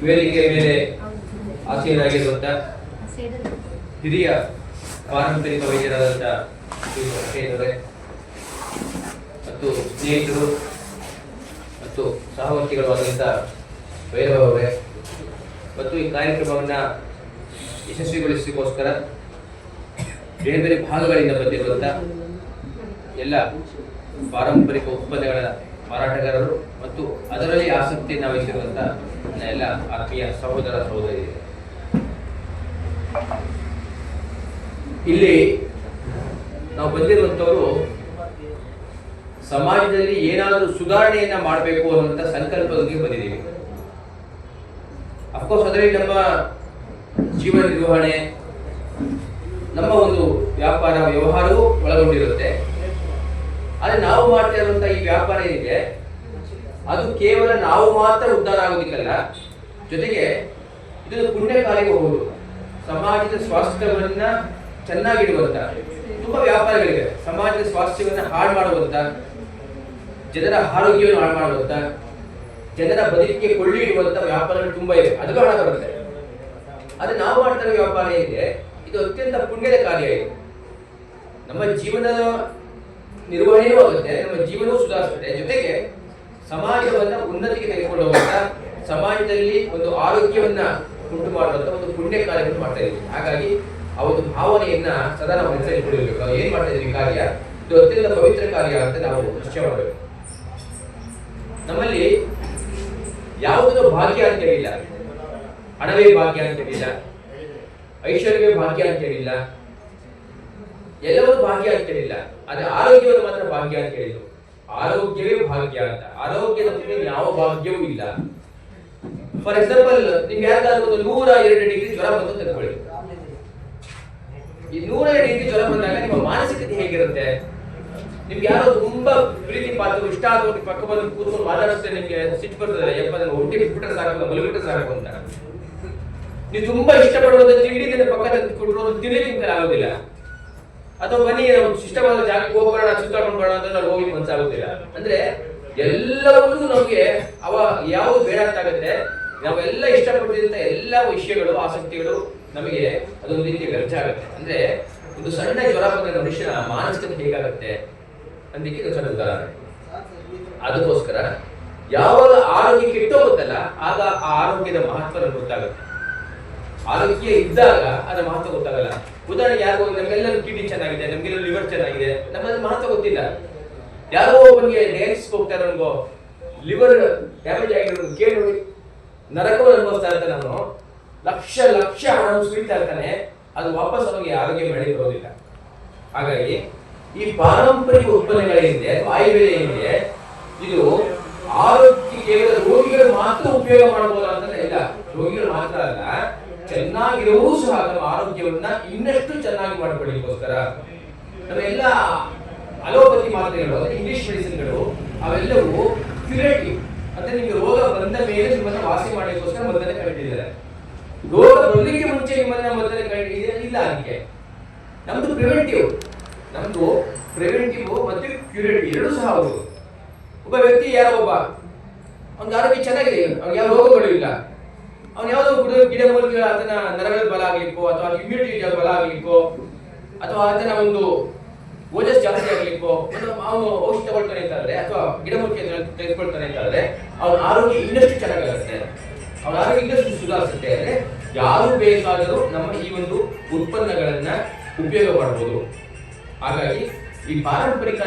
ವೇದಿಕೆ ಮೇಲೆ ಆಸೀನರಾಗಿರುವಂತ ಹಿರಿಯ ಪಾರಂಪರಿಕ ವೈದ್ಯರಾದಂಥ ಶ್ರೀ ಮತ್ತು ಸ್ನೇಹಿತರು ಮತ್ತು ಸಹವರ್ತಿಗಳು ಆದಂಥ ಭೈರವ ಅವರೇ ಮತ್ತು ಈ ಕಾರ್ಯಕ್ರಮವನ್ನು ಯಶಸ್ವಿಗೊಳಿಸಲಿಕ್ಕೋಸ್ಕರ ಬೇರೆ ಬೇರೆ ಭಾಗಗಳಿಂದ ಬಂದಿರುವಂಥ ಎಲ್ಲ ಪಾರಂಪರಿಕ ಉತ್ಪನ್ನಗಳ ಮಾರಾಟಗಾರರು ಮತ್ತು ಅದರಲ್ಲಿ ಆಸಕ್ತಿಯನ್ನು ವಹಿಸಿರುವಂಥ ನನ್ನ ಎಲ್ಲ ಆತ್ಮೀಯ ಸಹೋದರ ಸಹೋದರಿಯರು, ಇಲ್ಲಿ ನಾವು ಬಂದಿರುವಂಥವರು ಸಮಾಜದಲ್ಲಿ ಏನಾದರೂ ಸುಧಾರಣೆಯನ್ನ ಮಾಡಬೇಕು ಅನ್ನುವಂಥ ಸಂಕಲ್ಪದೊಂದಿಗೆ ಬಂದಿದ್ದೀವಿ. ಅಫ್ಕೋರ್ಸ್ ಅದರಲ್ಲಿ ನಮ್ಮ ಜೀವನ ನಿರ್ವಹಣೆ, ನಮ್ಮ ಒಂದು ವ್ಯಾಪಾರ ವ್ಯವಹಾರವೂ ಒಳಗೊಂಡಿರುತ್ತೆ. ಆದರೆ ನಾವು ಮಾಡ್ತಾ ಇರುವಂತಹ ಈ ವ್ಯಾಪಾರ ಏನಿದೆ ಅದು ಕೇವಲ ನಾವು ಮಾತ್ರ ಉದ್ಧಾರ ಆಗೋದಿಕ್ಕಲ್ಲ, ಜೊತೆಗೆ ಇದು ಪುಣ್ಯ ಕಾರ್ಯಕ್ಕೆ ಹೋಗುವುದು, ಸಮಾಜದ ಸ್ವಾಸ್ಥ್ಯವನ್ನ ಚೆನ್ನಾಗಿಡುವಂತ ತುಂಬಾ ವ್ಯಾಪಾರಗಳಿವೆ. ಸಮಾಜದ ಸ್ವಾಸ್ಥ್ಯವನ್ನ ಹಾಳು ಮಾಡುವಂತ, ಜನರ ಆರೋಗ್ಯವನ್ನು ಹಾಳು ಮಾಡುವಂತ, ಜನರ ಬದುಕಿಗೆ ಕೊಳ್ಳಿ ಇಡುವಂತ ವ್ಯಾಪಾರಗಳು ತುಂಬಾ ಇವೆ, ಅದು ಹಣ ಬರುತ್ತೆ. ಆದ್ರೆ ನಾವು ಮಾಡ್ತಾ ಇರೋ ವ್ಯಾಪಾರ ಏನಿದೆ ಇದು ಅತ್ಯಂತ ಪುಣ್ಯದ ಕಾರ್ಯ. ಇದು ನಮ್ಮ ಜೀವನದ ನಿರ್ವಹಣೆಯೂ ಆಗುತ್ತೆ, ನಮ್ಮ ಜೀವನವೂ ಸುಧಾರಿಸುತ್ತೆ, ಜೊತೆಗೆ ಸಮಾಜವನ್ನ ಉನ್ನತಿಗೆ ತೆಗೆದುಕೊಂಡು ಹೋಗುವಂತ, ಸಮಾಜದಲ್ಲಿ ಒಂದು ಆರೋಗ್ಯವನ್ನ ಉಂಟು ಮಾಡುವಂತ ಒಂದು ಪುಣ್ಯ ಕಾರ್ಯವನ್ನು ಮಾಡ್ತಾ ಇದ್ದೀವಿ. ಹಾಗಾಗಿ ಆ ಒಂದು ಭಾವನೆಯನ್ನ ಸದಾ ನಾವು ಮನಸ್ಸಲ್ಲಿಟ್ಟುಕೊಳ್ಳಬೇಕು. ನಾವು ಏನ್ ಮಾಡ್ತಾ ಇದ್ದೀವಿ ಕಾರ್ಯ ಇದು ಅತ್ಯಂತ ಪವಿತ್ರ ಕಾರ್ಯ ಅಂತ ನಾವು ನಿಶ್ಚಯ ಮಾಡಬೇಕು. ನಮ್ಮಲ್ಲಿ ಯಾವುದೋ ಭಾಗ್ಯ ಅಂತ ಹೇಳಿಲ್ಲ, ಹಣವೇ ಭಾಗ್ಯ ಅಂತ ಹೇಳಿಲ್ಲ, ಐಶ್ವರ್ಯವೇ ಭಾಗ್ಯ ಅಂತ ಹೇಳಿಲ್ಲ, ಎಲ್ಲವೂ ಭಾಗ್ಯ ಅಂತ ಹೇಳಿಲ್ಲ. ಆದ್ರೆ ಆರೋಗ್ಯವನ್ನು ಮಾತ್ರ ಭಾಗ್ಯ ಅಂತ ಹೇಳಿದ್ರು. ಆರೋಗ್ಯವೇ ಭಾಗ್ಯ ಅಂತ, ಆರೋಗ್ಯದ ಮುಂದೆ ಯಾವ ಭಾಗ್ಯವೂ ಇಲ್ಲ. ಫಾರ್ ಎಕ್ಸಾಂಪಲ್, ನಿಮ್ಗೆ ಯಾರಿಗಾದ್ರೂ ಒಂದು 102 ಡಿಗ್ರಿ ಜ್ವರ ಬಂದು ತೆಗೆದುಕೊಳ್ಳಿ. ಈ 102 ಡಿಗ್ರಿ ಜ್ವರ ಬಂದಾಗ ನಿಮ್ಮ ಮಾನಸಿಕತೆ ಹೇಗಿರುತ್ತೆ? ನಿಮ್ಗೆ ಯಾರೋ ತುಂಬಾ ಪ್ರೀತಿ ಪಾತ್ರ ಇಷ್ಟ ಆದವ್ರು ಪಕ್ಕ ಬಂದು ಕೂತ್ಕೊಂಡು ಮಾತಾಡಿస్తే ನಿಮ್ಗೆ ಸಿಟ್ಟು ಬರ್ತದೆ, ಎಪ್ಪದನ್ನು ಒಟ್ಟಿ ಬಿಟ್ಬಿಟ್ರೆ ಸಾಕು, ಮಲಗಿಬಿಟ್ರೆ ಸಾಕು ಅಂತ. ನೀವು ತುಂಬಾ ಇಷ್ಟಪಡುವಂತ ತಿಂಡಿ ಪಕ್ಕ ಕೊಟ್ಟರು ತಿನ್ಲಿಕ್ಕೆ ನಿಮ್ಗೆ ಆಗೋದಿಲ್ಲ. ಅಥವಾ ಬನ್ನಿ ನಾವು ಇಷ್ಟವಾದ ಜಾಗಕ್ಕೆ ಹೋಗೋಣ, ಸುತ್ತಾಡ್ಕೊಂಡು ಬರೋಣ ಅಂತ ನಾವು ಹೋಗಿ ಮನಸ್ಸಾಗೋದಿಲ್ಲ. ಅಂದ್ರೆ ಎಲ್ಲವನ್ನೂ ನಮಗೆ ಯಾವುದು ಬೇಡ ಅಂತ ಆಗುತ್ತೆ. ನಾವೆಲ್ಲ ಇಷ್ಟಪಟ್ಟಿದ್ದಂತ ಎಲ್ಲ ವಿಷಯಗಳು, ಆಸಕ್ತಿಗಳು ನಮಗೆ ಅದೊಂದು ರೀತಿಯ ಖರ್ಚಾಗುತ್ತೆ. ಅಂದ್ರೆ ಒಂದು ಸಣ್ಣ ಜ್ವರ ಬಂದ ಮನುಷ್ಯನ ಮಾನಸಿಕತೆ ಹೇಗಾಗುತ್ತೆ ಅಂದಕ್ಕೆ ಇದು ಸಣ್ಣ ಉದಾಹರಣೆ. ಅದಕ್ಕೋಸ್ಕರ ಯಾವಾಗ ಆರೋಗ್ಯ ಕೆಟ್ಟೋಗುತ್ತಲ್ಲ ಆಗ ಆ ಆರೋಗ್ಯದ ಮಹತ್ವ ನಮ್ಗೆ ಗೊತ್ತಾಗುತ್ತೆ. ಆರೋಗ್ಯ ಇದ್ದಾಗ ಅದರ ಮಹತ್ವ ಗೊತ್ತಾಗಲ್ಲ. ಉದಾಹರಣೆ ಯಾರಿಗೂ ನಮ್ಗೆಲ್ಲರೂ ಕಿಡ್ನಿ ಚೆನ್ನಾಗಿದೆ, ನಮ್ಗೆಲ್ಲ ಲಿವರ್ ಚೆನ್ನಾಗಿದೆ, ನಮ್ಮಲ್ಲಿ ಮಹತ್ವ ಗೊತ್ತಿಲ್ಲ. ಯಾರೋ ಒಬ್ಬನಿಗೆ ಡಯಾಲಿಸಿಸ್ ಹೋಗ್ತಾ ಇರೋನ್ಗೋ ಲಿವರ್ ಡ್ಯಾಮೇಜ್ ಆಗಿರೋದು ಕೇಳಿ ನೋಡಿ, ನರಕವನ್ನು ಅನುಭವಿಸ್ತಾ ಇರ್ತಾನೆ. ನಾನು ಲಕ್ಷ ಲಕ್ಷ ಹಣ ಸುರಿತಾ ಇರ್ತಾನೆ, ಅದು ವಾಪಸ್ ಅವನಿಗೆ ಆರೋಗ್ಯ ಬೆಳೆ ಬರೋದಿಲ್ಲ. ಹಾಗಾಗಿ ಈ ಪಾರಂಪರಿಕ ಉತ್ಪನ್ನಗಳೇನಿದೆ, ಆಯುರ್ವೇದ ಏನಿದೆ, ಇದು ಆರೋಗ್ಯ ಕೇವಲ ರೋಗಿಗಳು ಮಾತ್ರ ಉಪಯೋಗ ಮಾಡಬಹುದು ಅಂತ ಇಲ್ಲ. ರೋಗಿಗಳು ಮಾತ್ರ ಅಲ್ಲ, ಚೆನ್ನಾಗಿರುವೂ ಸಹ ನಮ್ಮ ಆರೋಗ್ಯವನ್ನ ಇನ್ನಷ್ಟು ಚೆನ್ನಾಗಿ ಮಾಡಿಕೊಳ್ಳಿಕ್ಕೋಸ್ಕರ ನಮ್ಮೆಲ್ಲ ಅಲೋಪತಿ ಮಾತ್ರೆಗಳು, ಇಂಗ್ಲಿಷ್ ಮೆಡಿಸಿನ್ಗಳು ಅವೆಲ್ಲವೂ ಕ್ಯೂರೇಟಿವ್. ಅಂದ್ರೆ ನಿಮ್ಗೆ ರೋಗ ಬಂದ ಮೇಲೆ ನಿಮ್ಮನ್ನ ವಾಸಿ ಮಾಡಲಿಕ್ಕೋಸ್ಕರ ಮದ್ದನ್ನೇ ಕಂಡಿದ್ದಾರೆ. ರೋಗ ಬರಲಿಕ್ಕೆ ಮುಂಚೆ ನಿಮ್ಮನ್ನ ಮದ್ದನ್ನೇ ಕಂಡಿದೆ ಇಲ್ಲ. ಅದಕ್ಕೆ ನಮ್ದು ಪ್ರಿವೆಂಟಿವ್ ಮತ್ತು ಕ್ಯೂರೇಟಿವ್ ಎರಡೂ ಸಹ ಹೌದು. ಒಬ್ಬ ವ್ಯಕ್ತಿ ಯಾರೋ ಒಬ್ಬ ಅವ್ನ ಆರೋಗ್ಯ ಚೆನ್ನಾಗಿದೆ, ಅವ್ನಿಗೆ ಯಾವ ರೋಗಗಳು ಇಲ್ಲ, ಅವ್ನು ಯಾವುದೋ ಗಿಡಮೂಲಿಕೆಗಳ ಆತನ ನರಗಳ ಬಲ ಆಗ್ಲಿಕ್ಕೋ ಅಥವಾ ಇಮ್ಯುನಿಟಿ ಬಲ ಆಗ್ಲಿಕ್ಕೋ ಅಥವಾ ಆತನ ಒಂದು ಓಜಸ್ ಜಾಸ್ತಿ ಆಗ್ಲಿಕ್ಕೋ ಅವನು ಔಷಧಿ ತಗೊಳ್ತಾನೆ ಅಂತಾದ್ರೆ ಅಥವಾ ಗಿಡಮೂಲಿಕೆ ತೆಗೆದುಕೊಳ್ತಾನೆ ಅಂತಾದ್ರೆ ಅವನ ಆರೋಗ್ಯ ಇನ್ನಷ್ಟು ಚೆನ್ನಾಗಾಗುತ್ತೆ, ಅವನ ಆರೋಗ್ಯ ಇನ್ನಷ್ಟು ಸುಧಾರಿಸುತ್ತೆ. ಅಂದ್ರೆ ಯಾರು ಬೇಕಾದರೂ ನಮ್ಮ ಈ ಒಂದು ಉತ್ಪನ್ನಗಳನ್ನ ಉಪಯೋಗ ಮಾಡಬಹುದು. ಹಾಗಾಗಿ ಈ ಪಾರಂಪರಿಕ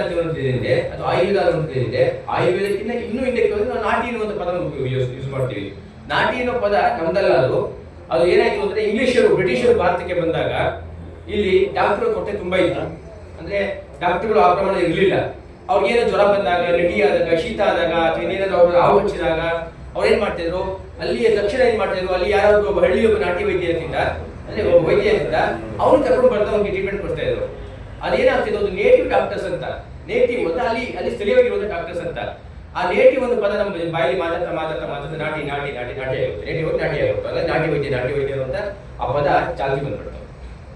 ಏನಿದೆ ಅದು ಆಯುರ್ವೇದ ಏನಿದೆ, ಆಯುರ್ವೇದಕ್ಕಿಂತ ಇನ್ನೂ ಹಿಂದಕ್ಕೆ ಹೋದ್ರೆ ನಾವು ನಾಟಿ ಅನ್ನುವಂಥ ಪದ ಯೂಸ್ ಮಾಡ್ತೀವಿ. ನಾಟಿ ಅನ್ನೋ ಪದ ನಮ್ದಲ್ಲ. ಅದು ಏನಾಯ್ತು ಅಂದ್ರೆ ಬ್ರಿಟಿಷರು ಭಾರತಕ್ಕೆ ಬಂದಾಗ ಇಲ್ಲಿ ಡಾಕ್ಟರ್ ಕೊಟ್ಟೆ ತುಂಬಾ ಇತ್ತು. ಅಂದ್ರೆ ಡಾಕ್ಟರ್ಗಳು ಆ ಪ್ರಮಾಣ ಇರಲಿಲ್ಲ. ಅವ್ರಿಗೇನೋ ಜ್ವರ ಬಂದಾಗ, ನೆಗಡಿ ಆದಾಗ, ಶೀತ ಆದಾಗ ಅಥವಾ ಇನ್ನೇನಾದ್ರು ಅವ್ರು ಹಾವು ಹಚ್ಚಿದಾಗ ಅವ್ರೇನ್ ಮಾಡ್ತಿದ್ರು, ಅಲ್ಲಿ ತಕ್ಷಣ ಏನ್ ಮಾಡ್ತಿದ್ರು, ಅಲ್ಲಿ ಯಾರಾದ್ರೂ ಒಬ್ಬ ಹಳ್ಳಿಯೊಬ್ಬ ನಾಟಿ ವೈದ್ಯ ಇರ್ತಿದ್ದ, ಅಂದ್ರೆ ಒಬ್ಬ ವೈದ್ಯ ಇರ್ತಿದ್ದ, ಅವ್ರು ಕರ್ಕೊಂಡು ಬರ್ತಾ ಅವ್ರಿಗೆ ಟ್ರೀಟ್ಮೆಂಟ್ ಕೊಡ್ತಾ ಇದ್ರು. ಅದೇನಾಗ್ತಿದ್ರು, ಒಂದು ನೇಟಿವ್ ಡಾಕ್ಟರ್ಸ್ ಅಂತ, ನೇಟಿವ್ ಅಂತ ಅಲ್ಲಿ ಸ್ಥಳೀಯವಾಗಿರುವಂತ ಡಾಕ್ಟರ್ಸ್ ಅಂತ. ಆ ನೇಟಿವ್ ಒಂದು ಪದ ನಮ್ಮ ಬಾಯಲ್ಲಿ ಮಾತಾಡ್ತಾ ನಾಟಿ ಆಗುತ್ತೆ, ನೇಟಿವ್ ನಾಟಿ ಆಗುತ್ತೆ, ಅಲ್ಲ ನಾಟಿ ವೈದ್ಯರು ಅಂತ ಆ ಪದ ಚಾಲ್ತಿ ಬಂದ್ಬಿಡ್ತಾರೆ.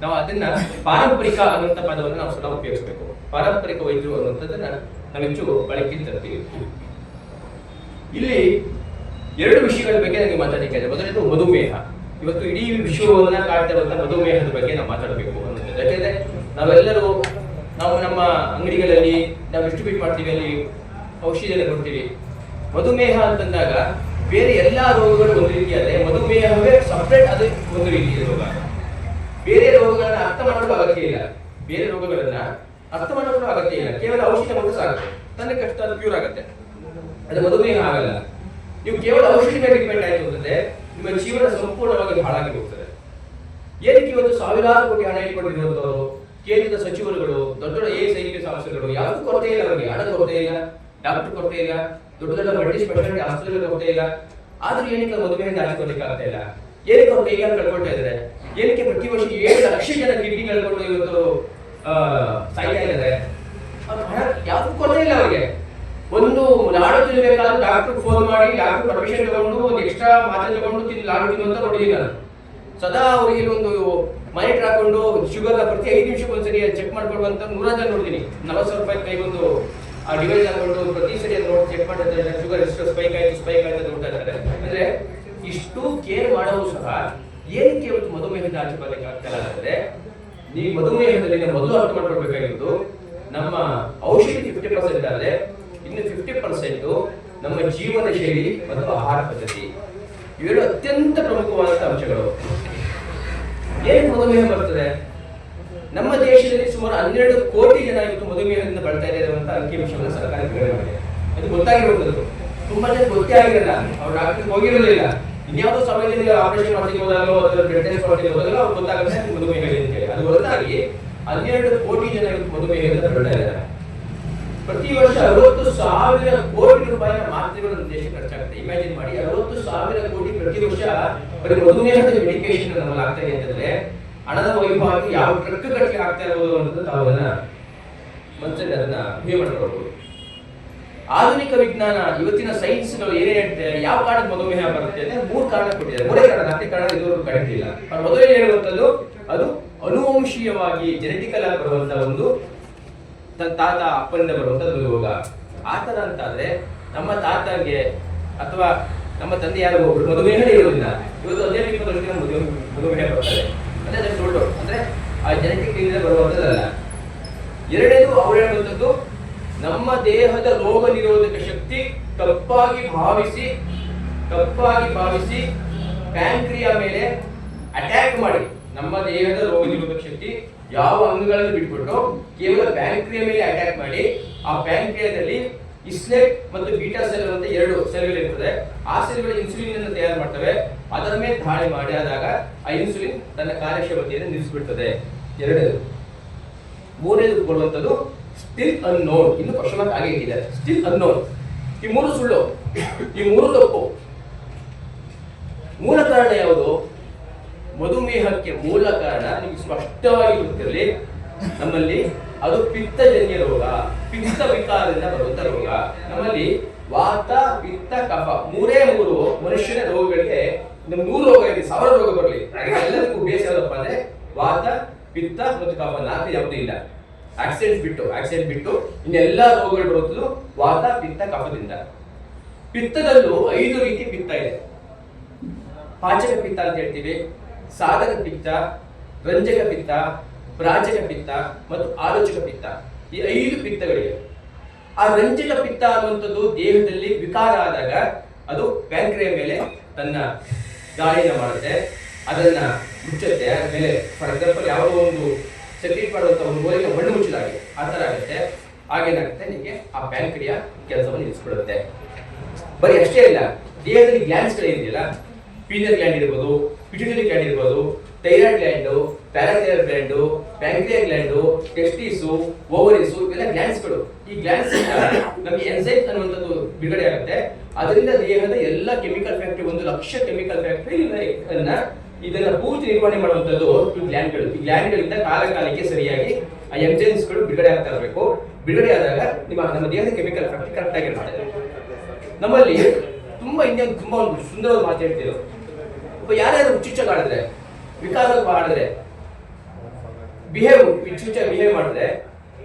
ನಾವು ಅದನ್ನ ಪಾರಂಪರಿಕ ಅನ್ನುವಂಥ ಪದವನ್ನು ನಾವು ಸದಾ ಉಪಯೋಗಿಸಬೇಕು. ಪಾರಂಪರಿಕ ವೈದ್ಯರು ಅನ್ನುವಂಥದ್ದನ್ನ ನಾವು ಹೆಚ್ಚು ಬಳಕೆ ತರ್ತೀವಿ. ಇಲ್ಲಿ ಎರಡು ವಿಷಯಗಳ ಬಗ್ಗೆ ನನಗೆ ಮಾತಾಡಲಿಕ್ಕೆ ಇದೆ. ಮೊದಲನೇದು ಮಧುಮೇಹ. ಇವತ್ತು ಇಡೀ ವಿಶ್ವವನ್ನ ಕಾಡ್ತಾ ಇರುವಂತಹ ಮಧುಮೇಹದ ಬಗ್ಗೆ ನಾವು ಮಾತಾಡಬೇಕು ಅನ್ನೋದು. ಯಾಕೆಂದ್ರೆ ನಾವೆಲ್ಲರೂ ನಮ್ಮ ಅಂಗಡಿಗಳಲ್ಲಿ ನಾವು ಡಿಸ್ಟ್ರಿಬ್ಯೂಟ್ ಮಾಡ್ತೀವಿ, ಅಲ್ಲಿ ಔಷಧಿಯನ್ನು ಕೊಡ್ತೀವಿ. ಮಧುಮೇಹ ಅಂತಂದಾಗ ಬೇರೆ ಎಲ್ಲಾ ರೋಗಗಳು ಒಂದು ರೀತಿಯಾದ್ರೆ ಮಧುಮೇಹವೇ ಸಪ್ರೇಟ್, ಅದು ಒಂದು ರೀತಿಯ ರೋಗ. ಬೇರೆ ರೋಗಗಳನ್ನ ಅರ್ಥ ಮಾಡೋದು ಅಗತ್ಯ ಇಲ್ಲ. ಬೇರೆ ರೋಗಗಳನ್ನ ಅರ್ಥ ಮಾಡೋದು ಅಗತ್ಯ ಇಲ್ಲ. ಕೇವಲ ಔಷಧಿ ಕೊಟ್ಟು ಸಾಕು, ತನ್ನ ಕಷ್ಟ ಅದು ಕ್ಯೂರ್ ಆಗುತ್ತೆ. ಅದು ಮಧುಮೇಹ ಆಗಲ್ಲ. ನೀವು ಕೇವಲ ಔಷಧಿ ಮೇಲೆ ಡಿಪೆಂಡ್ ಆಯ್ತು ಅಂತಂದ್ರೆ ನಿಮ್ಮ ಜೀವನ ಸಂಪೂರ್ಣವಾಗಿ ಹಾಳಾಗಿ ಹೋಗ್ತದೆ. ಏನಕ್ಕೆ ಇವತ್ತು ಸಾವಿರಾರು ಕೋಟಿ ಹಣ ಇಟ್ಕೊಂಡಿರುವಂತವರು, ಕೇಂದ್ರದ ಸಚಿವರುಗಳು, ದೊಡ್ಡ ದೊಡ್ಡ ಐಎಎಸ್ ಆಫೀಸರ್ಗಳು, ಯಾವ್ದು ಕೊರತೆ ಇಲ್ಲ ಅವರಿಗೆ. ಹಣ ಕೊರತೆ ಇಲ್ಲ, ಡಾಕ್ಟರ್ ಕೊರತೆ ಇಲ್ಲ, ದೊಡ್ಡ ದೊಡ್ಡ ಮಲ್ಟಿ ಸ್ಪೆಷಾಲಿಟಿ ಆಸ್ಪತ್ರೆಗಳ ಕೊರತೆ ಇಲ್ಲ. ಆದ್ರೂ ಏನಕ್ಕೆ ಮಧುಮೇಹ ಜಾಸ್ತಿ ಕೊಡ್ಲಿಕ್ಕೆ ಆಗ್ತಾ ಇಲ್ಲ? ಏನಕ್ಕೆ ಅವ್ರು ಕೈಗಾರ ಕಳ್ಕೊಳ್ತಾ ಇದ್ದಾರೆ? ಏನಕ್ಕೆ ಪ್ರತಿ ವರ್ಷ 7 ಲಕ್ಷ ಜನ ಕಿಡ್ನಿ ಕಳ್ಕೊಂಡು ಇವತ್ತು ಸಾಯ್ತಾ ಇದ್ದಾರೆ? ಹಣ ಯಾವ್ದು ಕೊರತೆ ಇಲ್ಲ ಅವರಿಗೆ. ಒಂದು ಲಾಡು ತಿನ್ಬೇಕಾದ್ರೂ ಡಾಕ್ಟರ್ ಫೋನ್ ಮಾಡಿ ಡಾಕ್ಟರ್ ಪರ್ಮಿಷನ್ ತಗೊಂಡು ಒಂದು ಎಕ್ಸ್ಟ್ರಾ ಮಾತ್ರೆ ತಗೊಂಡು ಲಾಡು ತಿನ್ನುವಂತ ನೋಡಿದೀನಿ ನಾನು. ಸದಾ ಅವರಿಗೆ ಒಂದು ಮಾನಿಟರ್ ಹಾಕೊಂಡು ಶುಗರ್ ಪ್ರತಿ 5 ನಿಮಿಷಕ್ಕೆ ಒಂದ್ಸರಿ ಚೆಕ್ ಮಾಡ್ಕೊಳ್ಳುವಂತ 100 ಜನ ನೋಡಿದೀನಿ. 40 ರೂಪಾಯಿ ಕೈಗೊಂದು ಆ ಡಿವೈಸ್ ಹಾಕೊಂಡು ಪ್ರತಿ ಸರಿ ನೋಡಿ ಚೆಕ್ ಮಾಡ್ತಾರೆ. ಶುಗರ್ ಎಷ್ಟು ಸ್ಪೈಕ್ ಆಯ್ತು ನೋಡ್ತಾ ಇದ್ದಾರೆ. ಅಂದ್ರೆ ಇಷ್ಟು ಕೇರ್ ಮಾಡೋದು ಸಹ ಏನಕ್ಕೆ ಇವತ್ತು ಮಧುಮೇಹ ಜಾಸ್ತಿ ಬರ್ಲಿಕ್ಕೆ ಆಗ್ತಲ್ಲ ಅಂದ್ರೆ, ನೀವು ಮಧುಮೇಹದಲ್ಲಿ ಮೊದಲು ಅರ್ಥ ಮಾಡ್ಕೊಳ್ಬೇಕಾಗಿರೋದು, ನಮ್ಮ ಔಷಧಿ 50% ಆದ್ರೆ ಇನ್ನು 50% ನಮ್ಮ ಜೀವನ ಶೈಲಿ ಮತ್ತು ಆಹಾರ ಪದ್ಧತಿ. ಇವೆರಡು ಅತ್ಯಂತ ಪ್ರಮುಖವಾದಂತಹ ಅಂಶಗಳು. ಏನು ಮಧುಮೇಹ ಬರ್ತದೆ? ನಮ್ಮ ದೇಶದಲ್ಲಿ ಸುಮಾರು 12 ಕೋಟಿ ಜನ ಇವತ್ತು ಮಧುಮೇಹದಿಂದ ಬಳಲ್ತಾ ಇದ್ದಾರೆ ಅಂತ ಅಂಕಿಅಂಶವನ್ನು ಸರ್ಕಾರ ಬಿಡುಗಡೆ ಮಾಡಿದೆ. ಅದು ಗೊತ್ತಾಗಿರುವಂತದ್ದು. ತುಂಬಾ ಜನ ಗೊತ್ತೇ ಆಗಿರಲ್ಲ, ಅವ್ರು ಡಾಕ್ಟರ್ ಹೋಗಿರೋದಿಲ್ಲ. ಇನ್ಯಾವುದೋ ಸಮಯದಲ್ಲಿ ಆಪರೇಷನ್ ಮಾಡ್ತಿರೋದಾಗಲೋ ಅಥವಾ ಬ್ಲಡ್ ಟೆಸ್ಟ್ ಮಾಡ್ತಿರೋದಾಗಲೋ ಅವ್ರು ಗೊತ್ತಾಗುತ್ತೆ ಮಧುಮೇಹ ಇದೆ ಅಂತೇಳಿ. ಅದು ಹೊರತಾಗಿ 12 ಕೋಟಿ ಜನ ಇವತ್ತು ಮಧುಮೇಹದಿಂದ ಬಳಲ್ತಾ ಇದ್ದಾರೆ. ಪ್ರತಿ ವರ್ಷ 60,000 ಕೋಟಿ ರೂಪಾಯಿನ ಮಾತ್ರೆಗಳು ನಮ್ಮ ದೇಶಕ್ಕೆ ಖರ್ಚಾಗುತ್ತೆ. ಇಮ್ಯಾಜಿನ್ ಮಾಡಿ, 60,000 ಕೋಟಿ ಪ್ರತಿ ವರ್ಷ ಬರೀ ಮಧುಮೇಹದ ಮೆಡಿಕೇಶನ್ ನಮ್ಮಲ್ಲಿ ಆಗ್ತಾ ಇದೆ ಅಂತಂದ್ರೆ ಹಣದ ವೈಭವಕ್ಕೆ ಯಾವ ಟ್ರಕ್ ಗಟ್ಟಲೆ ಆಗ್ತಾ ಇರೋದು ಅನ್ನೋದು ತಾವು ಅದನ್ನ ಮನಸ್ಸಲ್ಲಿ ಅದನ್ನ ಊಹೆ ಮಾಡ್ಕೊಳ್ಬಹುದು. ಆಧುನಿಕ ವಿಜ್ಞಾನ, ಇವತ್ತಿನ ಸೈನ್ಸ್ಗಳು ಏನೇ ಹೇಳ್ತಾರೆ, ಯಾವ ಕಾರಣಕ್ಕೆ ಮಧುಮೇಹ ಬರುತ್ತೆ ಅಂದ್ರೆ 3 ಕಾರಣ ಕೊಟ್ಟಿದ್ದಾರೆ. 3 ಕಾರಣ, 4ನೇ ಕಾರಣ ಇದುವರೆಗೂ ಕಂಡಿಲ್ಲ. ಮೊದಲೇ ಹೇಳುವಂಥದ್ದು ಅದು ಅನುವಂಶೀಯವಾಗಿ ಜೆನೆಟಿಕಲ್ ಆಗಿ ಬರುವಂತ ಒಂದು ತಾತ ಅಪ್ಪನಿಂದ ಬರುವಂತದ್ದು ರೋಗ. ಆತರ ಅಂತಾದ್ರೆ ನಮ್ಮ ತಾತಗೆ ಅಥವಾ ನಮ್ಮ ತಂದೆ ಯಾರು ಒಬ್ರು ಮಧುಮೇಹನೇ ಇರೋದಿಲ್ಲ. ಇವತ್ತು 15-20 ವರ್ಷದಿಂದ ಮಧುಮೇಹ ಬರ್ತದೆ. ಅಂದ್ರೆ ಅದನ್ನು ಸುಳ್ಳು, ಅಂದ್ರೆ ಆ ಜೆನೆಟಿಕ್ ಇಂದ ಬರುವಂತದ್ದಲ್ಲ. ಎರಡನೇದು ಅವ್ರು ಹೇಳುವಂಥದ್ದು, ನಮ್ಮ ದೇಹದ ರೋಗ ನಿರೋಧಕ ಶಕ್ತಿ ತಪ್ಪಾಗಿ ಭಾವಿಸಿ ಪ್ಯಾಂಕ್ರಿಯಾ ಮೇಲೆ ಅಟ್ಯಾಕ್ ಮಾಡಿ, ನಮ್ಮ ದೇಹದ ರೋಗ ನಿರೋಧಕ ಶಕ್ತಿ ಯಾವ ಅಂಗಗಳನ್ನು ಬಿಟ್ಬಿಟ್ಟು ಕೇವಲ ಪ್ಯಾಂಕ್ರಿಯಾ ಮೇಲೆ ಅಟ್ಯಾಕ್ ಮಾಡಿ, ಆ ಪ್ಯಾಂಕ್ರಿಯಾದಲ್ಲಿ ಇಸ್ಲೆಟ್ ಮತ್ತು ಬೀಟಾ ಸೆಲ್ ಅಂತ 2 ಸೆಲ್ಗಳು ಇರ್ತದೆ. ಆ ಸೆಲ್ಗಳು ಇನ್ಸುಲಿನ್ ಅನ್ನು ತಯಾರು ಮಾಡ್ತವೆ. ಅದರ ಮೇಲೆ ದಾಳಿ ಮಾಡಿ ಆದಾಗ ಆ ಇನ್ಸುಲಿನ್ ತನ್ನ ಕಾರ್ಯಕ್ಷಮತೆಯನ್ನು ನಿಲ್ಲಿಸಿಬಿಡ್ತದೆ. ಎರಡನೇದು. ಮೂರನೇದು ಕೊಡುವಂಥದ್ದು ಸ್ಟಿಲ್ ಅನ್ನೋನ್. ಇನ್ನು ಕ್ವಶನ್ ಮಾರ್ಕ್ ಹಾಗೆ ಇಟ್ಟಿದ್ದಾರೆ, ಸ್ಟಿಲ್ ಅನ್ನೋನ್. ಈ 3 ಸುಳ್ಳು, ಈ 3 ತಪ್ಪು. ಮೂಲ ಕಾರಣ ಯಾವುದು? ಮಧುಮೇಹಕ್ಕೆ ಮೂಲ ಕಾರಣ ನಿಮ್ಗೆ ಸ್ಪಷ್ಟವಾಗಿ ಗೊತ್ತಿರಲಿ, ನಮ್ಮಲ್ಲಿ ಅದು ಪಿತ್ತಜನ್ಯ ರೋಗ, ಪಿತ್ತ ವಿಕಾರದಿಂದ ಬರುವಂತ ರೋಗ. ನಮ್ಮಲ್ಲಿ ವಾತ, ಪಿತ್ತ, ಕಫ 3 ಮನುಷ್ಯನ ರೋಗಗಳಿಗೆ. 100 ರೋಗ ಇದೆ, 1000 ರೋಗ ಬರಲಿ, ಎಲ್ಲದಕ್ಕೂ ಬೇಸ್ ಯಾವ್ದಪ್ಪ ಅಂದ್ರೆ ವಾತ, ಪಿತ್ತ ಮತ್ತು ಕಫ. 4 ಯಾವುದೂ ಇಲ್ಲ. ಆಕ್ಸಿಡೆಂಟ್ ಬಿಟ್ಟು ಇನ್ನೆಲ್ಲಾ ರೋಗಗಳು ಬರುವುದು ವಾತ, ಪಿತ್ತ, ಕಫದಿಂದ. ಪಿತ್ತದಲ್ಲೂ 5 ರೀತಿ ಪಿತ್ತ ಇದೆ. ಪಾಚಕ ಪಿತ್ತ ಅಂತ ಹೇಳ್ತೀವಿ, ಸಾಧಕ ಪಿತ್ತ, ರಂಜಕ ಪಿತ್ತ, ಪ್ರಾಚಕ ಪಿತ್ತ ಮತ್ತು ಆಲೋಚಕ ಪಿತ್ತ. ಈ 5 ಪಿತ್ತಗಳಿವೆ. ಆ ರಂಜಕ ಪಿತ್ತ ಅನ್ನುವಂಥದ್ದು ದೇಹದಲ್ಲಿ ವಿಕಾರ ಆದಾಗ ಅದು ಪ್ಯಾಂಕ್ರಿಯಾ ಮೇಲೆ ತನ್ನ ದಾಳಿನ ಮಾಡುತ್ತೆ, ಅದನ್ನ ಮುಚ್ಚುತ್ತೆ. ಆದ್ಮೇಲೆ ಫಾರ್ ಎಕ್ಸಾಂಪಲ್ ಯಾವುದೋ ಒಂದು ಸೆಕ್ರೀಟ್ ಮಾಡುವಂತ ಒಂದು ಗೋಲಿಗೆ ಮಣ್ಣು ಮುಚ್ಚಿದಾಗೆ ಆ ಥರ ಆಗುತ್ತೆ. ಆಗೇನಾಗುತ್ತೆ, ನಿಮಗೆ ಆ ಪ್ಯಾಂಕ್ರಿಯಾ ಕೆಲಸವನ್ನು ನಿಲ್ಲಿಸ್ಬಿಡುತ್ತೆ. ಬರೀ ಅಷ್ಟೇ ಇಲ್ಲ, ದೇಹದಲ್ಲಿ ಗ್ಲ್ಯಾಂಡ್ಸ್ಗಳೇನಿದೆಯಲ್ಲ, ಪೀನಲ್ ಗ್ಲ್ಯಾಂಡ್ ಇರ್ಬೋದು, ಪಿಟ್ಯೂಟರಿ ಗ್ಲ್ಯಾಂಡ್ ಇರ್ಬೋದು, thyroid gland, parathyroid gland, pancreas gland, testis, ovaries, ಇವೆಲ್ಲ ಗ್ಲ್ಯಾಂಡ್ಸ್ಗಳು. ಈ ಗ್ಲ್ಯಾಂಡ್ಸ್ ನಮಗೆ ಎನ್ಸೈಮ್ ಅನ್ನುವಂಥದ್ದು ಬಿಡುಗಡೆ ಆಗುತ್ತೆ. ಅದರಿಂದ ದೇಹದ ಎಲ್ಲ chemical factory, 1 lakh chemical factory ಇದನ್ನ ಪೂರ್ತಿ ನಿರ್ವಹಣೆ ಮಾಡುವಂಥದ್ದು ಈ ಗ್ಲ್ಯಾಂಡ್ಗಳು. ಈ ಗ್ಲ್ಯಾಂಡ್ಗಳಿಂದ ಕಾಲಕಾಲಕ್ಕೆ ಸರಿಯಾಗಿ ಆ ಎಂಜೈಮ್ಸ್ಗಳು ಬಿಡುಗಡೆ ಆಗ್ತಾ ಇರಬೇಕು. ಬಿಡುಗಡೆ ಆದಾಗ ನಮ್ಮ ದೇಹದ ಕೆಮಿಕಲ್ ಫ್ಯಾಕ್ಟರಿ ಕರೆಕ್ಟ್ ಆಗಿರುತ್ತೆ. ನಮ್ಮಲ್ಲಿ ತುಂಬಾ ಒಂದು ಸುಂದರವಾದ ಮಾತು ಹೇಳ್ತಿದ್ರು, ಯಾರ್ಯಾರು ಹುಚ್ಚುಚ್ಚಾಡಿದ್ರೆ, ವಿಕಾರವಾಗಿ ಮಾಡಿದ್ರೆ, ಬಿಹೇವ್ ಮಾಡಿದ್ರೆ,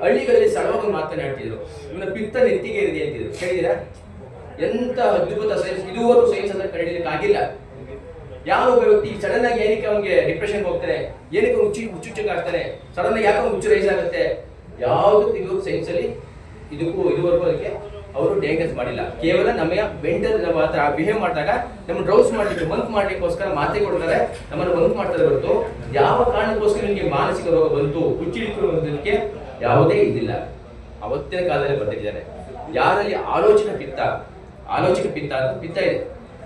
ಹಳ್ಳಿಗಳಲ್ಲಿ ಸಡವಾಗಿ ಮಾತನಾಡ್ತಿದ್ರು, ಇವನ ಪಿತ್ತ ನೆತ್ತಿಗೆ ಇದೆ ಅಂತಿದ್ರು. ಕೇಳಿದಿರಾ? ಎಂತ ಅದ್ಭುತ ಸೈನ್ಸ್, ಇದುವರೆಗೂ ಸೈನ್ಸ್ ಅಂತ ಕಂಡಿದ್ದಕ್ಕೆ ಆಗಿಲ್ಲ. ಯಾವ ಒಬ್ಬ ವ್ಯಕ್ತಿ ಸಡನ್ ಆಗಿ ಏನಕ್ಕೆ ಅವನಿಗೆ ಡಿಪ್ರೆಷನ್ ಹೋಗ್ತಾನೆ, ಏನಕ್ಕೆ ಹುಚ್ಚುಚ್ಚಾಗ್ತಾನೆ, ಸಡನ್ ಆಗಿ ಯಾಕೆ ಹುಚ್ಚು ರೈಸ್ ಆಗುತ್ತೆ, ಯಾವುದು ಇದು ಸೈನ್ಸ್ ಅಲ್ಲಿ ಇದುವರೆಗೂ ಅದಕ್ಕೆ ಅವರು ಡಯಾಗ್ನೋಸ್ ಮಾಡಿಲ್ಲ. ಕೇವಲ ನಮಗೆ ಮೆಂಟಲ್ ಮಾತ್ರ ಬಿಹೇವ್ ಮಾಡಿದಾಗ ನಮ್ಮ ಡ್ರೌಸ್ ಮಾಡ್ಲಿಕ್ಕೆ ಮಂಕ್ ಮಾಡ್ಲಿಕ್ಕೋಸ್ಕರ ಮಾತೆ ಕೊಡ್ತಾರೆ, ನಮ್ಮನ್ನು ಮಂಕ್ ಮಾಡ್ತಾರೆ ಹೊರತು ಯಾವ ಕಾರಣಕ್ಕೋಸ್ಕರ ನಿಮಗೆ ಮಾನಸಿಕ ರೋಗ ಬಂತು, ಹುಚ್ಚಿಡಿಕೊಳ್ಳೋದಕ್ಕೆ ಯಾವುದೇ ಇದಿಲ್ಲ. ಅವತ್ತಿನ ಕಾಲದಲ್ಲಿ ಬರ್ತಿದ್ದಾರೆ. ಯಾರಲ್ಲಿ ಆಲೋಚಕ ಪಿತ್ತ ಅಂತ ಪಿತ್ತ ಇದೆ,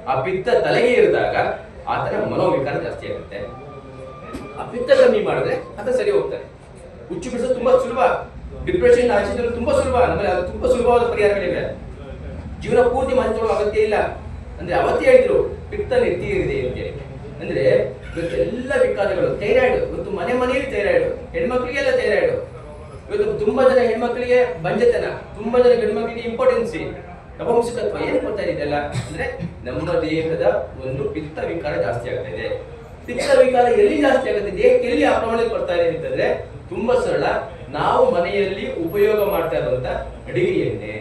ಆ ಪಿತ್ತ ತಲೆಗೆ ಇರಿದಾಗ ಆತನ ಮನೋವಿಕಾರ ಜಾಸ್ತಿ ಆಗುತ್ತೆ. ಆ ಪಿತ್ತ ಕಮ್ಮಿ ಮಾಡಿದ್ರೆ ಆತ ಸರಿ ಹೋಗ್ತಾರೆ. ಹುಚ್ಚು ಬಿಡಿಸೋದು ತುಂಬಾ ಸುಲಭ, ಡಿಪ್ರೆಷನ್ ಆಚರಿಸಲು ತುಂಬಾ ಸುಲಭ. ನಮ್ಮಲ್ಲಿ ಅದು ತುಂಬಾ ಸುಲಭವಾದ ಪರಿಹಾರಗಳಿವೆ. ಜೀವನ ಪೂರ್ತಿ ಮಾತಾಡೋ ಅಗತ್ಯ ಇಲ್ಲ. ಅಂದ್ರೆ ಅವತ್ತೇ ಹೇಳಿದ್ರು ಪಿತ್ತ ನೆತ್ತಿ ಇದೆ ಅಂತೇಳಿ. ಅಂದ್ರೆ ಇವತ್ತು ಎಲ್ಲ ವಿಕಾರಗಳು, ಥೈರಾಯ್ಡ್, ಇವತ್ತು ಮನೆಯಲ್ಲಿ ಥೈರಾಯ್ಡ್, ಹೆಣ್ಮಕ್ಳಿಗೆಲ್ಲ ಥೈರಾಯ್ಡ್. ಇವತ್ತು ತುಂಬಾ ಜನ ಹೆಣ್ಮಕ್ಳಿಗೆ ಬಂಜತನ, ತುಂಬಾ ಜನ ಗಂಡ್ಮಕ್ಳಿಗೆ ಇಂಪಾರ್ಟೆನ್ಸಿ, ನಪುಂಸಕತ್ವ. ಏನು ಬರ್ತಾ ಇದೆಯಲ್ಲ ಅಂದ್ರೆ ನಮ್ಮ ದೇಹದ ಒಂದು ಪಿತ್ತ ವಿಕಾರ ಜಾಸ್ತಿ ಆಗ್ತಾ ಇದೆ. ಪಿತ್ತ ವಿಕಾರ ಎಲ್ಲಿ ಜಾಸ್ತಿ ಆಗುತ್ತೆ, ದೇಹಕ್ಕೆ ಎಲ್ಲಿ ಆ ಪ್ರಮಾಣದಲ್ಲಿ ಬರ್ತಾ ಇದೆ ಅಂತಂದ್ರೆ ತುಂಬಾ ಸರಳ. ನಾವು ಮನೆಯಲ್ಲಿ ಉಪಯೋಗ ಮಾಡ್ತಾ ಇರುವಂತ ಅಡಿಗೆ ಎಣ್ಣೆ,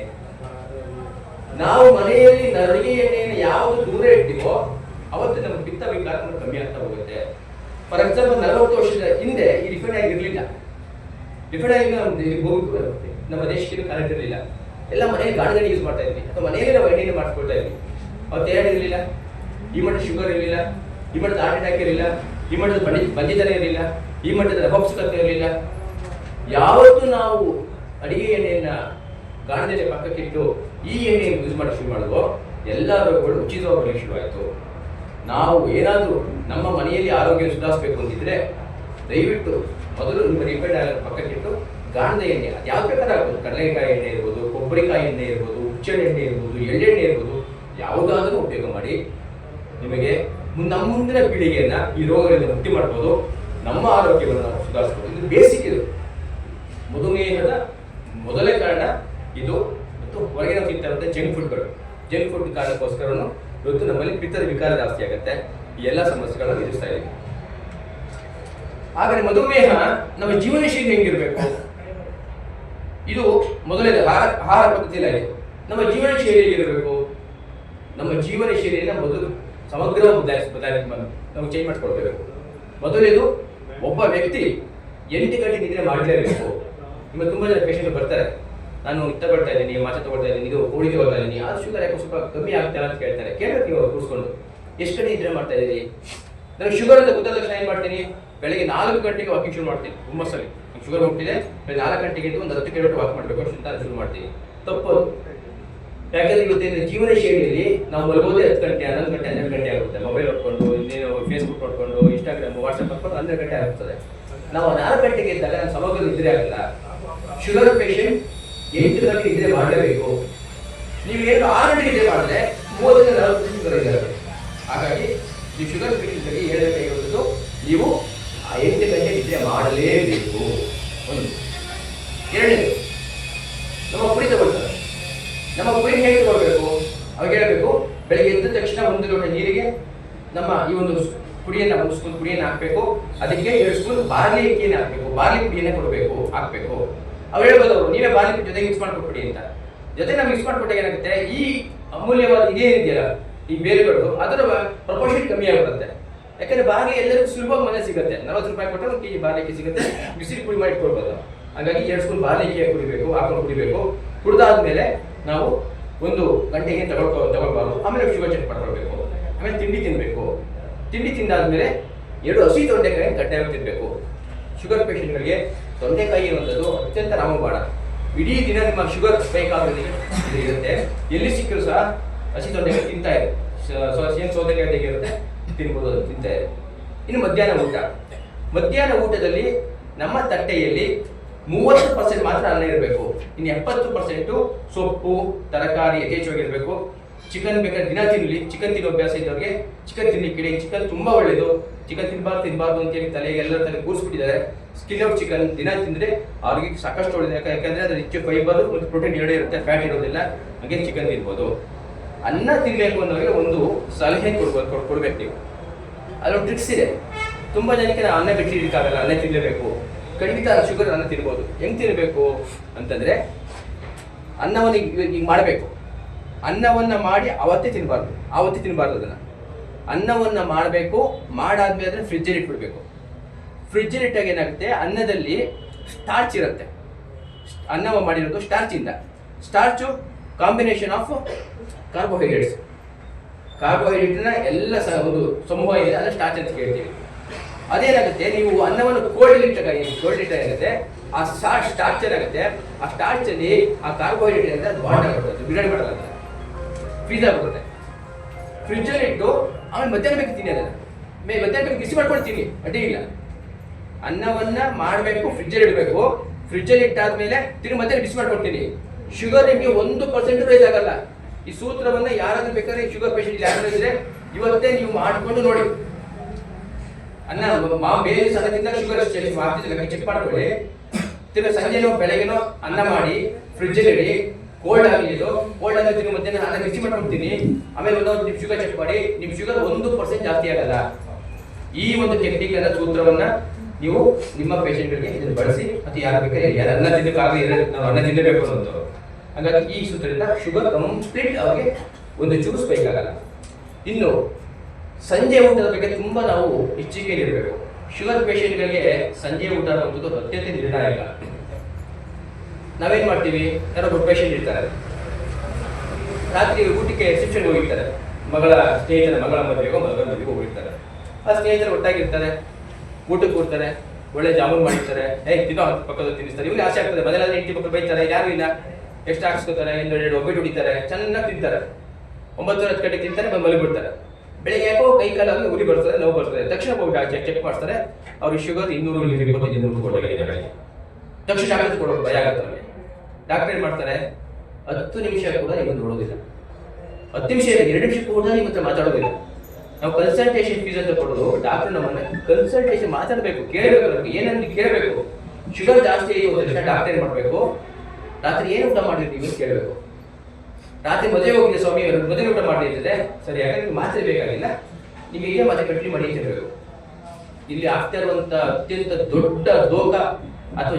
ನಾವು ಮನೆಯಲ್ಲಿ ಅಡಿಗೆ ಎಣ್ಣೆಯನ್ನು ಯಾವುದು ದೂರ ಇಟ್ಟಿವೋ ಅವತ್ತು ನಮ್ಮ ಪಿತ್ತ ವಿಕಾರ ಕಮ್ಮಿ ಆಗ್ತಾ ಹೋಗುತ್ತೆ. ಫಾರ್ ಎಕ್ಸಾಂಪಲ್ 40 ವರ್ಷದ ಹಿಂದೆ ಈ ರಿಫೈಂಡ್ ಆಗಿ ಇರಲಿಲ್ಲ. ರಿಫೈಂಡ್ ಆಗಿ ನಮ್ಮ ದೇಶಕ್ಕೆ ಕರೆಕ್ಟ್ ಇರಲಿಲ್ಲ. ಎಲ್ಲ ಮನೆಯಲ್ಲಿ ಗಾಣಗಡಿ ಯೂಸ್ ಮಾಡ್ತಾ ಇದ್ವಿ, ಅಥವಾ ಮನೆಯಲ್ಲಿ ನಾವು ಎಣ್ಣೆಯನ್ನು ಮಾಡ್ಕೊಳ್ತಾ ಇದ್ವಿ. ಅವತ್ತು ಏನು ಇರಲಿಲ್ಲ, ಈ ಮಟ್ಟದ ಶುಗರ್ ಇರಲಿಲ್ಲ, ಈ ಮಟ್ಟದ ಹಾರ್ಟ್ ಅಟ್ಯಾಕ್ ಇರಲಿಲ್ಲ, ಈ ಮಟ್ಟದ ಬಂಜಿತನ ಇರಲಿಲ್ಲ, ಈ ಮಟ್ಟದ ನಪುಂಸಕತ್ವ ಇರಲಿಲ್ಲ. ಯಾವತ್ತು ನಾವು ಅಡಿಗೆ ಎಣ್ಣೆಯನ್ನ ಗಾಣದಲ್ಲಿ ಪಕ್ಕಕ್ಕಿಟ್ಟು ಈ ಎಣ್ಣೆಯನ್ನು ಯೂಸ್ ಮಾಡಿ ಶುರು ಮಾಡಿದ್ವೋ ಎಲ್ಲ ರೋಗಗಳು ಉಚಿತವಾಗಿ ಶುರುವಾಯಿತು. ನಾವು ಏನಾದರೂ ನಮ್ಮ ಮನೆಯಲ್ಲಿ ಆರೋಗ್ಯ ಸುಧಾರಿಸಬೇಕು ಅಂತಿದ್ರೆ ದಯವಿಟ್ಟು ಮೊದಲು ನಿಮ್ಮ ರಿಫೈಂಡ್ ಆಯಿಲ್ ಪಕ್ಕಕ್ಕಿಟ್ಟು ಗಾಣದ ಎಣ್ಣೆ, ಅದು ಯಾವ ಪ್ರಕಾರ ಆಗ್ಬೋದು, ಕಡಲೆಕಾಯಿ ಎಣ್ಣೆ ಇರ್ಬೋದು, ಕೊಬ್ಬರಿಕಾಯಿ ಎಣ್ಣೆ ಇರ್ಬೋದು, ಹುಚ್ಚೆಣ್ಣೆ ಇರ್ಬೋದು, ಎಳ್ಳೆಣ್ಣೆ ಇರ್ಬೋದು, ಯಾವುದಾದ್ರೂ ಉಪಯೋಗ ಮಾಡಿ. ನಿಮಗೆ ನಮ್ಮ ಮುಂದಿನ ಪೀಳಿಗೆಯನ್ನ ಈ ರೋಗಗಳಿಂದ ಮುಕ್ತಿ ಮಾಡ್ಬೋದು, ನಮ್ಮ ಆರೋಗ್ಯವನ್ನು ನಾವು ಸುಧಾರಿಸ್ಬೋದು. ಇದು ಬೇಸಿಕ್. ಇದು ಮಧುಮೇಹದ ಮೊದಲೇ ಕಾರಣ ಇದು. ಮತ್ತು ಹೊರಗಿನ ತಿಂತ ಜಂಕ್ ಫುಡ್ ಕಾರಣಕ್ಕೋಸ್ಕರನು ಇವತ್ತು ನಮ್ಮಲ್ಲಿ ಪಿತ್ತದ ವಿಕಾರ ಜಾಸ್ತಿ ಆಗುತ್ತೆ. ಈ ಎಲ್ಲ ಸಮಸ್ಯೆಗಳನ್ನು ಎದುರಿಸ್ತಾ ಇದ್ದೀವಿ. ಹಾಗಾದ್ರೆ ಮಧುಮೇಹ ನಮ್ಮ ಜೀವನ ಶೈಲಿ ಹೆಂಗಿರ್ಬೇಕು, ಇದು ಮೊದಲನೇ ಆಹಾರ ಪದ್ಧತಿಯಲ್ಲಿ. ನಮ್ಮ ಜೀವನ ಶೈಲಿ ಹೇಗಿರಬೇಕು, ನಮ್ಮ ಜೀವನ ಶೈಲಿಯನ್ನು ಮೊದಲು ಸಮಗ್ರ ನಾವು ಚೇಂಜ್ ಮಾಡ್ಕೊಳ್ಬೇಕು. ಮೊದಲೇದು, ಒಬ್ಬ ವ್ಯಕ್ತಿ 8 ಗಂಟೆ ನಿದ್ರೆ ಮಾಡಲೇಬೇಕು. ನಿಮ್ಮ ತುಂಬಾ ಜನ ಪೇಷಂಟ್ ಬರ್ತಾರೆ, ನಾನು ತಗೊಳ್ತಾ ಇದ್ದೀನಿ, ಮಾತ್ರೆ ತಗೊಳ್ತಾ ಇದ್ದೀನಿ, ಇದು ಗೋಳಿ ತಗೊಳ್ತಾ ಇದ್ದೀನಿ, ಅದು ಶುಗರ್ ಯಾಕೆ ಸ್ವಲ್ಪ ಕಮ್ಮಿ ಆಗ್ತಾ ಅಂತ ಕೇಳ್ತಾರೆ. ಕೇಳಬೇಕು ನೀವು ಕೂರಿಸ್ಕೊಂಡು, ಎಷ್ಟು ಗಂಟೆ ನಿದ್ರೆ ಮಾಡ್ತಾ ಇದ್ದೀರಿ? ನಾನು ಶುಗರ್ ಅಂತ ಗೊತ್ತಾದ ತಕ್ಷಣ ಏನು ಮಾಡ್ತೀನಿ, ಬೆಳಗ್ಗೆ 4 ಗಂಟೆಗೆ ವಾಕಿಂಗ್ ಶುರು ಮಾಡ್ತೀನಿ. ಹುಮ್ಮಸ್ಸಲ್ಲಿ ಶುಗರ್ ಹೋಗ್ತಿದೆ, ಬೆಳಗ್ಗೆ 4 ಗಂಟೆಗೆ ಒಂದು 10 ಕಿಲೋಮೀಟರ್ ವಾಕ್ ಮಾಡಬೇಕು ಅಂತ ಶುರು ಮಾಡ್ತೀನಿ. ತಪ್ಪದು. ಯಾಕಂದ್ರೆ ಇವತ್ತಿನ ಜೀವನ ಶೈಲಿಯಲ್ಲಿ ನಾವು ಮಲಗೋದೇ 10 ಗಂಟೆ, 11 ಗಂಟೆ, 12 ಗಂಟೆ ಆಗುತ್ತೆ. ಮೊಬೈಲ್ ನೋಡ್ಕೊಂಡು, ಇನ್ನೇನು ಫೇಸ್ಬುಕ್ ನೋಡ್ಕೊಂಡು, ಇನ್ಸ್ಟಾಗ್ರಾಮ್, ವಾಟ್ಸಪ್ ನೋಡ್ಕೊಂಡು 12 ಗಂಟೆ ಆಗುತ್ತದೆ. ನಾವು 4 ಗಂಟೆಗೆ ಇದ್ದಾಗ ನಾನು ಸಮಗ್ರ ನಿದ್ರೆ ಆಗಲ್ಲ. ಶುಗರ್ ಪೇಷಂಟ್ 8 ಗಂಟೆ ನಿದ್ರೆ ಮಾಡಲೇಬೇಕು. ನೀವು 6 ಗಂಟೆಗೆ ನಿದ್ರೆ ಮಾಡಿದ್ರೆ 30-40 ಶುಗರ್ ಇರುತ್ತೆ. ಹಾಗಾಗಿ ನೀವು ಶುಗರ್ ಪೇಷಂಟ್ಗೆ 7 ಗಂಟೆ ಇರುವುದು, ನೀವು ಆ 8 ಗಂಟೆ ನಿದ್ರೆ ಮಾಡಲೇಬೇಕು. ಒಂದು. ಎರಡನೇದು, ನಮ್ಮ ಪುಡಿ ತಗೊಳ್ತಾರೆ. ನಮ್ಮ ಪುಡಿ ಹೇಗೆ ತಗೊಳ್ಬೇಕು, ಅವಾಗ ಹೇಳಬೇಕು, ಬೆಳಗ್ಗೆ ಎದ್ದ ತಕ್ಷಣ 1 ಲೋಟ ನೀರಿಗೆ ನಮ್ಮ ಈ ಒಂದು ಪುಡಿಯನ್ನು, 1 ಸ್ಪೂನ್ ಪುಡಿಯನ್ನು ಹಾಕಬೇಕು. ಅದಕ್ಕೆ 2 ಸ್ಪೂನ್ ಬಾರ್ಲಿ ಅಕ್ಕಿಯನ್ನು ಹಾಕಬೇಕು, ಬಾರ್ಲಿ ಪುಡಿಯನ್ನು ಹಾಕಬೇಕು. ಅವ್ರು ಹೇಳ್ಬೋದು, ಅವರು ನೀವೇ ಬಾರ್ಲಿ ಪುಡಿ ಜೊತೆ ಮಿಕ್ಸ್ ಮಾಡ್ಕೊಟ್ಬಿಡಿ ಅಂತ. ಜೊತೆ ನಾವು ಮಿಕ್ಸ್ ಮಾಡ್ಕೊಟ್ಟಾಗ ಏನಾಗುತ್ತೆ, ಈ ಅಮೂಲ್ಯವಾದ ಇದೇನಿದೆಯಲ್ಲ ಈ ಬೇರೆಗಳು, ಅದರ ಪ್ರಪೋರ್ಷನ್ ಕಮ್ಮಿ ಆಗಿರುತ್ತೆ. ಯಾಕಂದ್ರೆ ಬಾರ್ಲಿ ಎಲ್ಲರಿಗೂ ಸುಲಭವಾಗಿ ಮನೆ ಸಿಗುತ್ತೆ. 40 ರೂಪಾಯಿ ಕೊಟ್ಟರೆ 1 kg ಬಾರ್ಲಿ ಅಕ್ಕಿ ಸಿಗುತ್ತೆ, ಬಿಸಿಲು ಪುಡಿ ಮಾಡಿ ಇಟ್ಕೊಳ್ಬೋದು. ಹಾಗಾಗಿ 2 ಸ್ಪೂನ್ ಬಾರ್ಲಿ ಅಕ್ಕಿ ಹಾಕೊಂಡು ಕುಡಿಬೇಕು. ಕುಡಿದಾದ್ಮೇಲೆ ನಾವು 1 ಗಂಟೆಗೆ ತಗೊಳ್ಬಾರ್ದು. ಆಮೇಲೆ ಶುಗರ್ ಚೆಕ್ ಮಾಡ್ಕೊಳ್ಬೇಕು. ಆಮೇಲೆ ತಿಂಡಿ ತಿನ್ನಬೇಕು. ತಿಂಡಿ ತಿಂದಾದ್ಮೇಲೆ 2 ಹಸಿ ತೊಂಡೆಕಾಯಿ ಗಡ್ಡೆಯಾಗಿ ತಿನ್ನಬೇಕು. ಶುಗರ್ ಪೇಷಂಟ್ಗಳಿಗೆ ತೊಂಡೆಕಾಯಿ ಅನ್ನೋದು ಅತ್ಯಂತ ರಾಮಬಾಣ. ಇಡೀ ದಿನ ನಿಮ್ಮ ಶುಗರ್ ಬೇಕಾಗೋದು ಇರುತ್ತೆ. ಎಲ್ಲಿ ಸಿಕ್ಕರೂ ಸಹ ಹಸಿ ತೊಂಡೆಕಾಯಿ ತಿಂತಾ ಇದೆ. ಏನು ಸೌತೆಕಾಯಿ ಇರುತ್ತೆ ತಿನ್ಬೋದು, ಅದು ತಿಂತಾ ಇದೆ. ಇನ್ನು ಮಧ್ಯಾಹ್ನ ಊಟದಲ್ಲಿ ನಮ್ಮ ತಟ್ಟೆಯಲ್ಲಿ 30% ಮಾತ್ರ ಅನ್ನ ಇರಬೇಕು. ಇನ್ನು 70% ಸೊಪ್ಪು, ತರಕಾರಿ ಯಥೇಚ್ಛವಾಗಿರಬೇಕು. ಚಿಕನ್ ಬೇಕಾದ್ರೆ ದಿನ ತಿನ್ನಲಿ. ಚಿಕನ್ ತಿನ್ನೋ ಅಭ್ಯಾಸ ಇದ್ದವ್ರಿಗೆ ಚಿಕನ್ ತಿನ್ನಲಿಕ್ಕೆ, ಚಿಕನ್ ತುಂಬಾ ಒಳ್ಳೇದು. ಚಿಕನ್ ತಿನ್ನಬಾರ್ದು ಅಂತೇಳಿ ಎಲ್ಲರ ತಲೆ ಕೂರಿಸ್ಬಿಟ್ಟಿದ್ದಾರೆ. ಸ್ಕಿನ್ ಔಟ್ ಚಿಕನ್ ದಿನ ತಿಂದರೆ ಅವ್ರಿಗೆ ಸಾಕಷ್ಟು ಒಳ್ಳೆಯದು. ಯಾಕಂದ್ರೆ ಅದು ರಿಚ್ ಫೈಬರ್ ಮತ್ತು ಪ್ರೋಟೀನ್ ಎರಡೇ ಇರುತ್ತೆ, ಫ್ಯಾಟ್ ಇರೋದಿಲ್ಲ. ಹಾಗೆ ಚಿಕನ್ ತಿನ್ಬೋದು. ಅನ್ನ ತಿನ್ನಬೇಕು ಅನ್ನೋರಿಗೆ ಒಂದು ಸಲಹೆ ಕೊಡ್ಬೇಕು ನೀವು. ಅಲ್ಲೊಂದು ಟ್ರಿಕ್ಸ್ ಇದೆ. ತುಂಬಾ ಜನಕ್ಕೆ ನಾವು ಅನ್ನ ಬಿಟ್ಟಿದ್ದಕ್ಕಾಗಲ್ಲ, ಅನ್ನ ತಿನ್ನಲೇಬೇಕು. ಖಂಡಿತ ಶುಗರ್ ಅನ್ನ ತಿನ್ಬೋದು. ಹೆಂಗ್ ತಿನ್ನಬೇಕು ಅಂತಂದ್ರೆ, ಅನ್ನವನ್ನು ಈಗ ಮಾಡಬೇಕು. ಅನ್ನವನ್ನ ಮಾಡಿ ಅವತ್ತೇ ತಿನ್ನಬಾರ್ದು ಅದನ್ನ. ಅನ್ನವನ್ನ ಮಾಡಬೇಕು, ಮಾಡಾದ್ಮೇಲೆ ಅದನ್ನ ಫ್ರಿಜ್ಜಲ್ಲಿ ಇಟ್ಬಿಡ್ಬೇಕು. ಫ್ರಿಜ್ಜಲ್ಲಿ ಇಟ್ಟಾಗ ಏನಾಗುತ್ತೆ, ಅನ್ನದಲ್ಲಿ ಸ್ಟಾರ್ಚ್ ಇರುತ್ತೆ. ಅನ್ನವ ಮಾಡಿರೋದು ಸ್ಟಾರ್ಚಿಂದ. Starch combination of carbohydrates. ಕಾರ್ಬೋಹೈಡ್ರೇಟ್ನ ಎಲ್ಲ ಒಂದು ಸಮೂಹ ಇದೆ, ಅದನ್ನ ಸ್ಟಾರ್ಚ್ ಅಂತ ಕೇಳ್ತೀವಿ. ಅದೇನಾಗುತ್ತೆ, ನೀವು ಅನ್ನವನ್ನು ಕೋಲ್ಡ್ ಇಟ್ಟಾಗುತ್ತೆ, ಆ ಸ್ಟಾರ್ಚ್ ಏನಾಗುತ್ತೆ, ಆ ಸ್ಟಾರ್ಚ್ ಅಲ್ಲಿ ಆ ಕಾರ್ಬೋಹೈಡ್ರೇಟ್ ಅಂತ ಅದು ಬಾಂಡ್ ಆಗುತ್ತೆ, ಬಿಗಡೆ ಮಾಡಲ್ಲ, ಫ್ರೀಜ್ ಆಗ್ಬಿಡುತ್ತೆ. ಫ್ರಿಜ್ಜಲ್ಲಿ ಇಟ್ಟು ಆಮೇಲೆ ಮಧ್ಯಾಹ್ನ ಬೇಕು ತಿನ್ನಿ, ಅದನ್ನ ಮಧ್ಯಾಹ್ನ ಬೇಕು ಬಿಸಿ ಮಾಡ್ಕೊಳ್ತೀನಿ, ಅಡ್ಡಿ ಇಲ್ಲ. ಅನ್ನವನ್ನ ಮಾಡಬೇಕು, ಫ್ರಿಜ್ಜಲ್ಲಿ ಇಡಬೇಕು. ಫ್ರಿಜ್ಜಲ್ಲಿ ಇಟ್ಟಾದ್ಮೇಲೆ ತಿರುಗಿ ಮತ್ತೆ ಬಿಸಿ ಮಾಡ್ಕೊಡ್ತೀನಿ. ಶುಗರ್ ನಿಮಗೆ 1% ರೈಸ್ ಆಗಲ್ಲ. ಈ ಸೂತ್ರವನ್ನ ಯಾರಾದ್ರೂ ಬೇಕಾದ್ರೆ ಶುಗರ್ ಪೇಷಂಟ್ ಯಾರಾದ್ರೂ ಇದ್ರೆ ಇವತ್ತೇ ನೀವು ಮಾಡಿಕೊಂಡು ನೋಡಿ. ಅನ್ನ ಬೇರೆ ಸಣ್ಣದಿಂದ ಶುಗರ್ ಚೆಕ್ ಮಾಡ್ಕೊಳ್ಳಿ. ತಿರ್ಗಿ ಸಂಜೆನೋ ಬೆಳಗ್ಗೆನೋ ಅನ್ನ ಮಾಡಿ ಫ್ರಿಜ್ಜಲ್ಲಿ ಇಡಿ, ಕೋಲ್ಡ್ ಆಗಲಿ. ಇದು ಕೋಲ್ಡ್ ಆಗಿ ತಿರುಗಿ ಮಧ್ಯಾಹ್ನ ಅನ್ನ ಬಿಸಿ ಮಾಡ್ಕೊಡ್ತೀನಿ. ಆಮೇಲೆ ನಿಮ್ಮ ಶುಗರ್ ಚೆಕ್ ಮಾಡಿ, ನಿಮ್ಮ ಶುಗರ್ 1% ಜಾಸ್ತಿ ಆಗಲ್ಲ. ಈ ಒಂದು ಟೆಕ್ನಿಕ್ ಅನ್ನ ಸೂತ್ರವನ್ನ ನೀವು ನಿಮ್ಮ ಪೇಷಂಟ್ಗಳಿಗೆ ಇದನ್ನು ಬಳಸಿ. ಮತ್ತು ಯಾರು ಬೇಕಾದ್ರೆ ಅನ್ನ ತಿನ್ನಕ್ಕಾಗಲಿ, ನಾವು ಅನ್ನ ತಿನ್ನಬೇಕು ಅನ್ನೋದು. ಹಾಗಾಗಿ ಈ ಸೂತ್ರದಿಂದ ಶುಗರ್ ಕಂಪ್ಲೀಟ್ ಅವ್ರಿಗೆ ಒಂದು ಚೂಸ್ ಬೇಕಾಗಲ್ಲ. ಇನ್ನು ಸಂಜೆ ಊಟದ ಬಗ್ಗೆ ತುಂಬಾ ನಾವು ಎಚ್ಚರಿಕೆಯಲ್ಲಿರಬೇಕು. ಶುಗರ್ ಪೇಷಂಟ್ಗಳಿಗೆ ಸಂಜೆ ಊಟ ಅನ್ನೋದು ಅತ್ಯಂತ ನಿರ್ಣಾಯಕ. ನಾವೇನ್ ಮಾಡ್ತೀವಿ, ಯಾರೊಬ್ಬರು ಪೇಷಂಟ್ ಇರ್ತಾರೆ, ರಾತ್ರಿ ಊಟಕ್ಕೆ ರಿಸೆಪ್ಷನ್ಗೆ ಹೋಗಿರ್ತಾರೆ, ಮಗಳ ಮದುವೆಗೋ ಮಗನ ಮದುವೆಗೆ ಹೋಗಿರ್ತಾರೆ. ಆ ಸ್ನೇಹಿತರು ಒಟ್ಟಾಗಿರ್ತಾರೆ, ಊಟಕ್ಕೆ ಕೂರ್ತಾರೆ, ಒಳ್ಳೆ ಜಾಮೂನ್ ಮಾಡಿರ್ತಾರೆ, ತಿನ್ನೋ ಪಕ್ಕದ ತಿನ್ನಿಸ್ತಾರೆ. ಇವ್ರಿಗೆ ಆಸೆ ಆಗ್ತದೆ, ಮನೆಯಲ್ಲಿ ಹೆಂಡತಿ ಮಕ್ಕಳು ಬೈತಾರೆ, ಯಾರು ಇಲ್ಲ, ಎಷ್ಟು ಹಾಕ್ಸ್ಕೊತಾರೆ, 2 ಒಬ್ಬಟ್ಟು ಹೊಡಿತಾರೆ, ಚೆನ್ನಾಗಿ ತಿಂತಾರೆ. 9-10 ಗಂಟೆಗೆ ತಿಂತಾರೆ, ಮಲಗಿಬಿಡ್ತಾರೆ. ಬೆಳಿಗ್ಗೆ ಯಾಕೋ ಕೈ ಕಾಲಾಗಿ ಉರಿ ಬರ್ತದೆ, ನೋವು ಬರ್ತದೆ. ತಕ್ಷಣ ಹೋಗಿ ಚೆಕ್ ಮಾಡ್ತಾರೆ, ಅವ್ರಿಗೆ ಶುಗರ್ 200 ತಕ್ಷಣ ಜಾಗ್ರತೆ ಕೊಡೋದು ಭಯ ಆಗುತ್ತೆ ನಮಗೆ. ಡಾಕ್ಟರ್ ಏನ್ ಮಾಡ್ತಾರೆ, 10 ನಿಮಿಷ ಕೂಡ ನಿಮ್ಮನ್ನು ನೋಡೋದಿಲ್ಲ. 10 ನಿಮಿಷ 2 ನಿಮಿಷ ಕೂಡ ನಿಮ್ಮ ಹತ್ರ ಮಾತಾಡೋದಿಲ್ಲ. ನಾವು ಕನ್ಸಲ್ಟೇಷನ್ ಫೀಸ್ ಅಂತ ಕೊಡೋದು, ಡಾಕ್ಟರ್ ನಮ್ಮನ್ನ ಕನ್ಸಲ್ಟೇಷನ್ ಮಾತಾಡಬೇಕು, ಕೇಳಬೇಕು, ಏನಂತ ಕೇಳಬೇಕು. ಶುಗರ್ ಜಾಸ್ತಿ ಆಗಿ ಡಾಕ್ಟರ್ ಏನ್ ಮಾಡ್ಬೇಕು, ರಾತ್ರಿ ಏನು ಊಟ ಮಾಡಿರ್ತೀವಿ ಅಂತ ಕೇಳಬೇಕು. ರಾತ್ರಿ ಮದುವೆ ಹೋಗಿಲ್ಲ ಸ್ವಾಮಿ, ಮದುವೆ ಊಟ ಮಾಡಿರ್ತದೆ, ಸರಿ, ಯಾಕಂದ್ರೆ ನಿಮ್ಗೆ ಮಾತ್ರೆ ಬೇಕಾಗಿಲ್ಲ, ನಿಮಗೆ ಇದೇ ಮಾತ್ರೆ ಕಂಟಿನ್ಯೂ ಮಾಡಿ ಅಂತ ಹೇಳಬೇಕು. ಇಲ್ಲಿ ಆಗ್ತಾ ಇರುವಂತ ಅತ್ಯಂತ ದೊಡ್ಡ ದೋಖ ಅಥವಾ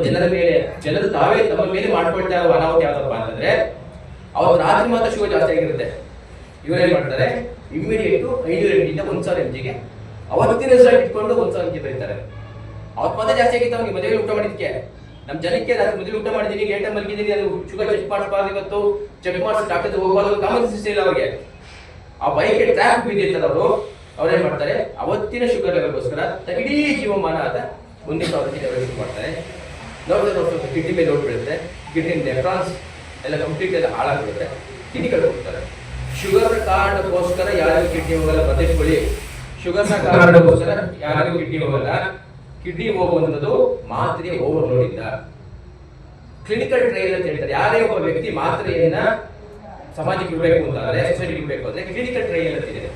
ಜನರು ತಾವೇ ತಮ್ಮ ಮೇಲೆ ಮಾಡ್ಕೊಳ್ತಾ ಇರುವ ಅನಾಹುತ ಯಾವ್ದಪ್ಪ ಅಂತಂದ್ರೆ, ಅವತ್ತು ರಾತ್ರಿ ಮಾತ್ರ ಶುಗರ್ ಜಾಸ್ತಿ ಆಗಿರುತ್ತೆ. ಇವರೇನ್ ಮಾಡ್ತಾರೆ, ಇಮ್ಮಿಡಿಯೇಟ್ 500 mg 1000 mg ಅವತ್ತಿನ ರಿಸಲ್ಟ್ ಇಟ್ಕೊಂಡು 1000 mg ಬರೀತಾರೆ. ಅವತ್ತು ಮತ್ತೆ ಜಾಸ್ತಿ ಆಗಿತ್ತು ಅವ್ನಿಗೆ ಮದುವೆ ಊಟ ಮಾಡಿದ್ಕೆ. ನಮ್ಮ ಜನಕ್ಕೆ ನಾನು ಮದುವೆ ಊಟ ಮಾಡಿದ್ದೀನಿ, ಲೇಟ್ ಆಗಿ ಮಲಗಿದ್ದೀನಿ, ಅದು ಶುಗರ್ ಚೆಕ್ ಮಾಡಿಸ್ಬಾರ್ದು, ಇವತ್ತು ಚೆಕ್ ಮಾಡಿಸಿ ಡಾಕ್ಟರ್ ಹೋಗ್ಬಾರ್ದು, ಕಾಮನ್ ಸೆನ್ಸ್ ಇಲ್ಲ ಅವ್ರಿಗೆ. ಆ ಬೈಕ್ ಟ್ರ್ಯಾಕ್ ಬಿದ್ದಿರ್ತಾರೆ ಅವ್ರೇನ್ ಮಾಡ್ತಾರೆ, ಅವತ್ತಿನ ಶುಗರ್ ಲೆವೆಲ್ಗೋಸ್ಕರ ಇಡೀ ಜೀವಮಾನ ಆದ 1,000 ಲೆವೆಲ್ ಮಾಡ್ತಾರೆ. ನೋಡಿದ್ರೆ ಕಿಡ್ನಿ ಮೇಲೆ ಲೋಡ್ ಬೀಳುತ್ತೆ, ಕಿಡ್ನಿ ನೆಫ್ರಾನ್ಸ್ ಎಲ್ಲ ಕಂಪ್ಲೀಟ್ ಎಲ್ಲ ಹಾಳಾಗ್ಬಿಡುತ್ತೆ, ಕಿಡ್ನಿ ಕಳ್ಕೊಳ್ತಾರೆ. ಶುಗರ್ ಕಾರಣಕ್ಕೋಸ್ಕರ ಯಾರಿಗೂ ಕಿಡ್ನಿ ಹೋಗಲ್ಲ, ಬದುಕೊಳ್ಳಿ. ಶುಗರ್ನ ಕಾರಣಕ್ಕೋಸ್ಕರ ಯಾರಿಗೂ ಕಿಡ್ನಿ ಹೋಗಲ್ಲ. ಕಿಡ್ನಿ ಹೋಗುವಂಥದ್ದು ಮಾತ್ರೆ ಓವರ್ಲೋಡ್ ಇಂದ. ಕ್ಲಿನಿಕಲ್ ಟ್ರಯಲ್ ಅಂತ ಹೇಳ್ತಾರೆ. ಯಾರೇ ಒಬ್ಬ ವ್ಯಕ್ತಿ ಮಾತ್ರೆಯನ್ನ ಸಮಾಜಕ್ಕೆ ಇಡಬೇಕು ಅಂತಂದ್ರೆ, ಸೊಸೈಟಿಗೆ ಇಡಬೇಕು ಅಂದ್ರೆ ಕ್ಲಿನಿಕಲ್ ಟ್ರಯಲ್ ಅಂತ ಇದೆ.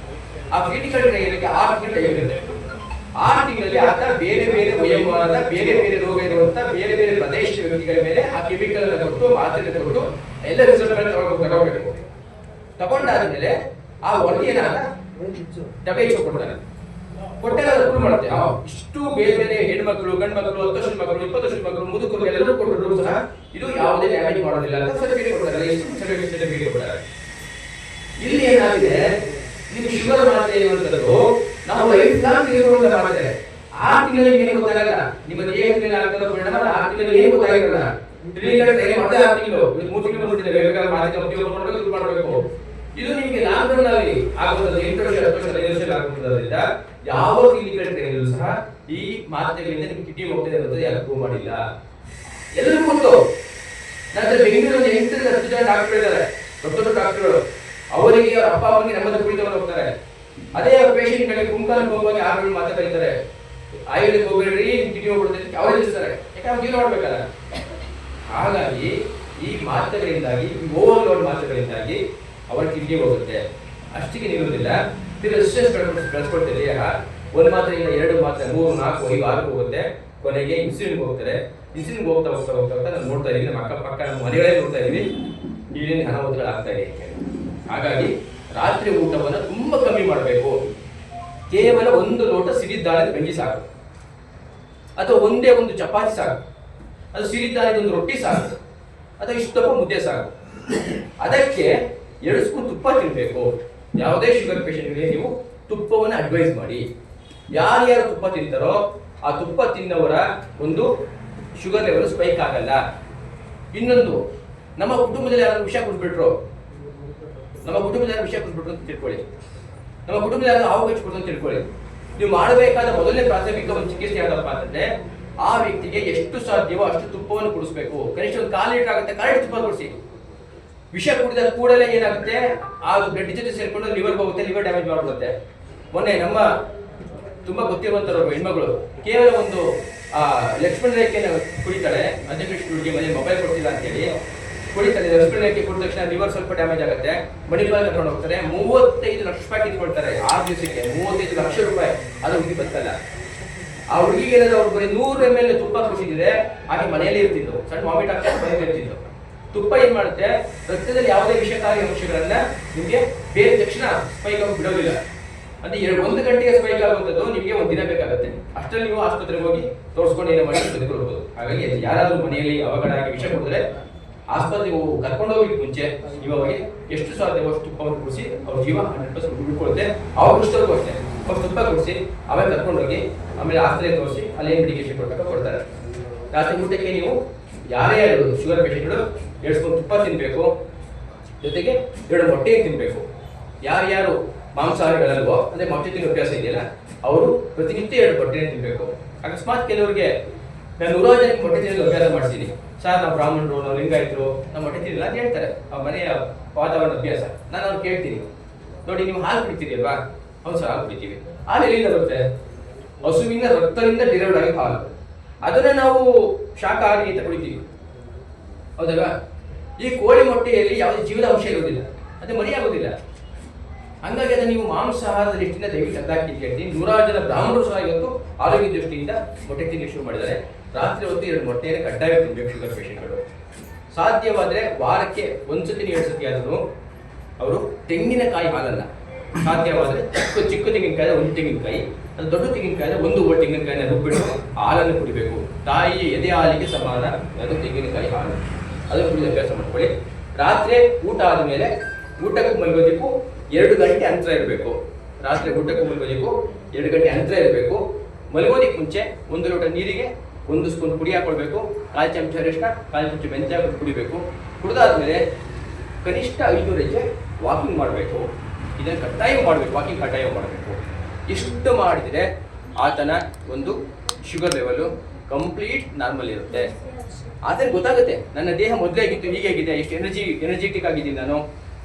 ಆ ಕ್ಲಿನಿಕಲ್ ಟ್ರಯಲ್ಗೆ 6 ತಿಂಗಳು ಟೈಮ್ ಇರುತ್ತೆ. 6 ತಿಂಗಳಲ್ಲಿ ಆತ ಬೇರೆ ಬೇರೆ ವಯೋಮಾನದ ಬೇರೆ ಬೇರೆ ರೋಗ ಇರುವಂತಹ ಬೇರೆ ಬೇರೆ ಪ್ರದೇಶದ ವ್ಯಕ್ತಿಗಳ ಮೇಲೆ ಆ ಕೆಮಿಕಲ್ ಕೊಟ್ಟು ಮಾತ್ರೆ ಕೊಟ್ಟು ಎಲ್ಲ ರಿಸಲ್ಟ್ ತಗೋಬೇಕು. ತಗೊಂಡಾದ್ಮೇಲೆ ಆ ವರದಿಯನ್ನ WHO ಕೊಡ್ತಾರೆ. ಕೊಟ್ಟೆಲ್ಲ ಪ್ರೂವ್ ಮಾಡುತ್ತೆ, ಇಷ್ಟು ಬೇರೆ ಬೇರೆ ಹೆಣ್ಮಕ್ಳು, ಗಂಡು ಮಕ್ಕಳು, 10 ವರ್ಷದ ಮಕ್ಕಳು, 20 ವರ್ಷದ ಮಕ್ಕಳು, ಮುದುಕರು ಎಲ್ಲರೂ ಕೊಟ್ಟರು ಸಹ ಇದು ಯಾವುದೇ ಡ್ಯಾಮೇಜ್ ಮಾಡೋದಿಲ್ಲ ಅಂತ ಸರ್ಟಿಫಿಕೇಟ್ ಕೊಡ್ತಾರೆ. ಸರ್ಟಿಫಿಕೇಟ್ ಕೊಡ್ತಾರೆ. ಇಲ್ಲಿ ಏನಾಗಿದೆ, ನಿಮ್ಗೆ ಶುಗರ್ ಮಾತ್ರೆ ಇರುವಂತದ್ದು ನಾವು ಲೈಫ್ ಲಾಂಗ್ ಇರುವಂತ ಮಾತ್ರೆ. 6 ತಿಂಗಳಲ್ಲಿ ಏನು ಗೊತ್ತಾಗಲ್ಲ, ನಿಮ್ಮ ದೇಹದಲ್ಲಿ ಆಗ್ತದ ಪರಿಣಾಮ 6 ತಿಂಗಳಲ್ಲಿ ಏನು ಗೊತ್ತಾಗಿರಲ್ಲ. ಕ್ಲಿನಿಕಲ್ ಟ್ರಯಲ್ ಮತ್ತೆ 6 ತಿಂಗಳು, 3 ತಿಂಗಳು ಮುಟ್ಟಿದೆ, ಬೇಕಾದ್ರೆ ಮಾತ್ರೆ ಉಪಯೋಗ ಮಾಡಬೇಕು, ಶುರು ಮಾಡಬೇಕು. ಇದು ನಿಮಗೆ ಲಾಂಗ್ ರನ್ ಅಲ್ಲಿ ಆಗುತ್ತದೆ, 8 ವರ್ಷ 10 ವರ್ಷ 5 ವರ್ಷ ಆಗುವುದರಿಂದ ಯಾವ ಕ್ಲಿನಿಕಲ್ ಟ್ರಯಲ್ ಸಹ ಈ ಮಾತ್ರೆಗಳಿಂದ ನಿಮ್ಗೆ ಕಿಡ್ನಿ ಹೋಗ್ತದೆ ಅನ್ನೋದು ಯಾರು ಪ್ರೂವ್ ಮಾಡಿಲ್ಲ. ಎಲ್ಲರಿಗೂ ಗೊತ್ತು. ನಂತರ ಬೆಂಗಳೂರಲ್ಲಿ 8-10 ಜನ ಡಾಕ್ಟರ್ ಇದ್ದಾರೆ, ದೊಡ್ಡ ಡಾಕ್ಟರ್ಗಳು. ಅವರಿಗೆ ಅಪ್ಪ ಅಮ್ಮನಿಗೆ ನಮ್ಮದು ಕುಳಿತವರು ಹೋಗ್ತಾರೆ. ಅದೇ ಪೇಷಂಟ್ ಗಳಿಗೆ ಕುಂಕಾಲಕ್ಕೆ ಹೋಗುವಾಗ ಯಾರು ಮಾತ್ರ ಕರೀತಾರೆ, ಆಯುರ್ವೇದಕ್ಕೆ ಹೋಗ್ಬೇಡ್ರಿ ಕಿಡ್ನಿ ಹೋಗ್ಬಿಡುತ್ತೆ ಅವ್ರು ತಿಳಿಸ್ತಾರೆ, ಯಾಕಂದ್ರೆ ಜೀವನ ಮಾಡ್ಬೇಕಲ್ಲ. ಹಾಗಾಗಿ ಈ ಮಾತ್ರೆಗಳಿಂದಾಗಿ, ಈ ಓವರ್ಲೋಡ್ ಮಾತ್ರೆಗಳಿಂದಾಗಿ ಅವರ ಕಿಡ್ನಿ ಹೋಗುತ್ತೆ. ಅಷ್ಟಿಗೆ ನಿಲ್ಲುವುದಿಲ್ಲ, ರೆಸಿಸ್ಟೆನ್ಸ್ ಬೆಳೆಸ್ಕೊಳ್ತೇವೆ ದೇಹ. 1 ಮಾತ್ರೆಯಿಂದ 2 ಮಾತ್ರೆ, 3, 4, 5, 6 ಹೋಗುತ್ತೆ. ಕೊನೆಗೆ ಇನ್ಸುಲಿನ್ ಹೋಗ್ತಾರೆ. ಇನ್ಸುಲಿನ್ ಹೋಗ್ತಾ ನಾನು ನೋಡ್ತಾ ಇದೀವಿ, ನಮ್ಮ ಅಕ್ಕಪಕ್ಕ ನಮ್ಮ ಮನೆಗಳೇ ನೋಡ್ತಾ ಇದೀವಿ, ಇಲ್ಲಿನ ಅನಾಹುತಗಳಾಗ್ತಾ ಇದೆ. ಹಾಗಾಗಿ ರಾತ್ರಿ ಊಟವನ್ನು ತುಂಬಾ ಕಮ್ಮಿ ಮಾಡಬೇಕು. ಕೇವಲ 1 ಲೋಟ ಸಿರಿಧಾನ್ಯದ ಗಂಜಿ ಸಾಕು, ಅಥವಾ ಒಂದೇ ಒಂದು ಚಪಾತಿ ಸಾಕು, ಅದು ಸಿರಿಧಾನ್ಯದ ಒಂದು ರೊಟ್ಟಿ ಸಾಕು, ಅಥವಾ ಇಷ್ಟಪ್ಪ ಮುದ್ದೆ ಸಾಕು. ಅದಕ್ಕೆ 2 ಸ್ಪೂನ್ ತುಪ್ಪ ತಿನ್ಬೇಕು. ಯಾವುದೇ ಶುಗರ್ ಪೇಷಂಟ್ಗೆ ನೀವು ತುಪ್ಪವನ್ನು ಅಡ್ವೈಸ್ ಮಾಡಿ. ಯಾರ್ಯಾರು ತುಪ್ಪ ತಿಂತಾರೋ ಆ ತುಪ್ಪ ತಿನ್ನವರ ಒಂದು ಶುಗರ್ ಲೆವೆಲ್ ಸ್ಪೈಕ್ ಆಗಲ್ಲ. ಇನ್ನೊಂದು, ನಮ್ಮ ಕುಟುಂಬದಲ್ಲಿ ಯಾರಾದ್ರೂ ವಿಷ ಕುಡಿದ್ಬಿಟ್ರು ಅಂತ ತಿಳ್ಕೊಳ್ಳಿ. ನಮ್ಮ ಕುಟುಂಬದಲ್ಲಿ ಯಾರಾದ್ರೂ ಹಾವು ಹಚ್ಚಿಬಿಡ್ತು ಅಂತ ತಿಳ್ಕೊಳ್ಳಿ. ನೀವು ಮಾಡಬೇಕಾದ ಮೊದಲನೇ ಪ್ರಾಥಮಿಕ ಒಂದು ಚಿಕಿತ್ಸೆ ಯಾವ್ದಪ್ಪ ಅಂತಂದ್ರೆ, ಆ ವ್ಯಕ್ತಿಗೆ ಎಷ್ಟು ಸಾಧ್ಯವೋ ಅಷ್ಟು ತುಪ್ಪವನ್ನು ಕುಡಿಸ್ಬೇಕು. ಕನಿಷ್ಠ ಒಂದು 1/4 ಲೀಟರ್ ಆಗುತ್ತೆ, 1/4 ತುಪ್ಪ ಕುಡಿಸಿ. ವಿಷ ಕುಡಿದ ಕೂಡಲೇ ಏನಾಗುತ್ತೆ, ಆ ಬ್ಲಡ್ ಜೊತೆ ಸೇರ್ಕೊಂಡು ಲಿವರ್ ಹೋಗುತ್ತೆ, ಲಿವರ್ ಡ್ಯಾಮೇಜ್ ಮಾಡ್ಬಿಡುತ್ತೆ. ಮೊನ್ನೆ ನಮ್ಮ ತುಂಬಾ ಗೊತ್ತಿರುವಂತವ್ರು ಹೆಣ್ಮಗಳು ಕೇವಲ ಒಂದು ಲಕ್ಷ್ಮಣ ರೇಖೆನ ಕುಡಿತಾಳೆ, ಅಂತ್ಯಕೃಷ್ಣ ಹುಡುಗಿ ಮನೆ ಮೊಬೈಲ್ ಕೊಡ್ತಿಲ್ಲ ಅಂತೇಳಿ ಕುಡಿತಾಳೆ. ಲಕ್ಷ್ಮಣ ರೇಖೆ ಕುಡಿದ ತಕ್ಷಣ ಲಿವರ್ ಸ್ವಲ್ಪ ಡ್ಯಾಮೇಜ್ ಆಗುತ್ತೆ, ಮಣಿಪಾಲ್ ಕರ್ಕೊಂಡು ಹೋಗ್ತಾರೆ. 35 ಲಕ್ಷ ರೂಪಾಯಿ ಕಿತ್ಕೊಳ್ತಾರೆ 6 ದಿವಸಕ್ಕೆ. 35 ಲಕ್ಷ ರೂಪಾಯಿ. ಅದು ಹುಡುಗಿ ಬರ್ತಲ್ಲ. ಆ ಹುಡುಗಿಗೆ ಏನಾದ್ರು ಅವ್ರು ಬರೀ 100 ml ತುಪ್ಪ ಕುಡಿಸಿದ್ರೆ ಹಾಗೆ ಮನೆಯಲ್ಲೇ ಇರ್ತಿದ್ದು, ಸಣ್ಣ ವಾಮಿಟ್ ಆಗ್ತಾ ಮನೆಯಲ್ಲಿ ಇರ್ತಿದ್ದು. ತುಪ್ಪ ಏನ್ ಮಾಡುತ್ತೆ, ರಕ್ತದಲ್ಲಿ ಯಾವುದೇ ವಿಷಕಾರಿ ಅಂಶಗಳನ್ನ ನಿಮ್ಗೆ ಬೇರೆ ತಕ್ಷಣ ಸ್ಪೈಕ್ ಆಗಿ ಬಿಡೋದಿಲ್ಲ. ಅಂದ್ರೆ 1 ಗಂಟೆಗೆ ಸ್ಪೈಕ್ ಆಗುವಂಥದ್ದು ನಿಮಗೆ 1 ದಿನ ಬೇಕಾಗುತ್ತೆ. ಅಷ್ಟರಲ್ಲಿ ನೀವು ಆಸ್ಪತ್ರೆಗೆ ಹೋಗಿ ತೋರಿಸ್ಕೊಂಡು ಏನೋ ಮಾಡಿ ಬದುಕೊಳ್ಬಹುದು. ಹಾಗಾಗಿ ಯಾರಾದ್ರೂ ಮನೆಯಲ್ಲಿ ಅವಘಡ ಆಗಿ ವಿಷ ಕುಡಿದ್ರೆ ಆಸ್ಪತ್ರೆಗೆ ಕರ್ಕೊಂಡು ಹೋಗಿ ಮುಂಚೆ ಇವಾಗ ಎಷ್ಟು ಸಾಧ್ಯವೋ ಅಷ್ಟು ತುಪ್ಪವನ್ನು ಕುಡಿಸಿ ಅವ್ರ ಜೀವ 100% ಉಳ್ಕೊಳ್ಳುತ್ತೆ. ಅವ್ರು ಇಷ್ಟವರೆಗೂ ಅಷ್ಟೇ ಫಸ್ಟ್ ತುಪ್ಪ ಕುಡಿಸಿ ಆಮೇಲೆ ಕರ್ಕೊಂಡು ಹೋಗಿ ಆಮೇಲೆ ಆಸ್ಪತ್ರೆಗೆ ತೋರಿಸಿ ಅಲ್ಲಿ ಏನು ಮೆಡಿಕೇಶನ್ ಕೊಡ್ತಾರೆ. ರಾತ್ರಿ ಊಟಕ್ಕೆ ನೀವು ಯಾರೇ ಶುಗರ್ ಪೇಷಂಟ್ಗಳು 2 ಸ್ಪೂನ್ ತುಪ್ಪ ತಿನ್ಬೇಕು, ಜೊತೆಗೆ 2 ಮೊಟ್ಟೆ ತಿನ್ಬೇಕು. ಯಾರ್ಯಾರು ಮಾಂಸಾಹಾರಿಗಳಲ್ವೋ ಅಂದ್ರೆ ಮೊಟ್ಟೆ ತಿನ್ನೋ ಅಭ್ಯಾಸ ಇದೆಯಲ್ಲ, ಅವರು ಪ್ರತಿನಿತ್ಯ 2 ಮೊಟ್ಟೆ ತಿನ್ಬೇಕು. ಅಕಸ್ಮಾತ್ ಕೆಲವರಿಗೆ ನಾನು 100 ಜನಕ್ಕೆ ಮೊಟ್ಟೆ ತಿನ್ನೋದು ಅಭ್ಯಾಸ ಮಾಡಿಸಿದ್ದೀನಿ ಸರ್, ನಾವು ಬ್ರಾಹ್ಮಣರು, ನಾವು ಲಿಂಗಾಯತರು, ನಾವು ಮೊಟ್ಟೆ ತಿನ್ನಿಲ್ಲ ಅಂತ ಹೇಳ್ತಾರೆ. ಆ ಮನೆಯ ವಾತಾವರಣ ಅಭ್ಯಾಸ. ನಾನು ಅವ್ರು ಕೇಳ್ತೀನಿ, ನೋಡಿ ನೀವು ಹಾಲು ಕುಡಿತೀರಿ ಅಲ್ವಾ? ಹೌದು ಸರ್, ಹಾಲು ಕುಡಿತೀವಿ. ಹಾಲು ಎಲ್ಲಿಂದ ಬರುತ್ತೆ? ಹಸುವಿನ ರಕ್ತದಿಂದ ಡಿರೈವ್ಡ್ ಆಗಿ ಹಾಲು. ಅದನ್ನ ನಾವು ಶಾಕಾಹಾರಿ ಅಂತ ಕುಡಿತೀವಿ, ಹೌದಲ್ವಾ? ಈ ಕೋಳಿ ಮೊಟ್ಟೆಯಲ್ಲಿ ಯಾವುದೇ ಜೀವದ ಅಂಶ ಇರೋದಿಲ್ಲ, ಅದು ಮರಿ ಆಗೋದಿಲ್ಲ. ಹಂಗಾಗಿ ಅದನ್ನು ನೀವು ಮಾಂಸಾಹಾರದ ದೃಷ್ಟಿಯಿಂದ ದಯವಿಟ್ಟು ಅರ್ಧಾಕಿ ಹೇಳ್ತೀನಿ. 100 ಜನ ಬ್ರಾಹ್ಮಣರು ಸಹ ಇವತ್ತು ಆರೋಗ್ಯ ದೃಷ್ಟಿಯಿಂದ ಮೊಟ್ಟೆ ತಿನ್ನಲಿಕ್ಕೆ ಶುರು ಮಾಡಿದ್ದಾರೆ. ರಾತ್ರಿ ಹೊತ್ತು 2 ಮೊಟ್ಟೆಯನ್ನು ಕಡ್ಡಾಯ ತಿನ್ಬೇಕು ಶುಗರ್ ಪೇಷಂಟ್ಗಳು. ಸಾಧ್ಯವಾದರೆ ವಾರಕ್ಕೆ 1 ಸತಿ 2 ಸತಿ ಆದರೂ ಅವರು ತೆಂಗಿನಕಾಯಿ ಹಾಲಲ್ಲ, ಸಾಧ್ಯವಾದರೆ ಚಿಕ್ಕ ತೆಂಗಿನಕಾಯಿ 1 ತೆಂಗಿನಕಾಯಿ, ಅದು ದೊಡ್ಡ ತೆಂಗಿನಕಾಯಿ 1 ತೆಂಗಿನಕಾಯಿನ ರುಬ್ಬಿಟ್ಟು ಹಾಲನ್ನು ಕುಡಿಬೇಕು. ತಾಯಿಯ ಎದೆ ಹಾಲಿಗೆ ಸಮಾನ ಅದು ತೆಂಗಿನಕಾಯಿ ಹಾಲು. ಅದನ್ನು ಕುಡಿದ ಅಭ್ಯಾಸ ಮಾಡ್ಕೊಳ್ಳಿ. ರಾತ್ರಿ ಊಟ ಆದಮೇಲೆ ಊಟಕ್ಕೂ ಮಲಗೋದಕ್ಕೂ 2 ಗಂಟೆ ಅಂತರ ಇರಬೇಕು. ರಾತ್ರಿ ಊಟಕ್ಕೂ ಮಲಗೋದಕ್ಕೂ 2 ಗಂಟೆ ಅಂತರ ಇರಬೇಕು. ಮಲಗೋದಕ್ಕೆ ಮುಂಚೆ 1 ಲೋಟ ನೀರಿಗೆ 1 ಸ್ಪೂನ್ ಪುಡಿ ಹಾಕೊಳ್ಬೇಕು, 1/4 ಚಮಚ ಅರಿಶಿನ, 1/4 ಚಮಚ ಮೆಂತ್ಯ ಹಾಕಿ ಕುಡಿಬೇಕು. ಕುಡಿದಾದ್ಮೇಲೆ ಕನಿಷ್ಠ 500 ಹೆಜ್ಜೆ ವಾಕಿಂಗ್ ಮಾಡಬೇಕು. ಇದನ್ನು ಕಡ್ಡಾಯ ಮಾಡಬೇಕು, ವಾಕಿಂಗ್ ಕಡ್ಡಾಯ ಮಾಡಬೇಕು. ಇಷ್ಟು ಮಾಡಿದರೆ ಆತನ ಒಂದು ಶುಗರ್ ಲೆವೆಲು ಕಂಪ್ಲೀಟ್ ನಾರ್ಮಲ್ ಇರುತ್ತೆ. ಆತನಿಗೆ ಗೊತ್ತಾಗುತ್ತೆ, ನನ್ನ ದೇಹ ಮೊದಲೇ ಆಗಿತ್ತು, ಹೀಗಾಗಿದೆ, ಎಷ್ಟು ಎನರ್ಜೆಟಿಕ್ ಆಗಿದ್ದೀನಿ ನಾನು.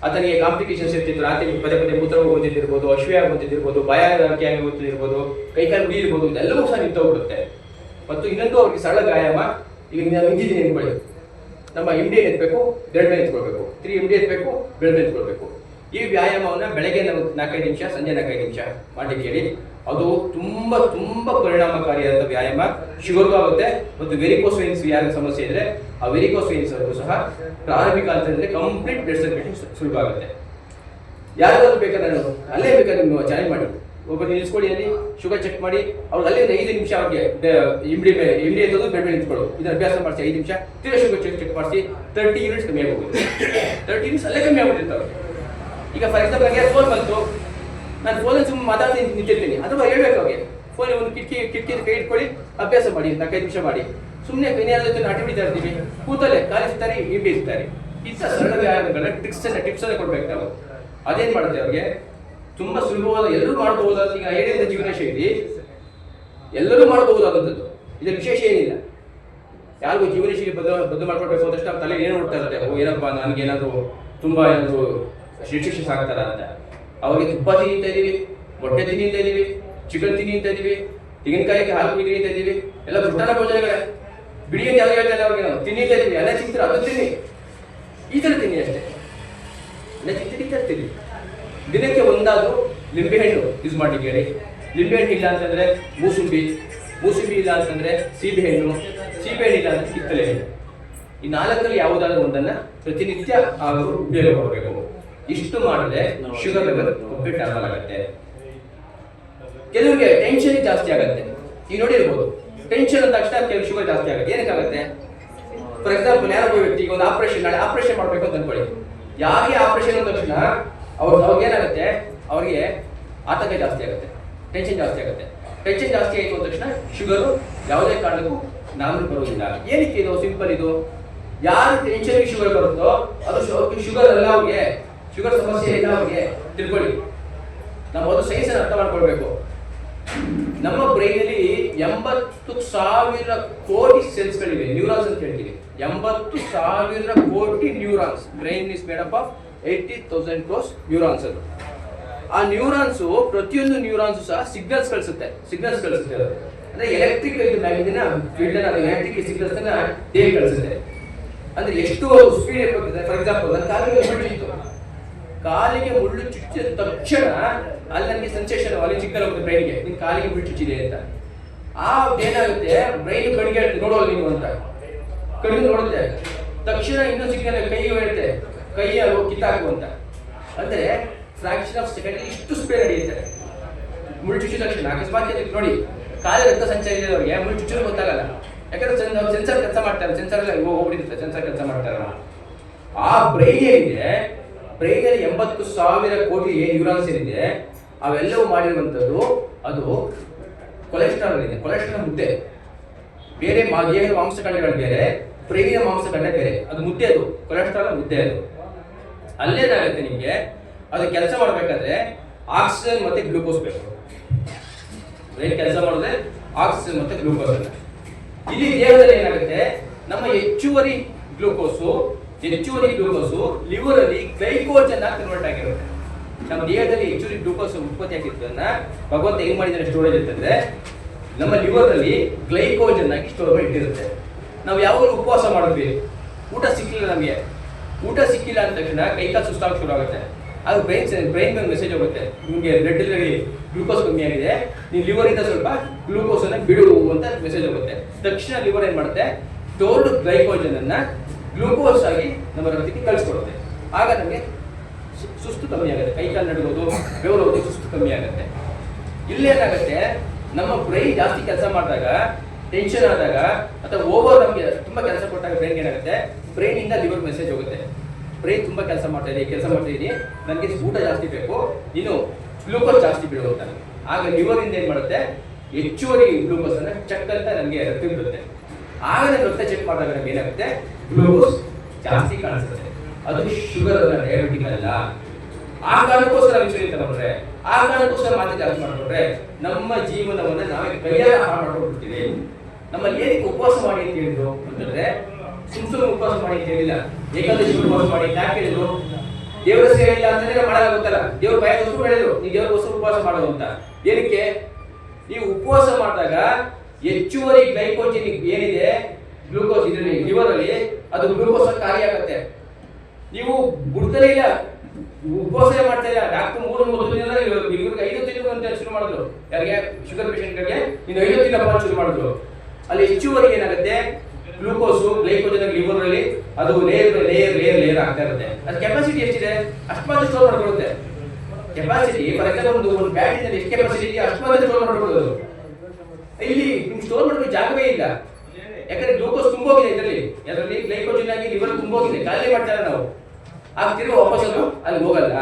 ಆತನಿಗೆ ಕಾಂಪ್ಲಿಕೇಶನ್ಸ್ ಇರ್ತಿತ್ತು, ರಾತ್ರಿ ಪದೇ ಮೂತ್ರ ಹೋಗೋದಿರ್ಬೋದು, ಅಶ್ವೇ ಆಗೋದಿರ್ಬೋದು, ಬಾಯಾರಿಕೆ ಆಗೋದಿರ್ಬೋದು, ಕೈಕಾಲು ಉರಿ ಇರ್ಬೋದು, ಇದೆಲ್ಲವೂ ಸಹ ನಿಂತೋಗ್ಬಿಡುತ್ತೆ. ಮತ್ತು ಇನ್ನೊಂದು ಅವ್ರಿಗೆ ಸರಳ ವ್ಯಾಯಾಮ. ಈಗ ನಾವು ಇಂಜಿನಿಯರ್ ಎತ್ಕೊಳ್ಳಿ, ನಮ್ಮ MD ಎತ್ತಬೇಕು, ಬೆರಳು ಮೇಲೆ ಎತ್ಕೊಳ್ಬೇಕು, 3 MD ಎತ್ತಬೇಕು, ಬೆರಳು ಮೇಲೆ ಎತ್ಕೊಳ್ಬೇಕು. ಈ ವ್ಯಾಯಾಮವನ್ನು ಬೆಳಗ್ಗೆ 4-5 ನಿಮಿಷ, ಸಂಜೆ 4-5 ನಿಮಿಷ ಮಾಡಲಿಕ್ಕೆ ಹೇಳಿ. ಅದು ತುಂಬಾ ತುಂಬಾ ಪರಿಣಾಮಕಾರಿಯಾದ ವ್ಯಾಯಾಮ. ಶುಗರ್ಗೂ ಆಗುತ್ತೆ ಮತ್ತು ವೆರಿಕೋಸ್ ವೇನ್ಸ್ ಯಾರಿಗೆ ಸಮಸ್ಯೆ ಇದ್ರೆ ಆ ವೆರಿಕೋಸ್ ವೇನ್ಸ್ ಅವರು ಸಹ ಪ್ರಾರಂಭಿಕ ಹಂತದಲ್ಲಿ ಕಂಪ್ಲೀಟ್ ಬ್ಲಡ್ ಸರ್ಕ್ಯುಲೇಷನ್ ಸುಲಭ ಆಗುತ್ತೆ. ಯಾರಾದ್ರೂ ಬೇಕಾದ್ರೆ ನಾನು ಅಲ್ಲೇ ಬೇಕಾದ್ರೆ ನೀವು ಚಾಲೆಂಜ್ ಮಾಡಿ, ಒಬ್ಬರು ನಿಲ್ಸ್ಕೊಳ್ಳಿ, ಅಲ್ಲಿ ಶುಗರ್ ಚೆಕ್ ಮಾಡಿ, ಅವ್ರಿಗೆ ಅಲ್ಲಿ ಒಂದು 5 ನಿಮಿಷ ಅವ್ರಿಗೆ MD ಎತ್ತೋದು, ಬೆಡ್ ಮೇಲೆ ನಿಂತ್ಕೊಳ್ಳೋದು, ಇದನ್ನ ಅಭ್ಯಾಸ ಮಾಡಿಸಿ 5 ನಿಮಿಷ. ತಿರ್ಗಾ ಶುಗರ್ ಚೆಕ್ ಮಾಡಿಸಿ 30 ಯೂನಿಟ್ಸ್ ಕಮ್ಮಿ ಆಗೋಗುತ್ತೆ. 30 ಯೂನಿಟ್ಸ್ ಅಲ್ಲೇ ಕಮ್ಮಿ ಆಗುತ್ತೆ ಅವ್ರಿಗೆ. ಈಗ ಫಾರ್ ಎಕ್ಸಾಂಪಲ್ ನನಗೆ ಫೋನ್ ಬಂತು, ನಾನು ಫೋನಲ್ಲಿ ಸುಮ್ಮನೆ ಮಾತಾಡ್ತೀನಿ ನಿಂತಿರ್ತೀನಿ, ಅಥವಾ ಹೇಳ್ಬೇಕು ಅವ್ರಿಗೆ ಫೋನ್ ಒಂದು ಕಿಟಕಿ ಕೈ ಇಟ್ಕೊಳ್ಳಿ, ಅಭ್ಯಾಸ ಮಾಡಿ 4-5 ನಿಮಿಷ ಮಾಡಿ. ಸುಮ್ಮನೆ ಕೈಯಾರ ಜೊತೆ ನಾಟಿ ಬಿಡ್ತಾ ಇರ್ತೀವಿ, ಕೂತಲ್ಲೇ ಕಾಲಿ ಸಿಗ್ತಾರೆ, MD ಇರ್ತಾರೆ. ಇಂಥ ಸರಳ ವ್ಯಾಯಾಮಗಳ ಟಿಪ್ಸ್ ಅನ್ನು ಕೊಡ್ಬೇಕು ನಾವು. ಅದೇನ್ ಮಾಡುತ್ತೆ ಅವ್ರಿಗೆ ತುಂಬಾ ಸುಲಭವಾದ, ಎಲ್ಲರೂ ಮಾಡಬಹುದಾದ, ಈಗ ಹೇಳಿದ ಜೀವನ ಶೈಲಿ ಎಲ್ಲರೂ ಮಾಡಬಹುದಾದಂಥದ್ದು. ಇದರ ವಿಶೇಷ ಏನಿಲ್ಲ. ಯಾರಿಗೂ ಜೀವನ ಶೈಲಿ ಬದಲು ಮಾಡ್ಕೊಳ್ಬೇಕು ಅಂತಷ್ಟು ತಲೆ ಏನು ನೋಡ್ತಾ ಇರುತ್ತೆ, ಏನಪ್ಪ ನನಗೇನಾದ್ರು ತುಂಬಾ ಏನಾದ್ರು ಶಿಕ್ಷೆ ಆಗ್ತಾರ ಅಂತ. ಅವಾಗ ತುಪ್ಪ ತಿಂತ ಇದೀವಿ, ಮೊಟ್ಟೆ ತಿಂತ ಇದೀವಿ, ಚಿಕನ್ ತಿಂತ ಇದೀವಿ, ತೆಂಗಿನಕಾಯಿಗೆ ಹಾಲು ತಿಂತ ಇದೀವಿ, ಎಲ್ಲ ಮೃಷ್ಟಾನ್ನ ಭೋಜನಗಳೇ. ಬಿಡಿ ಅಂತ ಯಾವ್ದು ಹೇಳ್ತಾ ಇಲ್ಲ ಅವ್ರಿಗೆ, ನಾವು ತಿನ್ನಿತಾ ಇದೀವಿ, ಎಲ್ಲ ತಿಂತೀರ ಅದು ತಿನ್ನಿ, ಈ ಥರ ತಿನ್ನಿ ಅಷ್ಟೇ. ಎಲ್ಲ ತಿಂತೀನಿ. ದಿನಕ್ಕೆ ಒಂದಾದ್ರೂ ಲಿಂಬೆಹಣ್ಣು ಯೂಸ್ ಮಾಡ್ಲಿಕ್ಕೆ ಹೇಳಿ. ಲಿಂಬೆಹಣ್ಣು ಇಲ್ಲ ಅಂತಂದ್ರೆ ಮೂಸುಂಬಿ ಇಲ್ಲ ಅಂತಂದ್ರೆ ಸೀಬೆಹಣ್ಣು ಇಲ್ಲ ಅಂದ್ರೆ ಕಿತ್ತಳೆ ಹಣ್ಣು. ಈ 4ರಲ್ಲಿ ಯಾವುದಾದ್ರೂ ಒಂದನ್ನ ಪ್ರತಿನಿತ್ಯ ಅವರು ಉಪಯೋಗ ಮಾಡಬೇಕು. ಇಷ್ಟು ಮಾಡಿದ್ರೆ ಶುಗರ್ ಲೆವೆಲ್ ಕಂಪ್ಲೀಟ್ ನಾರ್ಮಲ್ ಆಗುತ್ತೆ. ಕೆಲವರಿಗೆ ಟೆನ್ಷನ್ ಜಾಸ್ತಿ ಆಗುತ್ತೆ. ಈಗ ನೋಡಿರ್ಬೋದು, ಟೆನ್ಷನ್ ಅಂದ ತಕ್ಷಣ ಕೆಲವು ಶುಗರ್ ಜಾಸ್ತಿ ಆಗುತ್ತೆ. ಏನಕ್ಕಾಗುತ್ತೆ? ಫಾರ್ ಎಕ್ಸಾಂಪಲ್ ಯಾರೋ ಒಬ್ಬ ವ್ಯಕ್ತಿ ಈಗ ಒಂದು ನಾಳೆ ಆಪರೇಷನ್ ಮಾಡಬೇಕು ಅಂತ ಅನ್ಕೊಳ್ಳಿ. ಯಾರಿಗೆ ಆಪರೇಷನ್ ಅಂದ ತಕ್ಷಣ ಅವ್ರಿಗೆ ಏನಾಗುತ್ತೆ, ಅವ್ರಿಗೆ ಆತಂಕ ಜಾಸ್ತಿ ಆಗುತ್ತೆ, ಟೆನ್ಷನ್ ಜಾಸ್ತಿ ಆಗುತ್ತೆ. ಟೆನ್ಷನ್ ಜಾಸ್ತಿ ಆಯಿತು ಅಂದ ತಕ್ಷಣ ಶುಗರು ಯಾವುದೇ ಕಾರಣಕ್ಕೂ ನಾರ್ಮಲ್ ಬರೋದಿಲ್ಲ. ಏನಕ್ಕೆ ಇದು ಸಿಂಪಲ್, ಇದು ಯಾರು ಟೆನ್ಷನ್ಗೆ ಶುಗರ್ ಬರುತ್ತೋ ಅದು ಶುಗರ್ ಅಲ್ಲ, ಅವ್ರಿಗೆ ಶುಗರ್ ಸಮಸ್ಯೆ ಇಲ್ಲ ಅವ್ರಿಗೆ. ತಿಳ್ಕೊಳ್ಳಿ, ನಾವು ಒಂದು ಸೈನ್ಸ್ ಅರ್ಥ ಮಾಡ್ಕೊಳ್ಬೇಕು. ನಮ್ಮ ಬ್ರೈನ್ ಅಲ್ಲಿ 80,000 ಕೋಟಿ ಸೆಲ್ಸ್ಗಳಿವೆ, ನ್ಯೂರಾನ್ಸ್ ಅಂತ ಹೇಳ್ತೀವಿ. 80,000 ಕೋಟಿ neurons. Brain is made up of 80,000 crores neurons. ಅದು ಆ ನ್ಯೂರಾನ್ಸ್, ಪ್ರತಿಯೊಂದು ನ್ಯೂರಾನ್ಸ್ ಸಹ ಸಿಗ್ನಲ್ಸ್ ಕಳಿಸುತ್ತೆ ಅಂದ್ರೆ ಎಲೆಕ್ಟ್ರಿಕ್ ಇದನ್ನ ಫೀಲ್ಡ್ ಎಲೆಕ್ಟ್ರಿಕ್ ಸಿಗ್ನಲ್ಸ್ ಅನ್ನ ದೇಹ ಕಳಿಸುತ್ತೆ. ಅಂದ್ರೆ ಎಷ್ಟು ಸ್ಪೀಡ್ ಇರ್ತದೆ. ಫಾರ್ ಎಕ್ಸಾಂಪಲ್, ನನ್ನ ಕಾಲಿಗೆ ಮುಳ್ಳು ಚುಚ್ಚಿತು, ಕಾಲಿಗೆ ಮುಳ್ಳು ಚುಚ್ಚಿದ ತಕ್ಷಣ ಅಲ್ಲಿ ನನಗೆ ಸೆನ್ಸೇಷನ್, ಅಲ್ಲಿ ಸಿಗ್ನಲ್ ಹೋಗುತ್ತೆ ಬ್ರೈನ್ಗೆ, ನಿನ್ ಕಾಲಿಗೆ ಮುಳ್ಳು ಚುಚ್ಚಿದೆ ಅಂತ. ಆ ಏನಾಗುತ್ತೆ, ಬ್ರೈನ್ ಕಣ್ಗೆ ಹೇಳ್ತೆ ನೋಡೋಲ್ಲ ನೀವು ಅಂತ, ಕಣ್ಣು ನೋಡುತ್ತೆ ತಕ್ಷಣ ಇನ್ನೂ ಸಿಗ್ನಲ್ ಕೈ ಹೇಳ್ತೆ ಕೈ ಕಿತ್ತಾಕು ಅಂತ. ಅಂದ್ರೆ ಫ್ರಾಕ್ಷನ್ ಆಫ್ ಸೆಕೆಂಡ್ ಇಷ್ಟು ಸ್ಪೀಡ್ ನಡೆಯುತ್ತೆ. ಮುಳ್ಳು ಚುಚ್ಚಿದ ತಕ್ಷಣ ಅಕಸ್ಮಾತ್ ನೋಡಿ ಕಾಲಿಗೆ ರಕ್ತ ಸಂಚಾರ ಇದೆ ಅವ್ರಿಗೆ, ಮುಳ್ಳು ಚುಚ್ಚೋದು ಗೊತ್ತಾಗಲ್ಲ. ಯಾಕಂದ್ರೆ ಸೆನ್ಸರ್ ಕೆಲಸ ಮಾಡ್ತಾರೆ, ಸೆನ್ಸರ್ ಎಲ್ಲ ಹೋಗ್ಬಿಡುತ್ತೆ, ಸೆನ್ಸರ್ ಕೆಲಸ ಮಾಡ್ತಾರಲ್ಲ. ಆ ಬ್ರೈನ್ ಏನಿದೆ, ಬ್ರೈನ್ ಅಲ್ಲಿ 80,000 ಕೋಟಿ ನ್ಯೂರಾನ್ಸ್ ಏನಿದೆ ಅವೆಲ್ಲವೂ ಮಾಡಿರುವಂಥದ್ದು ಅದು ಕೊಲೆಸ್ಟ್ರಾಲ್ ಇದೆ. ಕೊಲೆಸ್ಟ್ರಾಲ್ ಮುದ್ದೆ ಬೇರೆ, ದೇಹದ ಮಾಂಸಖಂಡಗಳು ಬೇರೆ, ಬ್ರೈನಿನ ಮಾಂಸಖಂಡ ಬೇರೆ. ಅದು ಮುದ್ದೆ, ಅದು ಕೊಲೆಸ್ಟ್ರಾಲ್ ಮುದ್ದೆ. ಅದು ಅಲ್ಲೇನಾಗುತ್ತೆ ನಿಮಗೆ, ಅದು ಕೆಲಸ ಮಾಡಬೇಕಾದ್ರೆ ಆಕ್ಸಿಜನ್ ಮತ್ತೆ ಗ್ಲೂಕೋಸ್ ಬೇಕು. ಬ್ರೈನ್ ಕೆಲಸ ಮಾಡಿದ್ರೆ ಆಕ್ಸಿಜನ್ ಮತ್ತೆ ಗ್ಲೂಕೋಸ್ ಅನ್ನ. ಇಲ್ಲಿ ದೇಹದಲ್ಲಿ ಏನಾಗುತ್ತೆ, ನಮ್ಮ ಹೆಚ್ಚುವರಿ ಗ್ಲೂಕೋಸು ಲಿವರ್ ಅಲ್ಲಿ ಗ್ಲೈಕೋಜನ್ ಆಗಿ ಕನ್ವರ್ಟ್ ಆಗಿರುತ್ತೆ. ನಮ್ಮ ದೇಹದಲ್ಲಿ ಹೆಚ್ಚುವರಿ ಗ್ಲೂಕೋಸ್ ಉತ್ಪತ್ತಿ ಆಗಿರೋದನ್ನ ಭಗವಂತ ಹೆಂಗ್ ಮಾಡಿದ್ರೆ ಸ್ಟೋರೇಜ್ ಅಂತಂದ್ರೆ ನಮ್ಮ ಲಿವರ್ ಅಲ್ಲಿ ಗ್ಲೈಕೋಜನ್ ಆಗಿ ಸ್ಟೋರ್ ಮಾಡಿ ಇಟ್ಟಿರುತ್ತೆ. ನಾವು ಯಾವಾಗಲೂ ಉಪವಾಸ ಮಾಡಿದ್ವಿ, ಊಟ ಸಿಕ್ಕಿಲ್ಲ, ನಮಗೆ ಊಟ ಸಿಕ್ಕಿಲ್ಲ ಅಂದ ತಕ್ಷಣ ಕೈಕಾಲು ಸುಸ್ತಾಗ ಶುರು ಆಗುತ್ತೆ. ಅದು ಬ್ರೈನ್ ಮೆಸೇಜ್ ಹೋಗುತ್ತೆ, ನಿಮಗೆ ಬ್ಲಡ್ ಅಲ್ಲಿ ಗ್ಲೂಕೋಸ್ ಕಮ್ಮಿ ಆಗಿದೆ, ನೀವು ಲಿವರ್ ಇಂದ ಸ್ವಲ್ಪ ಗ್ಲೂಕೋಸ್ ಅನ್ನ ಬಿಡು ಅಂತ ಮೆಸೇಜ್ ಹೋಗುತ್ತೆ. ತಕ್ಷಣ ಲಿವರ್ ಏನ್ ಮಾಡುತ್ತೆ, ಸ್ಟೋರ್ಡ್ ಗ್ಲೈಕೋಜನ್ ಅನ್ನ ಗ್ಲೂಕೋಸ್ ಆಗಿ ನಮ್ಮ ರಕ್ತಕ್ಕೆ ಕಳಿಸ್ಕೊಡುತ್ತೆ. ಆಗ ನಮಗೆ ಸುಸ್ತು ಕಮ್ಮಿ ಆಗುತ್ತೆ, ಕೈಕಾಲು ನಡುಗೋದು, ಬೆವರೋದು, ಸುಸ್ತು ಕಮ್ಮಿ ಆಗುತ್ತೆ. ಇಲ್ಲೇನಾಗುತ್ತೆ, ನಮ್ಮ ಬ್ರೈನ್ ಜಾಸ್ತಿ ಕೆಲಸ ಮಾಡಿದಾಗ, ಟೆನ್ಷನ್ ಆದಾಗ ಅಥವಾ ಓವರ್ ನಮಗೆ ತುಂಬಾ ಕೆಲಸ ಕೊಟ್ಟಾಗ ಬ್ರೈನ್ ಏನಾಗುತ್ತೆ, ಬ್ರೈನ್ ಇಂದ ಲಿವರ್ ಮೆಸೇಜ್ ಹೋಗುತ್ತೆ, ಬ್ರೈನ್ ತುಂಬಾ ಕೆಲಸ ಮಾಡ್ತಾ ಇದೀನಿ, ನನಗೆ ಊಟ ಜಾಸ್ತಿ ಬೇಕು, ನೀನು ಗ್ಲೂಕೋಸ್ ಜಾಸ್ತಿ ಬಿಡು ಅಂತ. ಆಗ ಲಿವರ್ ಇಂದ ಏನ್ ಮಾಡುತ್ತೆ, ಹೆಚ್ಚುವರಿ ಗ್ಲೂಕೋಸ್ ಅನ್ನ ಚೆಕ್ ಅಂತ ನನಗೆ ರಕ್ತ ಬಿಡುತ್ತೆ. ಆಗ ನಾನು ರಕ್ತ ಚೆಕ್ ಮಾಡಿದಾಗ ನಮ್ಗೆ ಏನಾಗುತ್ತೆ, ಗ್ಲೂಕೋಸ್ ಜಾಸ್ತಿ ಕಾಣಿಸುತ್ತೆ. ಅದು ಶುಗರ್ ಅಲ್ಲ, ಡಯಾಬಿಟಿಕ್ ಅಲ್ಲ. ಆ ಕಾರಣಕ್ಕೋಸ್ಕರ ಇನ್ಸುಲಿನ್ ತಗೊಂಡ್ರೆ, ಆ ಕಾರಣಕ್ಕೋಸ್ಕರ ಮಾತ್ರ ಜಾಸ್ತಿ ಮಾಡ್ಕೊಂಡ್ರೆ ನಮ್ಮ ಜೀವನವನ್ನ ನಾವೇ ಕೈಯಾಗ ಹಾಳು ಮಾಡ್ಕೊಂಡ್ಬಿಡ್ತೀವಿ. ನಮ್ಮಲ್ಲಿ ಏನಕ್ಕೆ ಉಪವಾಸ ಮಾಡಿ ಅಂತ ಹೇಳಿದ್ರು ಅಂತಂದ್ರೆ, ಸುಮ್ಮನೆ ಉಪವಾಸ ಮಾಡಿ ಅಂತ ಹೇಳಿಲ್ಲ, ಏಕಾದಶಿ ಉಪವಾಸ ಮಾಡಿ ಯಾಕೆ ಹೇಳಿದ್ರು? ದೇವರ ಸೇವೆ ಇಲ್ಲ ಅಂತಂದ್ರೆ ಮಾಡಲಾಗುತ್ತಲ್ಲ, ದೇವ್ರ ಭಯ ವಸ್ತು ಹೇಳಿದ್ರು, ನೀವು ದೇವರ ವಸ್ತು ಉಪವಾಸ ಮಾಡೋದು ಅಂತ. ಏನಕ್ಕೆ? ನೀವು ಉಪವಾಸ ಮಾಡಿದಾಗ ಹೆಚ್ಚುವರಿ ಗ್ಲೈಕೋಜನ್ ಏನಿದೆ ಗ್ಲೂಕೋಸ್ ಇದರಲ್ಲಿ ಲಿವರ್ ಅಲ್ಲಿ, ಅದು ಗ್ಲೂಕೋಸ್ ಕಾರ್ಯಾಗತ್ತೆ. ನೀವು ಬಿಡ್ತಲೇ ಇಲ್ಲ, ಉಪವಾಸ ಮಾಡ್ತಾ ಇಲ್ಲ. ಡಾಕ್ಟರ್ 3 ದಿನ ಇವ್ರಿಗೆ 5 ತಿಂಗಳು ಅಂತ ಶುರು ಮಾಡಿದ್ರು. ಯಾರಿಗೆ? ಶುಗರ್ ಪೇಷಂಟ್ಗಳಿಗೆ ಇನ್ನು 5 ತಿಂಗಳ ಶುರು ಮಾಡಿದ್ರು. ಅಲ್ಲಿ ಹೆಚ್ಚುವರಿ ಏನಾಗುತ್ತೆ, ಗ್ಲೂಕೋಸ್ ಗ್ಲೈಕೋಜನ್ ಲಿವರ್ ಅಲ್ಲಿ ಅದು ಲೇಯರ್ ಆಗ್ತಾ ಇರುತ್ತೆ. ಅದು ಕೆಪಾಸಿಟಿ ಎಷ್ಟಿದೆ ಅಷ್ಟು ಮಾತ್ರ ಸ್ಟೋರ್ ಮಾಡ್ಕೊಳ್ಳುತ್ತೆ. ಕೆಪಾಸಿಟಿ ಫಾರ್ ಎಕ್ಸಾಂಪಲ್ ಒಂದು ಬ್ಯಾಟರಿನಲ್ಲಿ ಎಷ್ಟು ಕೆಪಾಸಿಟಿ ಇದೆ ಅಷ್ಟು ಮಾತ್ರ ಸ್ಟೋರ್ ಮಾಡ್ಕೊಳ್ಳೋದು. ಇಲ್ಲಿ ನಿಮ್ಗೆ ಸ್ಟೋರ್ ಮಾಡೋಕೆ ಜಾಗವೇ ಇಲ್ಲ, ಯಾಕಂದ್ರೆ ಗ್ಲೂಕೋಸ್ ತುಂಬೋಗಿದೆ ಇದರಲ್ಲಿ ಗ್ಲೈಕೋಜನ್ ಆಗಿ ಲಿವರ್ ತುಂಬೋಗಿದೆ, ಖಾಲಿ ಮಾಡ್ತಾರೆ ನಾವು. ಆಗ ತಿರುಗಿ ವಾಪಸ್ ಅಲ್ಲಿ ಹೋಗಲ್ಲ.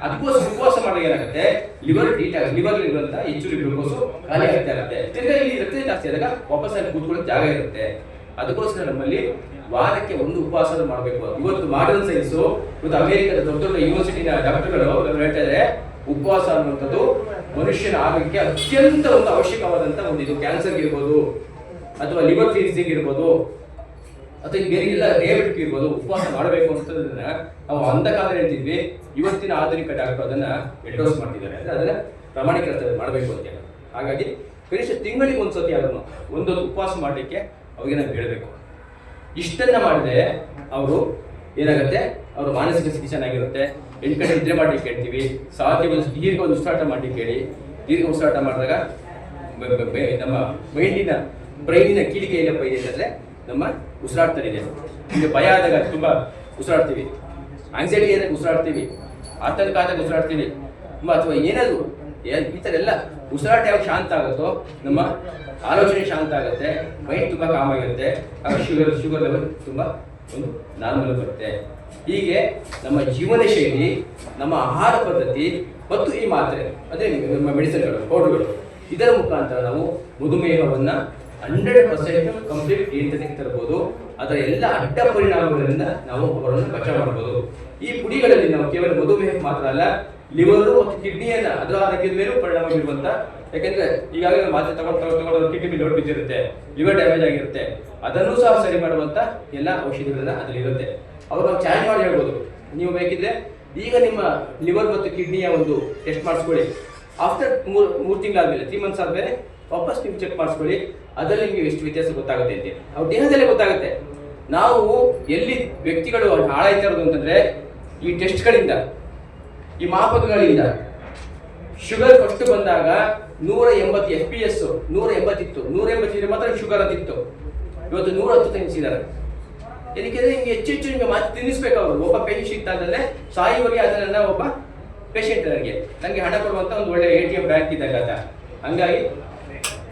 ಅದಕ್ಕೋಸ್ಕರ ಉಪವಾಸ ಮಾಡಿದಾಗ ಏನಾಗುತ್ತೆ, ಲಿವರ್ ಇರುವಂತ ಹೆಚ್ಚುವರಿ ಗ್ಲೂಕೋಸ್ ಖಾಲಿ ಆಗ್ತಾ ಇರುತ್ತೆ. ತಿರ್ಗಾ ಇಲ್ಲಿ ರಕ್ತ ಜಾಸ್ತಿ ಆದಾಗ ವಾಪಸ್ ಅಲ್ಲಿ ಕೂತ್ಕೊಳ್ಳೋ ಜಾಗ ಇರುತ್ತೆ. ಅದಕ್ಕೋಸ್ಕರ ನಮ್ಮಲ್ಲಿ ವಾರಕ್ಕೆ 1 ಉಪವಾಸ ಮಾಡಬೇಕು. ಇವತ್ತು ಮಾಡರ್ನ್ ಸೈನ್ಸ್, ಇವತ್ತು ಅಮೆರಿಕದ ದೊಡ್ಡ ಯೂನಿವರ್ಸಿಟಿನ ಡಾಕ್ಟರ್ಗಳು ಹೇಳ್ತಾ ಇದ್ದಾರೆ, ಉಪವಾಸ ಅನ್ನುವಂಥದ್ದು ಮನುಷ್ಯನ ಆರೋಗ್ಯಕ್ಕೆ ಅತ್ಯಂತ ಒಂದು ಅವಶ್ಯಕವಾದಂತ ಒಂದು ಇದು. ಕ್ಯಾನ್ಸರ್ ಇರ್ಬೋದು ಅಥವಾ ಲಿವರ್ ಕ್ಲೀನ್ಸಿಂಗ್ ಇರ್ಬೋದು ಅಥವಾ ಬೇರೆ ಎಲ್ಲ ಡಯಾಬಿಟಿಕ್ ಇರ್ಬೋದು, ಉಪವಾಸ ಮಾಡಬೇಕು ಅಂತದನ್ನ ನಾವು ಅಂಧಕಾಲ ಹೇಳ್ತಿದ್ವಿ. ಇವತ್ತಿನ ಆಧುನಿಕ ಡಾಕ್ಟರ್ ಅದನ್ನ ಎಂಡೋರ್ಸ್ ಮಾಡ್ತಿದ್ದಾರೆ, ಅಂದ್ರೆ ಅದನ್ನ ಪ್ರಮಾಣೀಕರಣ ಮಾಡಬೇಕು ಅಂತ ಹೇಳಿ. ಹಾಗಾಗಿ ಕನಿಷ್ಠ ತಿಂಗಳಿಗೆ ಒಂದ್ಸತಿ ಅದನ್ನು ಒಂದೊಂದು ಉಪವಾಸ ಮಾಡಲಿಕ್ಕೆ ಅವ್ರಿಗೆ ನಾವು ಹೇಳಬೇಕು. ಇಷ್ಟನ್ನ ಮಾಡಿದ್ರೆ ಅವರು ಏನಾಗುತ್ತೆ, ಅವರು ಮಾನಸಿಕ ಸ್ಥಿತಿ ಚೆನ್ನಾಗಿರುತ್ತೆ. 8 ಗಂಟೆ ನಿದ್ರೆ ಮಾಡ್ಲಿಕ್ಕೆ ಹೇಳ್ತೀವಿ, ಸಾಧ್ಯವಾದಷ್ಟು ದೀರ್ಘ ಒಂದು ಉಸಿರಾಟ ಮಾಡ್ಲಿಕ್ಕೆ ಹೇಳಿ. ದೀರ್ಘ ಉಸಿರಾಟ ಮಾಡಿದಾಗ ನಮ್ಮ ಬ್ರೈನಿನ ಕೀಲಿಕೆ ಏನಪ್ಪ ಇದೆ ಅಂತಂದ್ರೆ ನಮ್ಮ ಉಸಿರಾಡ್ತಾನಿದೆ. ಈಗ ಭಯ ಆದಾಗ ತುಂಬಾ ಉಸಿರಾಡ್ತೀವಿ, ಆಂಗ್ಸೈಟಿ ಆದಾಗ ಉಸಿರಾಡ್ತೀವಿ, ಆತಂಕ ಆದಾಗ ಉಸಿರಾಡ್ತೀವಿ, ಅಥವಾ ಏನಾದ್ರು ಈ ಥರ ಎಲ್ಲ ಉಸಿರಾಟ ಯಾವಾಗ ಶಾಂತ ಆಗುತ್ತೋ ನಮ್ಮ ಆಲೋಚನೆ ಶಾಂತ ಆಗುತ್ತೆ, ಮೈಂಡ್ ತುಂಬಾ ಕಾಮ್ ಆಗಿರುತ್ತೆ. ಆಗ ಶುಗರ್ ಲೆವೆಲ್ ತುಂಬಾ ಒಂದು ನಾರ್ಮಲ್ ಬರುತ್ತೆ. ಹೀಗೆ ನಮ್ಮ ಜೀವನ ಶೈಲಿ, ನಮ್ಮ ಆಹಾರ ಪದ್ಧತಿ ಮತ್ತು ಈ ಮಾತ್ರೆ ಅದೇ ನಮ್ಮ ಮೆಡಿಸಿನ್ಗಳು, ಪೌಡರ್ಗಳು, ಇದರ ಮುಖಾಂತರ ನಾವು ಮಧುಮೇಹವನ್ನು 100% ಕಂಪ್ಲೀಟ್ ನಿಯಂತ್ರಣಕ್ಕೆ ತರಬಹುದು. ಅದರ ಎಲ್ಲ ಅಡ್ಡ ಪರಿಣಾಮಗಳಿಂದ ನಾವು ಅವರನ್ನು ಬಚಾವ್ ಮಾಡಬಹುದು. ಈ ಪುಡಿಗಳಲ್ಲಿ ನಾವು ಕೇವಲ ಮಧುಮೇಹ ಮಾತ್ರ ಅಲ್ಲ, ಲಿವರ್ ಮತ್ತು ಕಿಡ್ನಿಯನ್ನ ಅದರ ಆರೋಗ್ಯದ ಮೇಲೂ ಪರಿಣಾಮ ಬೀರುವಂತ, ಯಾಕೆಂದ್ರೆ ಈಗಾಗಲೇ ಮಾತ್ರೆ ತಗೊಂಡು ಕಿಡ್ನಿ ಲೋಡ್ ಬಿದ್ದಿರುತ್ತೆ, ಲಿವರ್ ಡ್ಯಾಮೇಜ್ ಆಗಿರುತ್ತೆ, ಅದನ್ನು ಸಹ ಸರಿ ಮಾಡುವಂತ ಎಲ್ಲ ಔಷಧಿಗಳನ್ನ ಅದರಲ್ಲಿ ಇರುತ್ತೆ. ಅವಾಗ ನಾವು ಚಾರ್ಜ್ ಮಾಡಿ ಹೇಳ್ಬೋದು, ನೀವು ಬೇಕಿದ್ರೆ ಈಗ ನಿಮ್ಮ ಲಿವರ್ ಮತ್ತು ಕಿಡ್ನಿಯ ಒಂದು ಟೆಸ್ಟ್ ಮಾಡಿಸ್ಕೊಳ್ಳಿ, ಆಫ್ಟರ್ 3 ತಿಂಗಳಾದ್ಮೇಲೆ 3 ಮಂತ್ಸ್ ಆದ್ಮೇಲೆ ವಾಪಸ್ ನೀವು ಚೆಕ್ ಮಾಡಿಸ್ಕೊಳ್ಳಿ, ಅದರಲ್ಲಿ ನಿಮಗೆ ಎಷ್ಟು ವ್ಯತ್ಯಾಸ ಗೊತ್ತಾಗುತ್ತೆ ಅಂತ. ಅವ್ರ ದೇಹದಲ್ಲೇ ಗೊತ್ತಾಗುತ್ತೆ. ನಾವು ಎಲ್ಲಿ ವ್ಯಕ್ತಿಗಳು ಹಾಳಾಯ್ತಾ ಇರೋದು ಅಂತಂದ್ರೆ ಈ ಟೆಸ್ಟ್ಗಳಿಂದ, ಈ ಮಾಪಕಗಳಿಂದ. ಶುಗರ್ ಫಸ್ಟ್ ಬಂದಾಗ 180 FPS 180 ಇತ್ತು, 180 ಮಾತ್ರ ಶುಗರ್ ಅಂತಿತ್ತು. ಇವತ್ತು 110 ತಿನ್ನಿಸಿದ್ದಾರೆ. ಏನಕ್ಕೆ? ನಿಮ್ಗೆ ಹೆಚ್ಚು ನಿಮಗೆ ಮಾತು ತಿನ್ನಿಸ್ಬೇಕು. ಅವರು ಒಬ್ಬ ಪೇಷಂಟ್ ಇದ್ದಾಗಲೇ ಸಾಯುವವರೆಗೆ ಅದನ್ನ ಒಬ್ಬ ಪೇಷಂಟ್ ನನಗೆ ಹಣ ಕೊಡುವಂತ ಒಂದು ಒಳ್ಳೆ ATM ಬ್ಯಾಂಕ್ ಇದ್ದಾಗ ಅದ. ಹಂಗಾಗಿ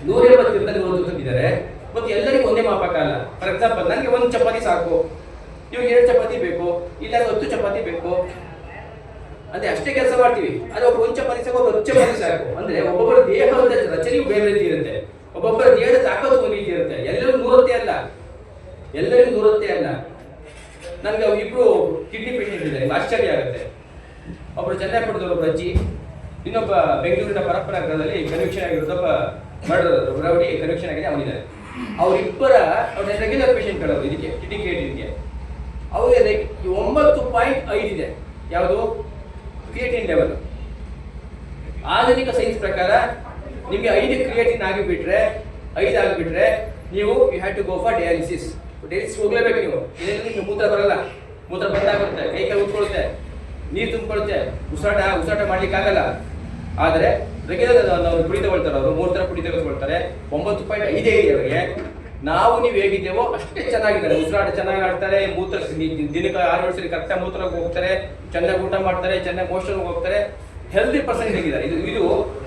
180 110 ತಂದಿದ್ದಾರೆ. ಮತ್ತು ಎಲ್ಲರಿಗೂ ಒಂದೇ ಮಾಪಕ ಅಲ್ಲ. ಫಾರ್ ಎಕ್ಸಾಂಪಲ್, ನನಗೆ 1 ಚಪಾತಿ ಸಾಕು, ಇವಾಗ 2 ಚಪಾತಿ ಬೇಕು, ಇಲ್ಲ 10 ಚಪಾತಿ ಬೇಕು ಅಂದ್ರೆ ಅಷ್ಟೇ ಕೆಲಸ ಮಾಡ್ತೀವಿ. ಅದು ಒಬ್ಬ 1 ಚಪಾತಿ ಸಾಕು, 10 ಚಪಾತಿ ಸಾಕು ಅಂದ್ರೆ ಒಬ್ಬೊಬ್ಬರ ದೇಹದ ರಚನೆಯು ಬೇರೆ ರೀತಿ ಇರುತ್ತೆ, ಒಬ್ಬೊಬ್ಬರ ದೇಹದ ತಾಕತ್ತು ಒಂದು ರೀತಿ ಇರುತ್ತೆ. ಎಲ್ಲರಿಗೂ 100 ಅಲ್ಲ, ಎಲ್ಲರಿಗೂ 100 ಅಲ್ಲ. ನನಗೆ ಇಬ್ರು ಕಿಡ್ನಿ ಪೇಷಂಟ್ ಇದ್ದಾರೆ, ಆಶ್ಚರ್ಯ ಆಗುತ್ತೆ. ಒಬ್ಬರು ಚನ್ನಪಟ್ಟಣದವರು ಒಬ್ಬ ಅಜ್ಜಿ, ಇನ್ನೊಬ್ಬ ಬೆಂಗಳೂರಿನ ಪರಪ್ಪನಗರದಲ್ಲಿ ಕನ್ವಿಕ್ಷನ್ ಆಗಿರೋದೊಬ್ಬ ಮರ್ಡರ್ ರೌಡಿ ಕನ್ವಿಕ್ಷನ್ ಆಗಿದೆ, ಅವನಿದ್ದಾರೆ. ಅವರಿಬ್ಬರ ರೆಗ್ಯುಲರ್ ಪೇಷಂಟ್ಗಳು ಇದಕ್ಕೆ ಕಿಡ್ನಿ ಕ್ರಿಯೇಟಿನ್ಗೆ. ಅವರಿಗೆ 9.5 ಇದೆ. ಯಾವುದು? Creatine level. ಆಧುನಿಕ ಸೈನ್ಸ್ ಪ್ರಕಾರ ನಿಮಗೆ 5 ಕ್ರಿಯೇಟಿನ್ ಆಗಿಬಿಟ್ರೆ 5 ಆಗಿಬಿಟ್ರೆ ನೀವು you have to go for dialysis. Dialysis ಹೋಗ್ಲೇಬೇಕು ನೀವು. ಇದರಲ್ಲಿ ನಿಮ್ಗೆ ಮೂತ್ರ ಬರಲ್ಲ, ಮೂತ್ರ ಬಂದಾಗುತ್ತೆ, ಕೈ ಕಾಲು ಉತ್ಕೊಳುತ್ತೆ, ನೀರು ತುಂಬಿಕೊಳ್ಳುತ್ತೆ, ಉಸಿರಾಟ ಮಾಡ್ಲಿಕ್ಕೆ ಆಗಲ್ಲ. ಆದರೆ ರೆಗ್ಯುಲರ್ ನಾವು ಪುಡಿ ತಗೊಳ್ತಾರೆ, ಅವರು 3 ಥರ ಪುಡಿ ತೆಗೆದುಕೊಳ್ತಾರೆ. 9.5 ಇದೆ ಅವರಿಗೆ. ನಾವು ನೀವು ಹೇಗಿದ್ದೇವೋ ಅಷ್ಟೇ ಚೆನ್ನಾಗಿದ್ದಾರೆ, ಉಸಿರಾಟ ಚೆನ್ನಾಗಿ ಆಡ್ತಾರೆ, ಮೂತ್ರ ದಿನಕ್ಕೆ 6 ವರ್ಷದಲ್ಲಿ ಕರೆಕ್ಟಾಗಿ ಮೂತ್ರಕ್ಕೆ ಹೋಗ್ತಾರೆ, ಚೆನ್ನಾಗಿ ಊಟ ಮಾಡ್ತಾರೆ, ಚೆನ್ನಾಗಿ ಮೋಷನ್ ಹೋಗ್ತಾರೆ, ಹೆಲ್ದಿ ಪರ್ಸೆಂಟ್ ಹೇಗಿದ್ದಾರೆ. ಇದು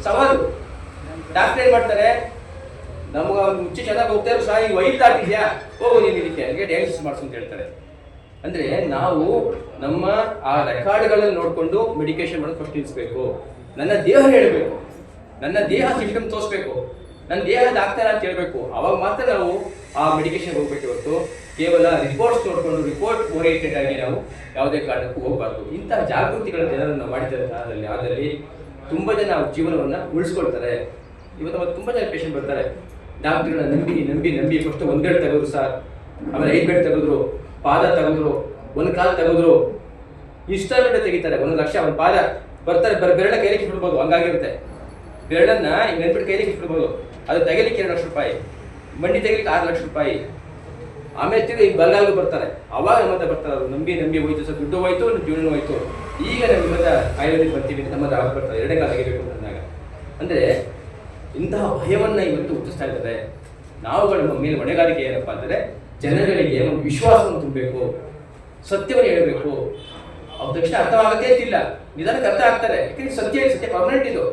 ಸವಾಲು. ಡಾಕ್ಟರ್ ಏನ್ ಮಾಡ್ತಾರೆ, ನಮ್ಗೆ ಮುಂಚೆ ಚೆನ್ನಾಗಿ ಹೋಗ್ತಾ ಇರೋ ಸಹ ಈಗ ವೈಲ್ ದಾಟಿದ್ಯಾ, ಹೋಗು ನೀನು ಇದಕ್ಕೆ ಡಯಾಲಿಸಿಸ್ ಮಾಡಿಸು ಅಂತ ಹೇಳ್ತಾರೆ. ಅಂದ್ರೆ ನಾವು ನಮ್ಮ ಆ ರೆಕಾರ್ಡ್ಗಳನ್ನು ನೋಡಿಕೊಂಡು ಮೆಡಿಕೇಶನ್ ಮಾಡೋದು ಫಸ್ಟ್ ನಿಲ್ಲಿಸಬೇಕು. ನನ್ನ ದೇಹ ಹೇಳಬೇಕು, ನನ್ನ ದೇಹ ಸಿಂಪ್ಟಮ್ ತೋರಿಸ್ಬೇಕು, ನನ್ನ ದೇಹದ ಆಗ್ತಾರ ಅಂತ ಹೇಳ್ಬೇಕು. ಅವಾಗ ಮಾತ್ರ ನಾವು ಆ ಮೆಡಿಕೇಶನ್ ಹೋಗ್ಬೇಕು. ಇವತ್ತು ಕೇವಲ ರಿಪೋರ್ಟ್ಸ್ ನೋಡಿಕೊಂಡು ರಿಪೋರ್ಟ್ ಓರಿಯೆಂಟೆಡ್ ಆಗಿ ನಾವು ಯಾವುದೇ ಕಾರಣಕ್ಕೂ ಹೋಗಬಾರ್ದು. ಇಂತಹ ಜಾಗೃತಿಗಳ ಜನರನ್ನು ಮಾಡಿದ ಆದಲ್ಲಿ ತುಂಬಾ ಜನ ಜೀವನವನ್ನು ಉಳಿಸ್ಕೊಳ್ತಾರೆ. ಇವತ್ತು ಮತ್ತೆ ತುಂಬಾ ಜನ ಪೇಷಂಟ್ ಬರ್ತಾರೆ, ಡಾಕ್ಟರ್ಗಳನ್ನ ನಂಬಿ ನಂಬಿ ನಂಬಿ ಫಸ್ಟ್ 1 ಬೆಡ್ ತೆಗೆದ್ರು ಸರ್, ಆಮೇಲೆ 5 ಬೆಡ್ ತೆಗೆದ್ರು, ಪಾದ ತೆಗೆದ್ರು, 1 ಕಾಲು ತೆಗೆದ್ರು, ಇನ್ಸ್ಟಾಲ್ಮೆಂಟ್ ತೆಗಿತಾರೆ. 1 ಲಕ್ಷ ಒಂದು ಪಾದ ಬರ್ತಾರೆ, ಬೆರಳ ಕೈಲಿಕ್ಕೆ ಬಿಡ್ಬೋದು, ಹಂಗಾಗಿರುತ್ತೆ. ಬೆರಳನ್ನ ಈಗ ನೆನ್ಬಿಟ್ಟು ಕೈಲಿಕ್ಕೆ ಬಿಡ್ಬೋದು, ಅದು ತೆಗಿಲಿಕ್ಕೆ 2 ಲಕ್ಷ ರೂಪಾಯಿ, ಮಂಡಿ ತೆಗಿಲಿಕ್ಕೆ 6 ಲಕ್ಷ ರೂಪಾಯಿ. ಆಮೇಲೆ ತಿರುಗಿ ಈಗ ಬಲ್ಗಾಲ್ಗೂ ಬರ್ತಾರೆ, ಅವಾಗ ನಮ್ಮತ್ತ ಬರ್ತಾರೆ. ಅವರು ನಂಬಿ ನಂಬಿ ಹೋಯ್ತು, ಸರ್ ದುಡ್ಡು ಹೋಯ್ತು, ಜೀವನ ಹೋಯ್ತು, ಈಗ ನಾವು ನಿಮ್ಮದ ಆಯುರ್ವೇದಿಕ್ ಬರ್ತೀವಿ ನಮ್ಮದ ಆಗ ಬರ್ತಾರೆ, 2 ಕಾಲ ತೆಗಿಬೇಕು ಅಂದಾಗ. ಅಂದ್ರೆ ಇಂತಹ ಭಯವನ್ನ ಇವತ್ತು ಹುಟ್ಟಿಸ್ತಾ ಇದ್ದಾರೆ. ನಾವುಗಳ ನಮ್ಮ ಮೇಲೆ ಹೊಣೆಗಾರಿಕೆ ಏನಪ್ಪಾ ಅಂದರೆ ಜನಗಳಿಗೆ ಒಂದು ವಿಶ್ವಾಸವನ್ನು ತುಂಬಬೇಕು, ಸತ್ಯವನ್ನು ಹೇಳಬೇಕು. ಅವ್ರ ತಕ್ಷಣ ಅರ್ಥವಾಗದೇ ಇತ್ತಿಲ್ಲ, ನಿಧಾನಕ್ಕೆ ಅರ್ಥ ಆಗ್ತಾರೆ. ಯಾಕಂದ್ರೆ ಸತ್ಯ ಪರ್ಮನೆಂಟ್. ಇದು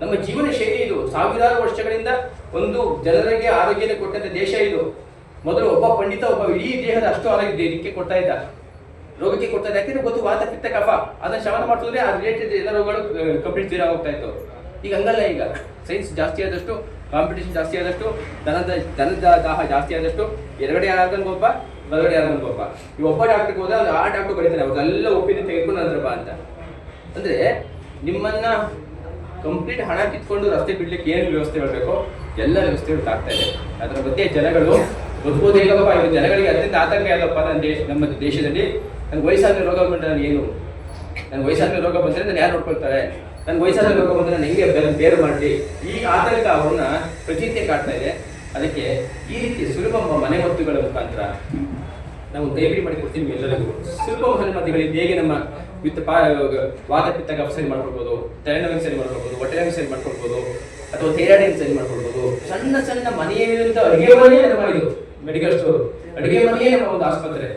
ನಮ್ಮ ಜೀವನ ಶೈಲಿ, ಇದು ಸಾವಿರಾರು ವರ್ಷಗಳಿಂದ ಒಂದು ಜನರಿಗೆ ಆರೋಗ್ಯದ ಕೊಟ್ಟಂತ ದೇಶ ಇದು. ಮೊದಲು ಒಬ್ಬ ಪಂಡಿತ ಒಬ್ಬ ಇಡೀ ದೇಹದ ಅಷ್ಟು ಆರೋಗ್ಯ ಇದಕ್ಕೆ ಕೊಡ್ತಾ ಇದ್ದ, ರೋಗಕ್ಕೆ ಕೊಡ್ತಾ ಇದ್ದ. ಯಾಕೆಂದ್ರೆ ಗೊತ್ತು ವಾತ ಪಿತ್ತ ಕಫ ಅದನ್ನ ಶಮನ ಮಾಡ್ತಿದ್ರೆ ಆ ರಿಲೇಟೆಡ್ ಎಲ್ಲ ರೋಗಗಳು ಕಂಪ್ಲೀಟ್ ತೀರಾ ಹೋಗ್ತಾ ಇತ್ತು. ಈಗ ಹಂಗಲ್ಲ. ಈಗ ಸೈನ್ಸ್ ಜಾಸ್ತಿ ಆದಷ್ಟು, ಕಾಂಪಿಟೇಷನ್ ಜಾಸ್ತಿ ಆದಷ್ಟು, ದನದ ದಾಹ ಜಾಸ್ತಿ ಆದಷ್ಟು ಎರಗಡೆ ಯಾರಾಗನ್ಗೊಬ್ಬ, ಬಲಗಡೆ ಯಾರಾಗನ್ಗೊಬ್ಬ. ಈ ಒಬ್ಬ ಡಾಕ್ಟರ್ಗೆ ಹೋದ ಆ ಡಾಕ್ಟರ್ ಬರೀತಾರೆ, ಅವ್ರನ್ನೆಲ್ಲ ಒಪಿನಿಯನ್ ತೆಗೆದುಕೊಂಡು ನಂತರ ಬಾ ಅಂತ. ಅಂದ್ರೆ ನಿಮ್ಮನ್ನ ಕಂಪ್ಲೀಟ್ ಹಣ ಕಿತ್ಕೊಂಡು ರಸ್ತೆ ಬಿಡ್ಲಿಕ್ಕೆ ಏನು ವ್ಯವಸ್ಥೆ ಮಾಡಬೇಕು ಎಲ್ಲ ವ್ಯವಸ್ಥೆಗಳು ಆಗ್ತಾ ಇದೆ. ಅದರ ಬಗ್ಗೆ ಜನಗಳು ಗೊತ್ತುಬೋದು. ಹೇಗಪ್ಪ ಇದು ಜನಗಳಿಗೆ ಅತ್ಯಂತ ಆತಂಕ ಯಾಕಪ್ಪ ನಮ್ಮ ದೇಶದಲ್ಲಿ ನನಗೆ ವಯಸ್ಸಾದ ರೋಗ ಬಂದರೆ ನಾನು ಏನು, ನನಗೆ ವಯಸ್ಸಾದ ರೋಗ ಬಂದರೆ ನಾನು ಯಾರು ನೋಡ್ಕೊಳ್ತಾರೆ, ನನಗೆ ವಯಸ್ಸಾದ ರೋಗ ಬಂದರೆ ನಾನು ಹೆಂಗೆ ಬೇರೆ ಮಾಡಲಿ, ಈ ಆತಂಕ ಅವ್ರನ್ನ ಪ್ರತಿನಿತ್ಯ ಕಾಡ್ತಾ ಇದೆ. ಅದಕ್ಕೆ ಈ ರೀತಿ ಸುಲಭ ಮನೆಮದ್ದುಗಳ ಮುಖಾಂತರ ನಾವು ದಯವಿಟ್ಟು ಮಾಡಿ ಕೊಡ್ತೀವಿ ಎಲ್ಲರಿಗೂ. ಸುಲಭ ಮನೆಮದ್ದುಗಳಿಂದ ಹೇಗೆ ನಮ್ಮ ವಾತ ಪಿತ್ತ ಕಫ ಸರಿ ಮಾಡ್ಕೊಳ್ಬೋದು, ತಲೆನೋವಿನ ಸರಿ ಮಾಡ್ಕೊಳ್ಬೋದು, ಹೊಟ್ಟೆ ನೋವಿನ ಸರಿ ಮಾಡ್ಕೊಳ್ಬೋದು, ಅಥವಾ ಥೈರಾಯ್ಡ್ ಸರಿ ಮಾಡ್ಕೊಳ್ಬೋದು. ಸಣ್ಣ ಸಣ್ಣ ಮನೆಯಿಂದ ಅಡುಗೆ ಮನೆಯೇ ನಮ್ಮ ಇದು ಮೆಡಿಕಲ್ ಸ್ಟೋರ್, ಅಡುಗೆ ಮನೆಯೇ ನಮ್ಮ ಒಂದು ಆಸ್ಪತ್ರೆ.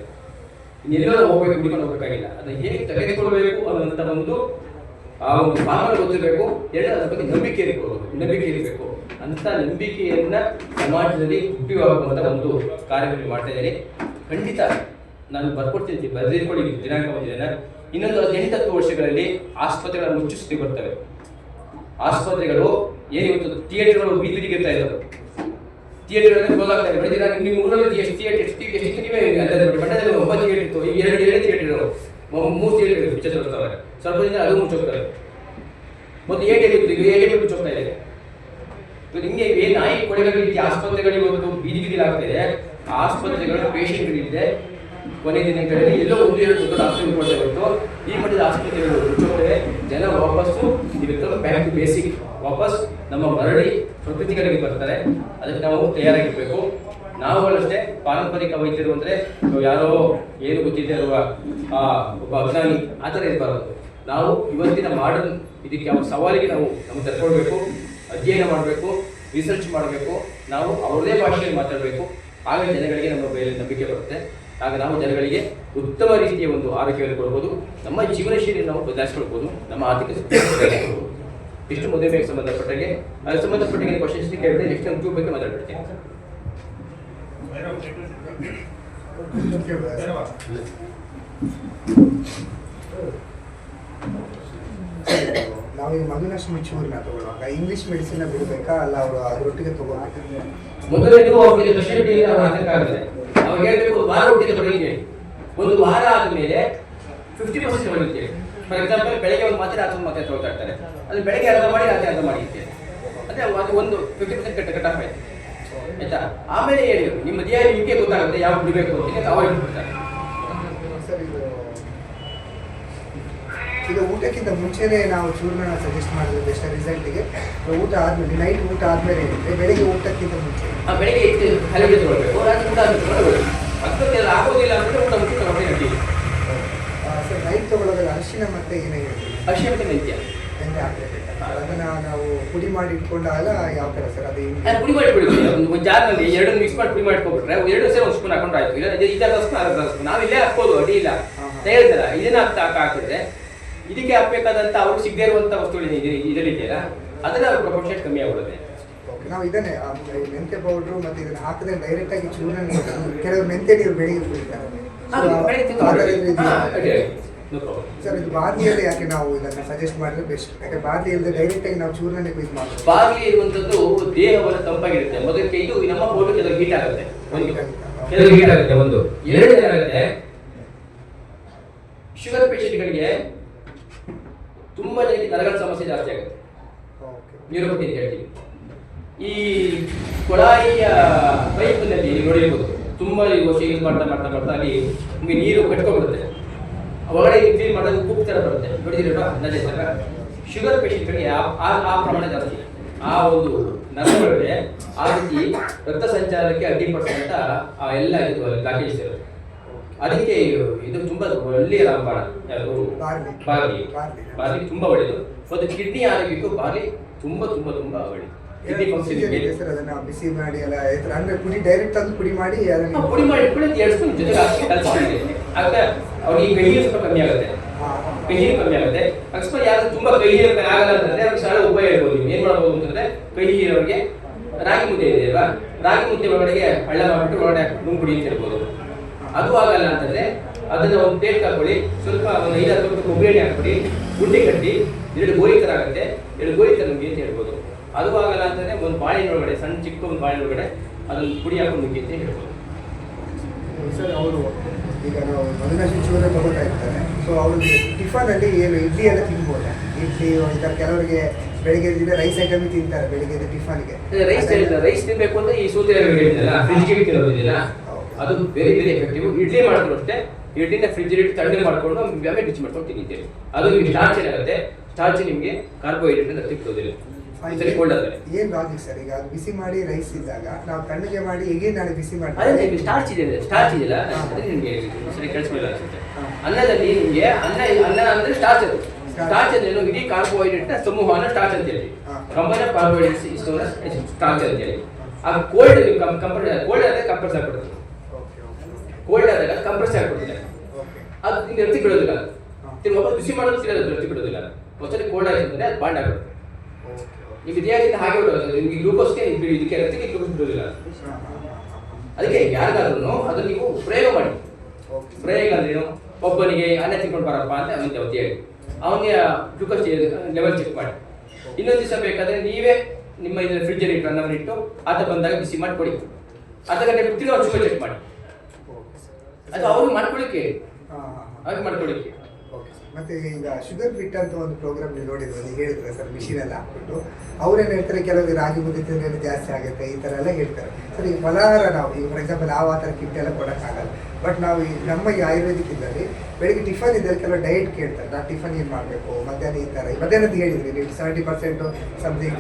ಇನ್ನೆಲ್ಲೋ ಹೋಗ್ಬೇಕು, ಹುಡುಕೊಂಡು ಹೋಗ್ಬೇಕಾಗಿಲ್ಲ. ಅದನ್ನ ಹೇಗೆ ತೆಗೆದುಕೊಳ್ಬೇಕು ಅನ್ನೋಂಥ ಒಂದು ಆ ಒಂದು ಮಾರ್ಗ ಗೊತ್ತಿರಬೇಕು. ಅದರ ಬಗ್ಗೆ ನಂಬಿಕೆ ಇರಬೇಕು. ಅಂತ ನಂಬಿಕೆಯನ್ನ ಸಮಾಜದಲ್ಲಿ ಹುಟ್ಟಿಸುವಂತ ಒಂದು ಕಾರ್ಯವನ್ನು ಮಾಡ್ತಾ ಇದ್ದಾರೆ. ಖಂಡಿತ ನಾನು ಬರ್ಕೊಡ್ತೀನಿ, ಬರೆದಿಟ್ಕೊಳ್ಳಿ, ದಿನಾಂಕ ಬಂದಿದ್ದೇನೆ. ಇನ್ನೊಂದು 18-10 ವರ್ಷಗಳಲ್ಲಿ ಆಸ್ಪತ್ರೆಗಳ ಮುಚ್ಚುಸ್ತಿ ಬರ್ತವೆ. ಆಸ್ಪತ್ರೆಗಳು ಏನಿವತ್ತು ಥಿಯೇಟರ್ಗಳು ಬೀದಿಗೆ ಇರ್ತಾ ಇದ್ದಾವೆ, ಥಿಯೇಟರ್ ಕ್ಲೋಸ್ ಆಗ್ತಾ ಇದೆ. ಬೆಳೆದಿನ ನಿಮ್ಮ ಊರಲ್ಲಿ ಎಷ್ಟು ಥಿಯೇಟರ್ ಎಷ್ಟು ನೀವೇ ಮಂಡ್ಯದಲ್ಲಿ 9 ಥಿಯೇಟರ್ ಇತ್ತು, ಈಗ 2 ಥಿಯೇಟರ್, 3 ಥಿಯೇಟರ್ ಪಿಕ್ಚರ್ ತೋರಿಸ್ತಾರೆ. ಸ್ವಲ್ಪ ದಿನ ಅದು ಮುಚ್ಚೋಗ್ತಾರೆ. ಒಂದು ATM ಇತ್ತು, ಈಗ ATM ಮುಚ್ಚೋಗ್ತಾ ಇದೆ. ನಿಮಗೆ ಏನು ನಾಯಿ ಕೊಳೆಗಳ ರೀತಿ ಆಸ್ಪತ್ರೆಗಳಿಗೆ ಇವತ್ತು ಬೀದಿ ಆಗ್ತಾ ಇದೆ. ಆಸ್ಪತ್ರೆಗಳು ಪೇಷಂಟ್ಗಳಿದೆ, ಕೊನೆ ದಿನಗಳಲ್ಲಿ ಎಲ್ಲೋ 1-2 ದೊಡ್ಡ ಆಸ್ಪತ್ರೆ ಕೊಡ್ತಾ ಇತ್ತು. ಈ ಮಟ್ಟದ ಆಸ್ಪತ್ರೆಗಳು ಮುಚ್ಚೋಗ್ತವೆ. ಜನ ವಾಪಸ್ಸು ಇವತ್ತು ಬ್ಯಾಕ್ ಟು ಬೇಸಿಕ್, ವಾಪಸ್ ನಮ್ಮ ಮರಳಿ ಪ್ರಕೃತಿಗಳಿಗೆ ಬರ್ತಾರೆ. ಅದಕ್ಕೆ ನಾವು ತಯಾರಾಗಿರ್ಬೇಕು. ನಾವು ಅಷ್ಟೇ ಪಾರಂಪರಿಕ ವೈದ್ಯರು ಅಂದರೆ ಯಾರೋ ಏನು ಗೊತ್ತಿದೆ ಇರುವ ಒಬ್ಬ ಅಜ್ಞಾನಿ ಆ ಥರ ಇರಬಾರ್ದು. ನಾವು ಇವತ್ತಿನ ಮಾಡರ್ನ್ ಇದಕ್ಕೆ ಯಾವ ಸವಾಲಿಗೆ ನಾವು ತರ್ಕೊಳ್ಬೇಕು, ಅಧ್ಯಯನ ಮಾಡಬೇಕು, ರಿಸರ್ಚ್ ಮಾಡಬೇಕು. ನಾವು ಅವ್ರದೇ ಭಾಷೆಯಲ್ಲಿ ಮಾತಾಡಬೇಕು. ಆಗ ಜನಗಳಿಗೆ ನಮ್ಮ ಮೇಲೆ ನಂಬಿಕೆ ಬರುತ್ತೆ. ಆಗ ನಾವು ಜನಗಳಿಗೆ ಉತ್ತಮ ರೀತಿಯ ಒಂದು ಆರೋಗ್ಯವನ್ನು ಕೊಡ್ಬೋದು, ನಮ್ಮ ಜೀವನ ಶೈಲಿ ನಾವು ಬದಲಾಯಿಸ್ಕೊಳ್ಬೋದು, ನಮ್ಮ ಆರ್ಥಿಕ ಬದಲಾಯಿಸ್ಕೊಳ್ಬೋದು. ಇಷ್ಟು ಮದುವೆಗೆ ಸಂಬಂಧಪಟ್ಟಾಗೆ ಅದಕ್ಕೆ ಸಂಬಂಧಪಟ್ಟಾಗೆ ಕ್ವಶನ್ಸ್ ಕೇಳಿದ್ರೆ ನೆಕ್ಸ್ಟ್ ನಮ್ಮ ಟ್ಯೂಬ್ ಬಗ್ಗೆ ಮಾತಾಡ್ಬಿಡ್ತೀನಿ. ನಾವು ಈ ಮಧುಲಕ್ಷ್ಮಿ ಚೂರ್ನ ತಗೊಳ್ಳುವಾಗ ಇಂಗ್ಲಿಷ್ ಮೆಡಿಸಿನ್ ಬಿಡಬೇಕಾ, ಅಲ್ಲ ಅವರು ಅದರೊಟ್ಟಿಗೆ ತಗೋಬೇಕು? ಮೊದಲನೇದು ಅವರಿಗೆ ಸ್ಪೆಷಾಲಿಟಿ ಆಗಬೇಕಾಗುತ್ತೆ. ಅವ್ರು ಹೇಳ್ಬೇಕು ಒಂದು ವಾರ ಒಟ್ಟಿಗೆ ತೊಗೊಳ್ಳಿ, ಒಂದು ವಾರ ಆದಮೇಲೆ 50% ತೊಗೊಳ್ಳುತ್ತೆ. ಫಾರ್ ಎಕ್ಸಾಂಪಲ್ ಬೆಳಗ್ಗೆ ಒಂದು ಮಾತ್ರೆ ಅಥವಾ ಮಾತ್ರೆ ತೊಗೊಳ್ತಾ ಇರ್ತಾರೆ, ಅದು ಬೆಳಗ್ಗೆ ಅರ್ಧ ಮಾಡಿ ರಾತ್ರಿ ಅರ್ಧ ಮಾಡಿ ಇರ್ತೇವೆ. ಅಂದರೆ ಅದು ಒಂದು 50% ಕಟ್ ಆಫ್ ಆಯ್ತು, ಆಯ್ತಾ? ಆಮೇಲೆ ಹೇಳಿ ನಿಮ್ಮ ದೇಹ ನಿಮಗೆ ಗೊತ್ತಾಗುತ್ತೆ ಯಾವ ಬಿಡಬೇಕು ಅಂತ ಅವ್ರಿಗೆ ಬಿಡ್ತಾರೆ. ಸರ್, ಈಗ ಊಟಕ್ಕಿಂತ ಮುಂಚೆನೇ ನಾವು ಚೂರ್ನ ಸಜೆಸ್ಟ್ ಮಾಡಿದ್ರೆ ಬೆಸ್ಟ್ ರಿಸಲ್ಟಿಗೆ. ಊಟ ಆದ್ಮೇಲೆ, ನೈಟ್ ಊಟ ಆದ್ಮೇಲೆ ಏನಿದೆ, ಬೆಳಿಗ್ಗೆ ಊಟಕ್ಕಿಂತ ಮುಂಚೆ ಬೆಳಿಗ್ಗೆ ಹಲವು ತೊಗೊಳ್ಬೇಕು, ರಾತ್ರಿ ಊಟ ತೊಗೊಳ್ಬೇಕು. ಅದಕ್ಕೆಲ್ಲ ಆಗೋದಿಲ್ಲ ಅಂದರೆ ಊಟ ಮುಚ್ಚಿ ತಗೊಂಡು ನಡೀಲಿ. ಸರ್, ನೈಟ್ ತೊಗೊಳ್ಳೋದ್ರಲ್ಲಿ ಅರಿಶಿನ ಮತ್ತೆ ಏನೇ ಹೇಳ್ತೀವಿ? ಅರಿಶಿನ ಮತ್ತೆ ಮೆಂತ್ಯ ಹಾಕ್ಬೇಕು. ಅದನ್ನ ನಾವು ಪುಡಿ ಮಾಡಿ ಇಟ್ಕೊಂಡಾಗ ಯಾವ ಥರ ಸರ್? ಅದು ಪುಡಿ ಮಾಡಿ ಬಿಡ್ತೀವಿ. ಒಂದು ಜಾರ್ನಲ್ಲಿ 2 ಮಿಕ್ಸ್ ಮಾಡಿ ಪುಡಿ ಮಾಡ್ಕೊಬಿಟ್ರೆ 2 ಸೇರಿ 1 ಸ್ಪೂನ್ ಹಾಕೊಂಡ್ರೆ ಆಯ್ತು. ಇಲ್ಲ 1/2 ಸ್ಪೂನ್ 1/2 ಸ್ಪೂನ್ ನಾವು ಇಲ್ಲೇ ಹಾಕ್ಬೋದು, ಅಡಿ ಇಲ್ಲ ಹೇಳ್ತಾರ. ಇದನ್ನ ಹಾಕಿದ್ರೆ ಇದಕ್ಕೆ ಹಾಕ್ಬೇಕಾದಂತ ಅವ್ರು ಸಿಗದೇ ಇರುವಂತ ವಸ್ತುಗಳು ಇದರಲ್ಲಿದೆಯಲ್ಲ ಅದನ್ನ ಪ್ರಪೋರ್ಷನ್ ಕಮ್ಮಿ ಆಗ್ಬಿಡುತ್ತೆ. ನಾವು ಇದನ್ನೇ ಮೆಂತ್ಯ ಪೌಡ್ರು ಮತ್ತೆ ಇದನ್ನ ಹಾಕಿದ್ರೆ ಡೈರೆಕ್ಟ್ ಆಗಿ ಚೂರ್ಣ, ಕೆಲವರು ಮೆಂತ್ಯ ನೀರು ಬೆಳಿಗ್ಗೆ ಕುಡಿತಾರೆ. ಸರ್, ಇದು ಬಾರ್ಲಿಯಲ್ಲಿ ಯಾಕೆ ನಾವು ಇದನ್ನ ಸಜೆಸ್ಟ್ ಮಾಡಿದ್ರೆ ಬೆಸ್ಟ್? ಯಾಕೆ ಬಾರ್ಲಿ ಇಲ್ಲದೆ ಡೈರೆಕ್ಟ್ ಆಗಿ ನಾವು ಚೂರ್ಣನೇ ಯೂಸ್ ಮಾಡ್ತೀವಿ. ಬಾರ್ಲಿ ಇರುವಂತದ್ದು ದೇಹವನ್ನು ತಂಪಾಗಿರುತ್ತೆ. ಮೊದಲಿಗೆ ಇದು ನಮ್ಮ ಬಾಡಿ ಕೆಲವು ಹೀಟ್ ಆಗುತ್ತೆ, ಕೆಲವು ಹೀಟ್ ಆಗುತ್ತೆ. ಒಂದು ಎರಡನೇದಾಗುತ್ತೆ ಶುಗರ್ ಪೇಷಂಟ್ಗಳಿಗೆ ತುಂಬಾ ಜನಕ್ಕೆ ನರಗಳ ಸಮಸ್ಯೆ ಜಾಸ್ತಿ ಆಗುತ್ತೆ. ನ್ಯೂರೋಪತಿ ಅಂತ ಹೇಳ್ತೀವಿ. ಈ ಕೊಳಾಯಿಯ ಪೈಪ್ನಲ್ಲಿ ನೋಡಿರ್ಬೋದು, ತುಂಬಾ ವರ್ಷ ಯೂಸ್ ಮಾಡ್ತಾ ಮಾಡ್ತಾ ಮಾಡ್ತಾ ಅಲ್ಲಿ ನಿಮಗೆ ನೀರು ಕಟ್ಕೊಂಡ್ಬಿಡುತ್ತೆ. ಒಳಗಡೆ ಕ್ಲೀನ್ ಮಾಡೋದು ಉಪ್ಪು ಥರ ಬರುತ್ತೆ, ನೋಡಿದಿರಲ್ವಾ? ನದಿ ಥರ. ಶುಗರ್ ಪೇಷಂಟ್ಗಳಿಗೆ ಆ ಪ್ರಮಾಣ ಜಾಸ್ತಿ. ಆ ಒಂದು ನರಗಳಿಗೆ ಆ ರೀತಿ ರಕ್ತ ಸಂಚಾರಕ್ಕೆ ಅಡ್ಡಿಪಡಿಸುವಂತ ಆ ಎಲ್ಲ ಇದು ಬ್ಲಾಕೇಜ್ ಇರುತ್ತೆ. ಅದಕ್ಕೆ ಇದು ತುಂಬಾ ಒಳ್ಳೆಯ ರಾಮಬಾಣ. ಬಾರ್ಲಿ ತುಂಬಾ ಒಳ್ಳೆಯದು. ಒಂದು ಕಿಡ್ನಿ ಆರೋಗ್ಯಕ್ಕೂ ಬಾರ್ಲಿ ತುಂಬಾ ತುಂಬಾ ತುಂಬಾ ಒಳ್ಳೆಯದು. ಕಿಡ್ನಿ ಫಂಕ್ಷನ್ ಸರ್, ಅದನ್ನ ಬಿಸಿ ಮಾಡಿ ಎಲ್ಲ ಅಂದ್ರೆ ಪುಡಿ ಡೈರೆಕ್ಟ್ ತಂದು ಪುಡಿ ಮಾಡಿ ಅದನ್ನ ಪುಡಿ ಮಾಡಿ ಇಟ್ಕೊಂಡು 2 ಸ್ಪೂನ್ ಜೊತೆಗೆ ಹಾಕಿ ಕಲಿಸ್ಕೊಳ್ಳಿ. ಆಗ ಅವ್ರಿಗೆ ಕಹಿ ಸ್ವಲ್ಪ ಕಮ್ಮಿ ಆಗುತ್ತೆ, ಕಹಿ ಕಮ್ಮಿ ಆಗುತ್ತೆ. ಅಕಸ್ಮಾತ್ ಯಾರು ತುಂಬಾ ಕಹಿ ಆಗಲ್ಲ ಅಂತಂದ್ರೆ ಅವ್ರಿಗೆ ಸರಳ ಉಪಾಯ ಹೇಳ್ಬೋದು. ನೀವು ಏನ್ ಮಾಡ್ಬೋದು ಅಂತಂದ್ರೆ, ಕಹಿ ಅವ್ರಿಗೆ ರಾಗಿ ಮುದ್ದೆ ಇದೆ ಅಲ್ವಾ, ರಾಗಿ ಮುದ್ದೆ ಒಳಗಡೆ ಹಳ್ಳ ಮಾಡ್ಬಿಟ್ಟು ಒಳಗಡೆ ನುಂಗ್ಬಿಡಿ ಅಂತ ಹೇಳ್ಬೋದು. ಅದು ಆಗಲ್ಲ ಅಂತಂದ್ರೆ ಅದನ್ನ ಒಂದು ಪ್ಲೇಟ್ ಹಾಕೊಳ್ಳಿ, ಸ್ವಲ್ಪ ಒಂದು 5-10 ಕೊಬ್ಬರಿ ಎಣ್ಣೆ ಹಾಕ್ಬಿಡಿ, ಗುಂಡಿ ಕಟ್ಟಿ 2 ಗೋರಿ ಥರ ಆಗುತ್ತೆ, 2 ಗೋರಿ ಥರ ನುಗ್ಗಿ ಅಂತ ಹೇಳ್ಬೋದು. ಅದು ಆಗಲ್ಲ ಅಂತಂದ್ರೆ ಒಂದು ಬಾಳೆಹಣ್ಣು ಒಳಗಡೆ, ಸಣ್ಣ ಚಿಕ್ಕ ಒಂದು ಬಾಳೆಹಣ್ಣು ಒಳಗಡೆ ಅದನ್ನು ಪುಡಿ ಹಾಕೊಂಡು ನುಗ್ಗಿ ಅಂತ ಹೇಳ್ಬೋದು. ಸರ್, ಅವರು ಈಗ ನಾವು ಮಧುಲಕ್ಷ್ಮಿ ಚೂರ ತಗೋತಾ ಇರ್ತಾರೆ. ಸೊ ಅವ್ರಿಗೆ ಟಿಫನಲ್ಲಿ ಏನು ಇಡ್ಲಿ ಎಲ್ಲ ತಿನ್ಬೋದಾ? ಇಡ್ಲಿ ಈಗ ಕೆಲವರಿಗೆ ಬೆಳಿಗ್ಗೆ ದಿನ ರೈಸ್ ಐಟಮ್ ತಿಂತಾರೆ ಬೆಳಿಗ್ಗೆ ಟಿಫನ್ಗೆ. ರೈಸ್ ತಿನ್ಬೇಕು ಅಂದ್ರೆ ಈ ಸೂತ್ರ ಹೇಳಿದ್ನಲ್ಲ, ಫ್ರಿಜ್ಗೆ ತಿನ್ನೋದಿಲ್ಲ, ಅದು ವೆರಿ ವೆರಿ ಎಫೆಕ್ಟಿವ್. ಇಡ್ಲಿ ಮಾಡಿದ್ರು ಅಷ್ಟೇ, ಇಡ್ಲಿನ ಫ್ರಿಜ್ ಇಟ್ಟು ತಣ್ಣಗೆ ಮಾಡ್ಕೊಂಡು ಆಮೇಲೆ ರುಚಿ ಮಾಡ್ಕೊಂಡು ತಿನ್ನಿದ್ದೇವೆ. ಅದು ನಿಮ್ಗೆ ಸ್ಟಾರ್ಚ್ ಏನಾಗುತ್ತೆ, ಸ್ಟಾರ್ಚ್ ನಿಮಗೆ ಕಾರ್ಬೋಹೈಡ್ರೇಟ್ ಅಂತ ಸಿಗ್ತೋದಿಲ್ಲ. ಏನ್ ಲಾಜಿಕ್ ಸರ್? ಈಗ ಬಿಸಿ ಮಾಡಿ ರೈಸ್ ಇದ್ದಾಗ ನಾವು ತಣ್ಣಗೆ ಮಾಡಿ ಹೇಗೆ ನಾಳೆ ಬಿಸಿ ಮಾಡಿ ಸ್ಟಾರ್ಚ್ ಇದೆ, ಸ್ಟಾರ್ಚ್ ಇದೆಯಲ್ಲ ನಿಮಗೆ ಸರಿ ಕೇಳಿಸ್ಕೊಳ್ಳಿಲ್ಲ ಅನ್ಸುತ್ತೆ. ಅನ್ನದಲ್ಲಿ ನಿಮಗೆ ಅನ್ನ ಅಂದ್ರೆ ಸ್ಟಾರ್ಚ್. ಅದು ಸ್ಟಾರ್ಚ್ ಅಂದ್ರೆ ಇಡೀ ಕಾರ್ಬೋಹೈಡ್ರೇಟ್ ಸಮೂಹನ ಸ್ಟಾರ್ಚ್ ಅಂತ ಹೇಳಿ, ಕಂಬೈನ್ ಆಫ್ ಕಾರ್ಬೋಹೈಡ್ರೇಟ್ಸ್ ಇಷ್ಟೊಂದು ಸ್ಟಾರ್ಚ್ ಅಂತ ಹೇಳಿ. ಆ ಕೋಲ್ಡ್ ಕೋಲ್ಡ್ ಆದ್ರೆ ಕಂಪ್ರೆಸ್ ಆಗ್ಬಿಡುತ್ತೆ, ಕೋಲ್ಡ್ ಆದಾಗ ಕಂಪ್ರೆಸ್ ಆಗ್ಬಿಡುತ್ತೆ. ಅದು ನಿಮ್ಗೆ ಎರ್ತಿ ಬಿಡೋದಿಲ್ಲ, ವಾಪಸ್ ಬಿಸಿ ಮಾಡೋದು ಸಿಗೋದು ಎರ್ತಿ ಬಿಡೋದಿಲ್ಲ. ಒಂದ್ಸರಿ ಕೋಲ್ಡ್ ಆಗಿದೆ ಅಂದ್ರೆ ಅದು ಬಾಂಡ್ ಆಗ್ಬಿಡುತ್ತೆ. ನಿಮ್ಗೆ ದೇಹದಿಂದ ಹಾಗೆ ಬಿಡೋದು, ನಿಮ್ಗೆ ಗ್ಲೂಕೋಸ್ಗೆ ಇದಕ್ಕೆ ಎರ್ತಿಗೆ ಗ್ಲೂಕೋಸ್ ಬಿಡೋದಿಲ್ಲ. ಅದಕ್ಕೆ ಯಾರಿಗಾದ್ರೂ ಅದನ್ನು ನೀವು ಪ್ರಯೋಗ ಮಾಡಿ, ಪ್ರಯೋಗ ಅಂದ್ರೇನು, ಒಬ್ಬನಿಗೆ ಅನ್ನ ತಿನ್ಕೊಂಡು ಬರಪ್ಪ ಅಂತ ಅವನಿಗೆ ಅವತ್ತು ಹೇಳಿ ಅವನಿಗೆ ಗ್ಲೂಕೋಸ್ ಲೆವೆಲ್ ಚೆಕ್ ಮಾಡಿ. ಇನ್ನೊಂದು ದಿವಸ ಬೇಕಾದ್ರೆ ನೀವೇ ನಿಮ್ಮ ಇದನ್ನ ಫ್ರಿಜ್ಜಲ್ಲಿ ಇಟ್ಟು ಅನ್ನವನ್ನು ಇಟ್ಟು ಆತ ಬಂದಾಗ ಬಿಸಿ ಮಾಡಿ ಕೊಡಿ. ಅರ್ಧ ಗಂಟೆ ಬಿಟ್ಟು ಅವ್ರು ಶುಗರ್ ಚೆಕ್ ಮಾಡಿ. ಅದು ಅವ್ರಿಗೆ ಮಾಡ್ಕೊಳ್ಳಿಕ್ಕೆ ಹಾಗೆ ಮಾಡ್ಕೊಳ್ಳಿಕ್ಕೆ. ಮತ್ತೆ ಈಗ ಶುಗರ್ ಫಿಟ್ ಅಂತ ಒಂದು ಪ್ರೋಗ್ರಾಮ್ ನೋಡಿದ್ರು, ನೀವು ಹೇಳಿದ್ರೆ ಸರ್ ಮಿಷಿನ್ ಎಲ್ಲ ಹಾಕ್ಬಿಟ್ಟು ಅವ್ರೇನು ಹೇಳ್ತಾರೆ, ಕೆಲವರು ರಾಗಿ ಮುದ್ದೆ ತಿಂದ್ರೆ ಜಾಸ್ತಿ ಆಗುತ್ತೆ ಈ ಥರ ಎಲ್ಲ ಹೇಳ್ತಾರೆ ಸರ್. ಈಗ ಫಲಹಾರ ನಾವು ಈಗ ಫಾರ್ ಎಕ್ಸಾಂಪಲ್ ಆ ಥರ ಕಿಟ್ ಎಲ್ಲ ಕೊಡೋಕ್ಕಾಗಲ್ಲ. ಬಟ್ ನಾವು ಈ ನಮ್ಮ ಈ ಆಯುರ್ವೇದಿಕ್ ಇದ್ದಲ್ಲಿ ಬೆಳಿಗ್ಗೆ ಟಿಫನ್ ಇದ್ದಲ್ಲಿ ಕೆಲವು ಡಯಟ್ ಕೇಳ್ತಾರೆ, ನಾವು ಟಿಫನ್ ಏನು ಮಾಡಬೇಕು, ಮಧ್ಯಾಹ್ನ ಈ ಥರ ಮಧ್ಯಾಹ್ನದ ಹೇಳಿದ್ರಿ ನೀವು 70% ಸಮಥಿಂಗ್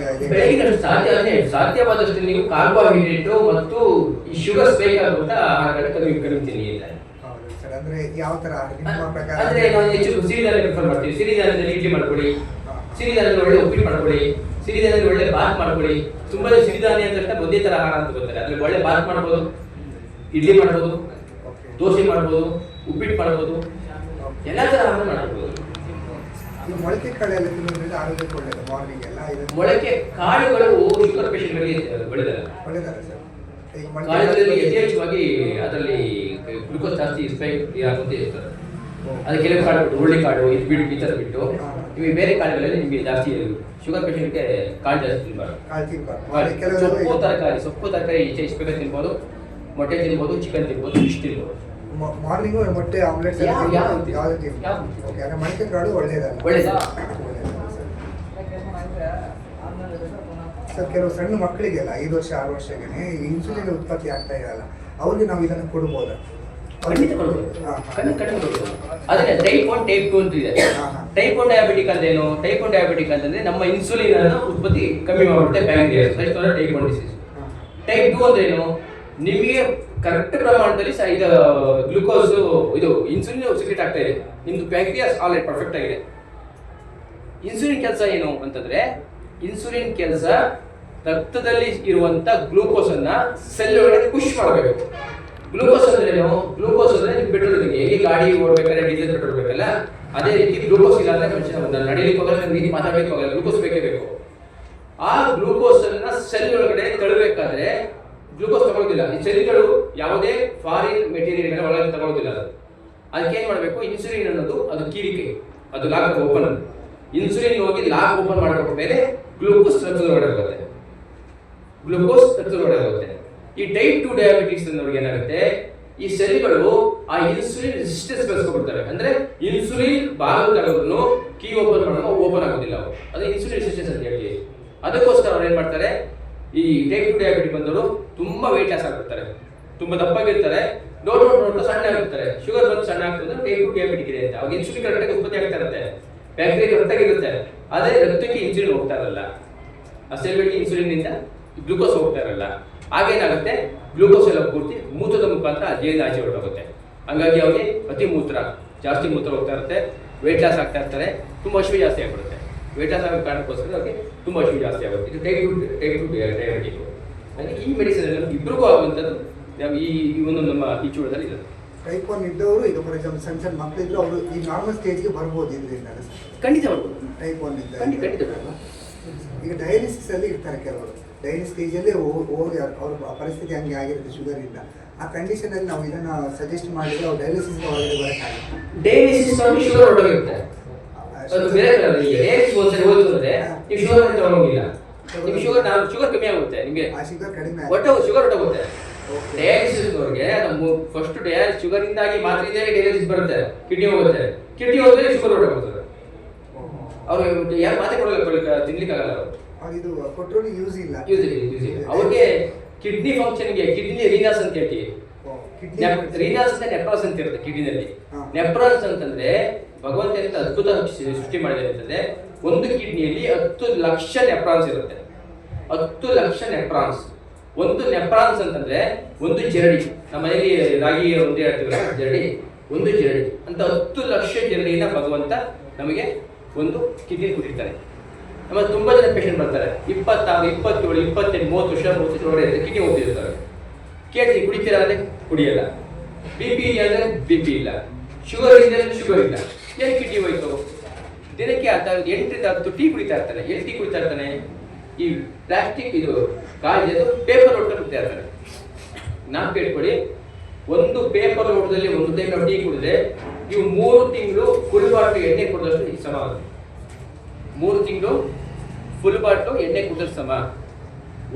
ಸಾಧ್ಯವಾದಷ್ಟು ನೀವು ಕಾರ್ಬೋಹೈಡ್ರೇಟ್ ಮತ್ತು ಈ ಶುಗರ್ಸ್ ಬೇಕಾಗುವಂತ ಆಹಾರಗಳ ಕಡಿಮೆ ಇಲ್ಲ. ಸರ್ ಅಂದ್ರೆ ಯಾವ ತರ ನಿಮ್ಮ ಪ್ರಕಾರ ಅಂದ್ರೆ ನಾವು ಹೆಚ್ಚು ಸಿರಿಧಾನ್ಯ ಪ್ರಿಫರ್ ಮಾಡ್ತೀವಿ. ಸಿರಿಧಾನ್ಯದಲ್ಲಿ ಇಡ್ಲಿ ಮಾಡ್ಕೊಳ್ಳಿ, ಸಿರಿಧಾನ್ಯದಲ್ಲಿ ಒಳ್ಳೆ ಉಪ್ಪಿಟ್ಟು ಮಾಡ್ಕೊಳ್ಳಿ, ಸಿರಿಧಾನ್ಯದಲ್ಲಿ ಒಳ್ಳೆ ಬಾತ್ ಮಾಡ್ಕೊಳ್ಳಿ. ತುಂಬಾ ಸಿರಿಧಾನ್ಯ ಅಂತ ಒಂದೇ ತರ ಆಹಾರ ಅಂತ ಗೊತ್ತಾರೆ. ಅದ್ರಲ್ಲಿ ಒಳ್ಳೆ ಬಾತ್ ಮಾಡ್ಬೋದು, ಇಡ್ಲಿ ಮಾಡ್ಬೋದು, ದೋಸೆ ಮಾಡ್ಬೋದು, ಉಪ್ಪಿಟ್ಟು ಮಾಡ್ಬೋದು, ಎಲ್ಲಾ ತರ ಆಹಾರ ಮಾಡ್ಬೋದು. ಮೊಳಕೆ ಕಾಳೆಲ್ಲ ತಿನ್ನೋದ್ರಿಂದ ಆರೋಗ್ಯಕ್ಕೆ ಒಳ್ಳೆಯದು. ಮಾರ್ನಿಂಗ್ ಎಲ್ಲ ಮೊಳಕೆ ಕಾಳುಗಳು ಶುಗರ್ ಪೇಷಂಟ್ಗಳಿಗೆ ಒಳ್ಳೆಯದಲ್ಲ ಸರ್. ಕಾಳುಗಳಲ್ಲಿ ಯಥೇಚ್ಛವಾಗಿ ಅದರಲ್ಲಿ ಗ್ಲೂಕೋಸ್ ಜಾಸ್ತಿ ಆಗುತ್ತೆ ಇರ್ತಾರೆ. ಅದಕ್ಕೆ ಕೆಲವು ಕಾಳು ಬಿಟ್ಟು ಹುರುಳಿ ಕಾಳು ಇದು ಬಿಟ್ಟು ಈ ಥರ ಬಿಟ್ಟು ನಿಮಗೆ ಬೇರೆ ಕಾಳುಗಳಲ್ಲಿ ನಿಮಗೆ ಜಾಸ್ತಿ ಶುಗರ್ ಪೇಷಂಟ್ಗೆ ಕಾಳು ಜಾಸ್ತಿ ತಿನ್ಬಾರ್ದು. ಸೊಪ್ಪು ತರಕಾರಿ ಇಷ್ಟು ಬೇಕಾದ್ರೆ ತಿನ್ಬೋದು. ಮೊಟ್ಟೆ ತಿನ್ಬೋದು, ಚಿಕನ್ ತಿನ್ಬೋದು, ಫಿಶ್ ತಿನ್ಬೋದು. ಮಾರ್ನಿಂಗು ಮೊಟ್ಟೆ ಆಮ್ಲೆಟ್ಸ್ ಮೊಳಕೆ ಕಾಳು ಒಳ್ಳೆಯದಲ್ಲ. ಸರ್ ಕೆಲವು ಸಣ್ಣ ಮಕ್ಕಳಿಗೆಲ್ಲ 5 ವರ್ಷ 6 ವರ್ಷಕ್ಕೆ ಇನ್ಸುಲಿನ್ ಉತ್ಪತ್ತಿ ಆಗ್ತಾ ಇರಲ್ಲ, ಅವ್ರಿಗೆ ನಾವು ಇದನ್ನು ಕೊಡ್ಬೋದಾ? ಖಂಡಿತ ಕೊಡ್ಬೋದು. ಅದೇ ಟೈಪ್ 1 ಟೈಪ್ 2 ಅಂತ ಇದೆ. ಟೈಪ್ 1 ಡಯಾಬಿಟಿಕ್ ಅಂದ್ರೆ ಏನು? ಟೈಪ್ 1 ಡಯಾಬಿಟಿಕ್ ಅಂತಂದ್ರೆ ನಮ್ಮ ಇನ್ಸುಲಿನ್ ಅನ್ನು ಉತ್ಪತ್ತಿ ಕಮ್ಮಿ ಮಾಡುತ್ತೆ ಪ್ಯಾಂಕ್ರಿಯಾಸ್. Type 1 disease. ಟೈಪ್ 2 ಅಂದ್ರೆ ಏನು? ನಿಮಗೆ ಕರೆಕ್ಟ್ ಪ್ರಮಾಣದಲ್ಲಿ ಇದು ಗ್ಲೂಕೋಸ್ ಇದು ಇನ್ಸುಲಿನ್ ಸಿಕ್ರೇಟ್ ಆಗ್ತಾ ಇದೆ, ನಿಮ್ದು ಪ್ಯಾಂಕ್ರಿಯಾಸ್ ಆಲ್ರೆಡಿ ಪರ್ಫೆಕ್ಟ್ ಆಗಿದೆ. ಇನ್ಸುಲಿನ್ ಕೆಲಸ ಏನು ಅಂತಂದ್ರೆ, ಇನ್ಸುಲಿನ್ ಕೆಲಸ ರಕ್ತದಲ್ಲಿ ಇರುವಂತ ಗ್ಲೂಕೋಸ್ ಅನ್ನ ಸೆಲ್ ಒಳಗಡೆ ಪುಷ್ ಮಾಡಬೇಕು. ಗ್ಲೂಕೋಸ್ ಅಂದ್ರೆ ಏನು? ಗ್ಲೂಕೋಸ್ ಅಂದ್ರೆ ಪೆಟ್ರೋಲ್. ಹೇಗೆ ಗಾಡಿ ಓಡಬೇಕಾದ್ರೆ ಡೀಸೆಲ್ ಪೆಟ್ರೋಲ್ ಬೇಕಲ್ಲ, ಅದೇ ರೀತಿ ಗ್ಲೂಕೋಸ್ ಇಲ್ಲ ಅಂದ್ರೆ ಮನುಷ್ಯ ನಡೀಲಿಕ್ಕೆ ಹೋಗಲ್ಲ, ರೀತಿ ಮಾತಾಡ್ಲಿಕ್ಕೆ ಹೋಗಲ್ಲ, ಗ್ಲೂಕೋಸ್ ಬೇಕೇ ಬೇಕು. ಆ ಗ್ಲೂಕೋಸ್ ಅನ್ನ ಸೆಲ್ ಒಳಗಡೆ ತಳ್ಳಬೇಕಾದ್ರೆ ಗ್ಲೂಕೋಸ್ ತಗೊಳ್ಳೋದಿಲ್ಲ. ಈ ಸೆಲ್ಗಳು ಯಾವುದೇ ಫಾರಿನ್ ಮೆಟೀರಿಯಲ್ ಒಳಗೆ ತಗೊಳ್ಳೋದಿಲ್ಲ. ಅದಕ್ಕೆ ಏನ್ ಮಾಡಬೇಕು? ಇನ್ಸುಲಿನ್ ಅನ್ನೋದು ಅದು ಕೀರಿಕೆ, ಅದು ಲಾಕ್ ಓಪನ್. ಇನ್ಸುಲಿನ್ ಹೋಗಿ ಲಾಕ್ ಓಪನ್ ಮಾಡಬೇಕು ಮೇಲೆ ಗ್ಲೂಕೋಸ್ ರಕ್ತದ ಒಳಗಡೆ ಹೋಗುತ್ತೆ. ಗ್ಲೂಕೋಸ್ ರಕ್ತದ ಒಳಗಡೆ ಹೋಗುತ್ತೆ. ಈ ಟೈಪ್ 2 ಡಯಾಬಿಟಿಕ್ಸ್ ಅನ್ನೋರಿಗೆ ಏನಾಗುತ್ತೆ, ಈ ಸೆಲ್ಗಳು ಆ ಇನ್ಸುಲಿನ್ ರೆಸಿಸ್ಟೆನ್ಸ್ ಬೆಳೆಸ್ಕೊಬಿಡ್ತವೆ. ಅಂದ್ರೆ ಇನ್ಸುಲಿನ್ ಭಾಗಗಳನ್ನು ಕೀ ಓಪನ್ ಮಾಡುವಾಗ ಓಪನ್ ಆಗೋದಿಲ್ಲ ಅವು. ಅದು ಇನ್ಸುಲಿನ್ ರೆಸಿಸ್ಟೆನ್ಸ್ ಅಂತ ಹೇಳಿ. ಅದಕ್ಕೋಸ್ಕರ ಅವ್ರು ಏನ್ ಮಾಡ್ತಾರೆ, ಈ ಟೈಪ್ 2 ಡಯಾಬಿಟಿಕ್ ಬಂದವರು ತುಂಬಾ ವೆಯ್ಟ್ ಲಾಸ್ ಆಗ್ಬಿಡ್ತಾರೆ, ತುಂಬಾ ದಪ್ಪಾಗಿರ್ತಾರೆ, ನೋಡ್ತಾ ಸಣ್ಣ ಆಗಿರ್ತಾರೆ. ಶುಗರ್ ಬಂದು ಸಣ್ಣ ಆಗ್ತದೆ, ಟೈಪ್ 2 ಡಯಾಬಿಟಿಕ್ ಇದೆ ಅಂತ. ಅವಾಗ ಇನ್ಸುಲಿನ್ ಕರೆಕ್ಟಾಗಿ ಉತ್ಪತ್ತಿ ಆಗ್ತಾ ಇರುತ್ತೆ, ಪ್ಯಾಂಕ್ರಿಯಾಸ್ ಕರೆಕ್ಟಾಗಿ ಇರುತ್ತೆ. ಅದೇ ರಕ್ತಕ್ಕೆ ಇನ್ಸುಲಿನ್ ಹೋಗ್ತಾ ಇರಲ್ಲ, ಆ ಸೆಲ್ಗಳಿಗೆ ಇನ್ಸುಲಿನ್ ಇಂದ ಗ್ಲೂಕೋಸ್ ಹೋಗ್ತಾ ಇರಲ್ಲ. ಆಗೇನಾಗುತ್ತೆ, ಗ್ಲೂಕೋಸ್ ಎಲ್ಲ ಪೂರ್ತಿ ಮೂತ್ರದ ಮುಖಾಂತರ ದೇಹದ ಆಚೆ ಹೊರಟೋಗುತ್ತೆ. ಹಂಗಾಗಿ ಅವ್ರಿಗೆ ಅತಿ ಮೂತ್ರ ಜಾಸ್ತಿ ಮೂತ್ರ ಹೋಗ್ತಾ ಇರುತ್ತೆ, ವೆಯ್ಟ್ ಲಾಸ್ ಆಗ್ತಾ ಇರ್ತಾರೆ, ತುಂಬ ಅಶ್ವಿ ಜಾಸ್ತಿ ಆಗ್ಬಿಡುತ್ತೆ. ವೆಯ್ಟ್ ಲಾಸ್ ಆಗೋ ಕಾರಣಕ್ಕೋಸ್ಕರ ಅವ್ರಿಗೆ ತುಂಬ ಅಶ್ವಿ ಜಾಸ್ತಿ ಆಗುತ್ತೆ. ಇದು ಟೈಪ್ 2 ಡಯಾಬಿಟಿಕ್. ಹಾಗೆ ಈ ಮೆಡಿಸಿನ್ ಇಬ್ಬರಿಗೂ ಆಗುವಂಥದ್ದು ಈ ಒಂದು ನಮ್ಮ ಕಿಚ್ಚುಳದಲ್ಲಿ ಇದೆ. ಟೈಪ್ 1 ಇದ್ದವರು ಈಗ ಫಾರ್ ಎಕ್ಸಾಂಪಲ್ ಸಣ್ಣ ಮಕ್ಕಳಿದ್ರು ಅವರು ಈ ನಾರ್ಮಲ್ ಸ್ಟೇಜ್ಗೆ ಬರ್ಬೋದು ಇದರಿಂದ? ಖಂಡಿತ ಬರ್ಬೋದು. ಟೈಪ್ 1 ಇದ್ದ ಖಂಡಿತ. ಈಗ ಡಯಾಲಿಸಿಸ್ ಅಲ್ಲಿ ಇರ್ತಾರೆ ಕೆಲವರು, ಡಯಾಲಿಸಿಸ್ ಸ್ಟೇಜಲ್ಲಿ ಹೋಗಿ ಅವ್ರ ಪರಿಸ್ಥಿತಿ ಹಂಗೆ ಆಗಿರುತ್ತೆ ಶುಗರ್ ಇಂದ. ಆ ಕಂಡೀಷನ್ ಅಲ್ಲಿ ನಾವು ಇದನ್ನ ಸಜೆಸ್ಟ್ ಮಾಡಿದ್ರೆ ಅವ್ರು ಡಯಾಲಿಸಿಸ್ ಹೊರಗಡೆ ಬರೋಕ್ಕಾಗುತ್ತೆ. ಡಯಾಲಿಸಿಸ್ ಅಲ್ಲಿ ಶುಗರ್ ಹೊರಟೋಗಿರುತ್ತೆ, ಅದು ಬೇರೆ ಡಯಾಲಿಸಿಸ್ ಒಂದ್ಸರಿ ಹೋಯ್ತು ಅಂದ್ರೆ ನೀವು ಶುಗರ್ ಅಂತ ತಗೊಳ್ಳೋಂಗಿಲ್ಲ. ನಿಮ್ಗೆ ಶುಗರ್ ಕಮ್ಮಿ ಆಗುತ್ತೆ, ನಿಮಗೆ ಶುಗರ್ ಕಡಿಮೆ ಶುಗರ್ ಹೊರಟೋಗುತ್ತೆ. ಡಯಾಲಿಸಿಸ್ ಅವ್ರಿಗೆ ಫಸ್ಟ್ ಡಯಾಲಿಸಿಸ್ ಶುಗರ್ ಇಂದಾಗಿ ಮಾತ್ರ ಡಯಾಲಿಸಿಸ್ ಬರುತ್ತೆ, ಕಿಡ್ನಿ ಹೋಗುತ್ತೆ. ಕಿಡ್ನಿ ಹೋದ್ರೆ ಶುಗರ್ ಹೊರಟೋಗುತ್ತೆ. ಅವ್ರು ಯಾರು ಮಾತೆ ಕೊಡೋಲ್ಲ, ತಿನ್ಲಿಕ್ಕೆ ಆಗಲ್ಲ. ಅವರು ಇದು ಕೊಟ್ಟರು ಯೂಸ್ ಇಲ್ಲ. ಅವ್ರಿಗೆ ಕಿಡ್ನಿ ಫಂಕ್ಷನ್ಗೆ ಕಿಡ್ನಿ ರೀನಾಸ್ ಅಂತ ಹೇಳ್ತೀವಿ. ರೀನಾಸ್ ಅಂತ ನೆಪ್ರಾನ್ಸ್ ಅಂತ ಇರುತ್ತೆ ಕಿಡ್ನಿನಲ್ಲಿ. ನೆಪ್ರಾನ್ಸ್ ಅಂತಂದ್ರೆ ಭಗವಂತ ಎಂತ ಅದ್ಭುತ ಸೃಷ್ಟಿ ಮಾಡಿದೆ ಅಂತಂದ್ರೆ, ಒಂದು ಕಿಡ್ನಿಯಲ್ಲಿ 10 ಲಕ್ಷ ನೆಪ್ರಾನ್ಸ್ ಇರುತ್ತೆ. 10 ಲಕ್ಷ ನೆಪ್ರಾನ್ಸ್. ಒಂದು ನೆಪ್ರಾನ್ಸ್ ಅಂತಂದ್ರೆ ಒಂದು ಜರಡಿ. ನಮ್ಮ ಮನೆಯಲ್ಲಿ ರಾಗಿ ಒಂದೇ ಹೇಳ್ತೀವಲ್ಲ, ಜರಡಿ, ಒಂದು ಜರಡಿ ಅಂತ 10 ಲಕ್ಷ ಜರಡಿನ ಭಗವಂತ ನಮಗೆ ಒಂದು ಕಿಡ್ನಿ ಕೊಟ್ಟಿರ್ತಾನೆ. ನಮ್ಮ ತುಂಬಾ ಜನ ಪೇಷಂಟ್ ಬರ್ತಾರೆ, 26, 27, 28, 30 ವರ್ಷ ಒಳಗಡೆ ಕಿಡ್ನಿ ಹೋಗ್ತಿರ್ತಾರೆ. ಕೇಳ್ತೀವಿ ಕುಡಿತೀರಾ ಅಂದ್ರೆ ಕುಡಿಯಲ್ಲ, BP ಅಂದ್ರೆ BP ಇಲ್ಲ, ಶುಗರ್ ಇದೆ ಅಂದ್ರೆ ಶುಗರ್ ಇಲ್ಲ. ಏನು ಕಿಡ್ನಿ ಹೋಯ್ತು? ದಿನಕ್ಕೆ 8 ರಿಂದ 10 ಟೀ ಕುಡಿತಾ ಇರ್ತಾನೆ. ಎಷ್ಟು ಟೀ ಕುಡಿತಾ ಇರ್ತಾನೆ? ಈ ಪ್ಲಾಸ್ಟಿಕ್ ಇದು ಕಾಯಿದು ಪೇಪರ್ ಒಟ್ಟು ಕುಡಿತಾ ಇರ್ತಾನೆ. ನಾಲ್ಕು ಇಟ್ಕೊಳ್ಳಿ, ಒಂದು ಪೇಪರ್ ಲೋಟದಲ್ಲಿ ಒಂದು ಟೈಮ್ ನಾವು ಟೀ ಕುಡಿದ್ರೆ ನೀವು 3 ತಿಂಗಳು ಫುಲ್ ಬಾಟ್ಲು ಎಣ್ಣೆ ಕುಡಿದಷ್ಟು ಸಮ ಆಗುತ್ತೆ. 3 ತಿಂಗಳು ಫುಲ್ ಬಾಟ್ಲು ಎಣ್ಣೆ ಕುಡಿದಷ್ಟು ಸಮ.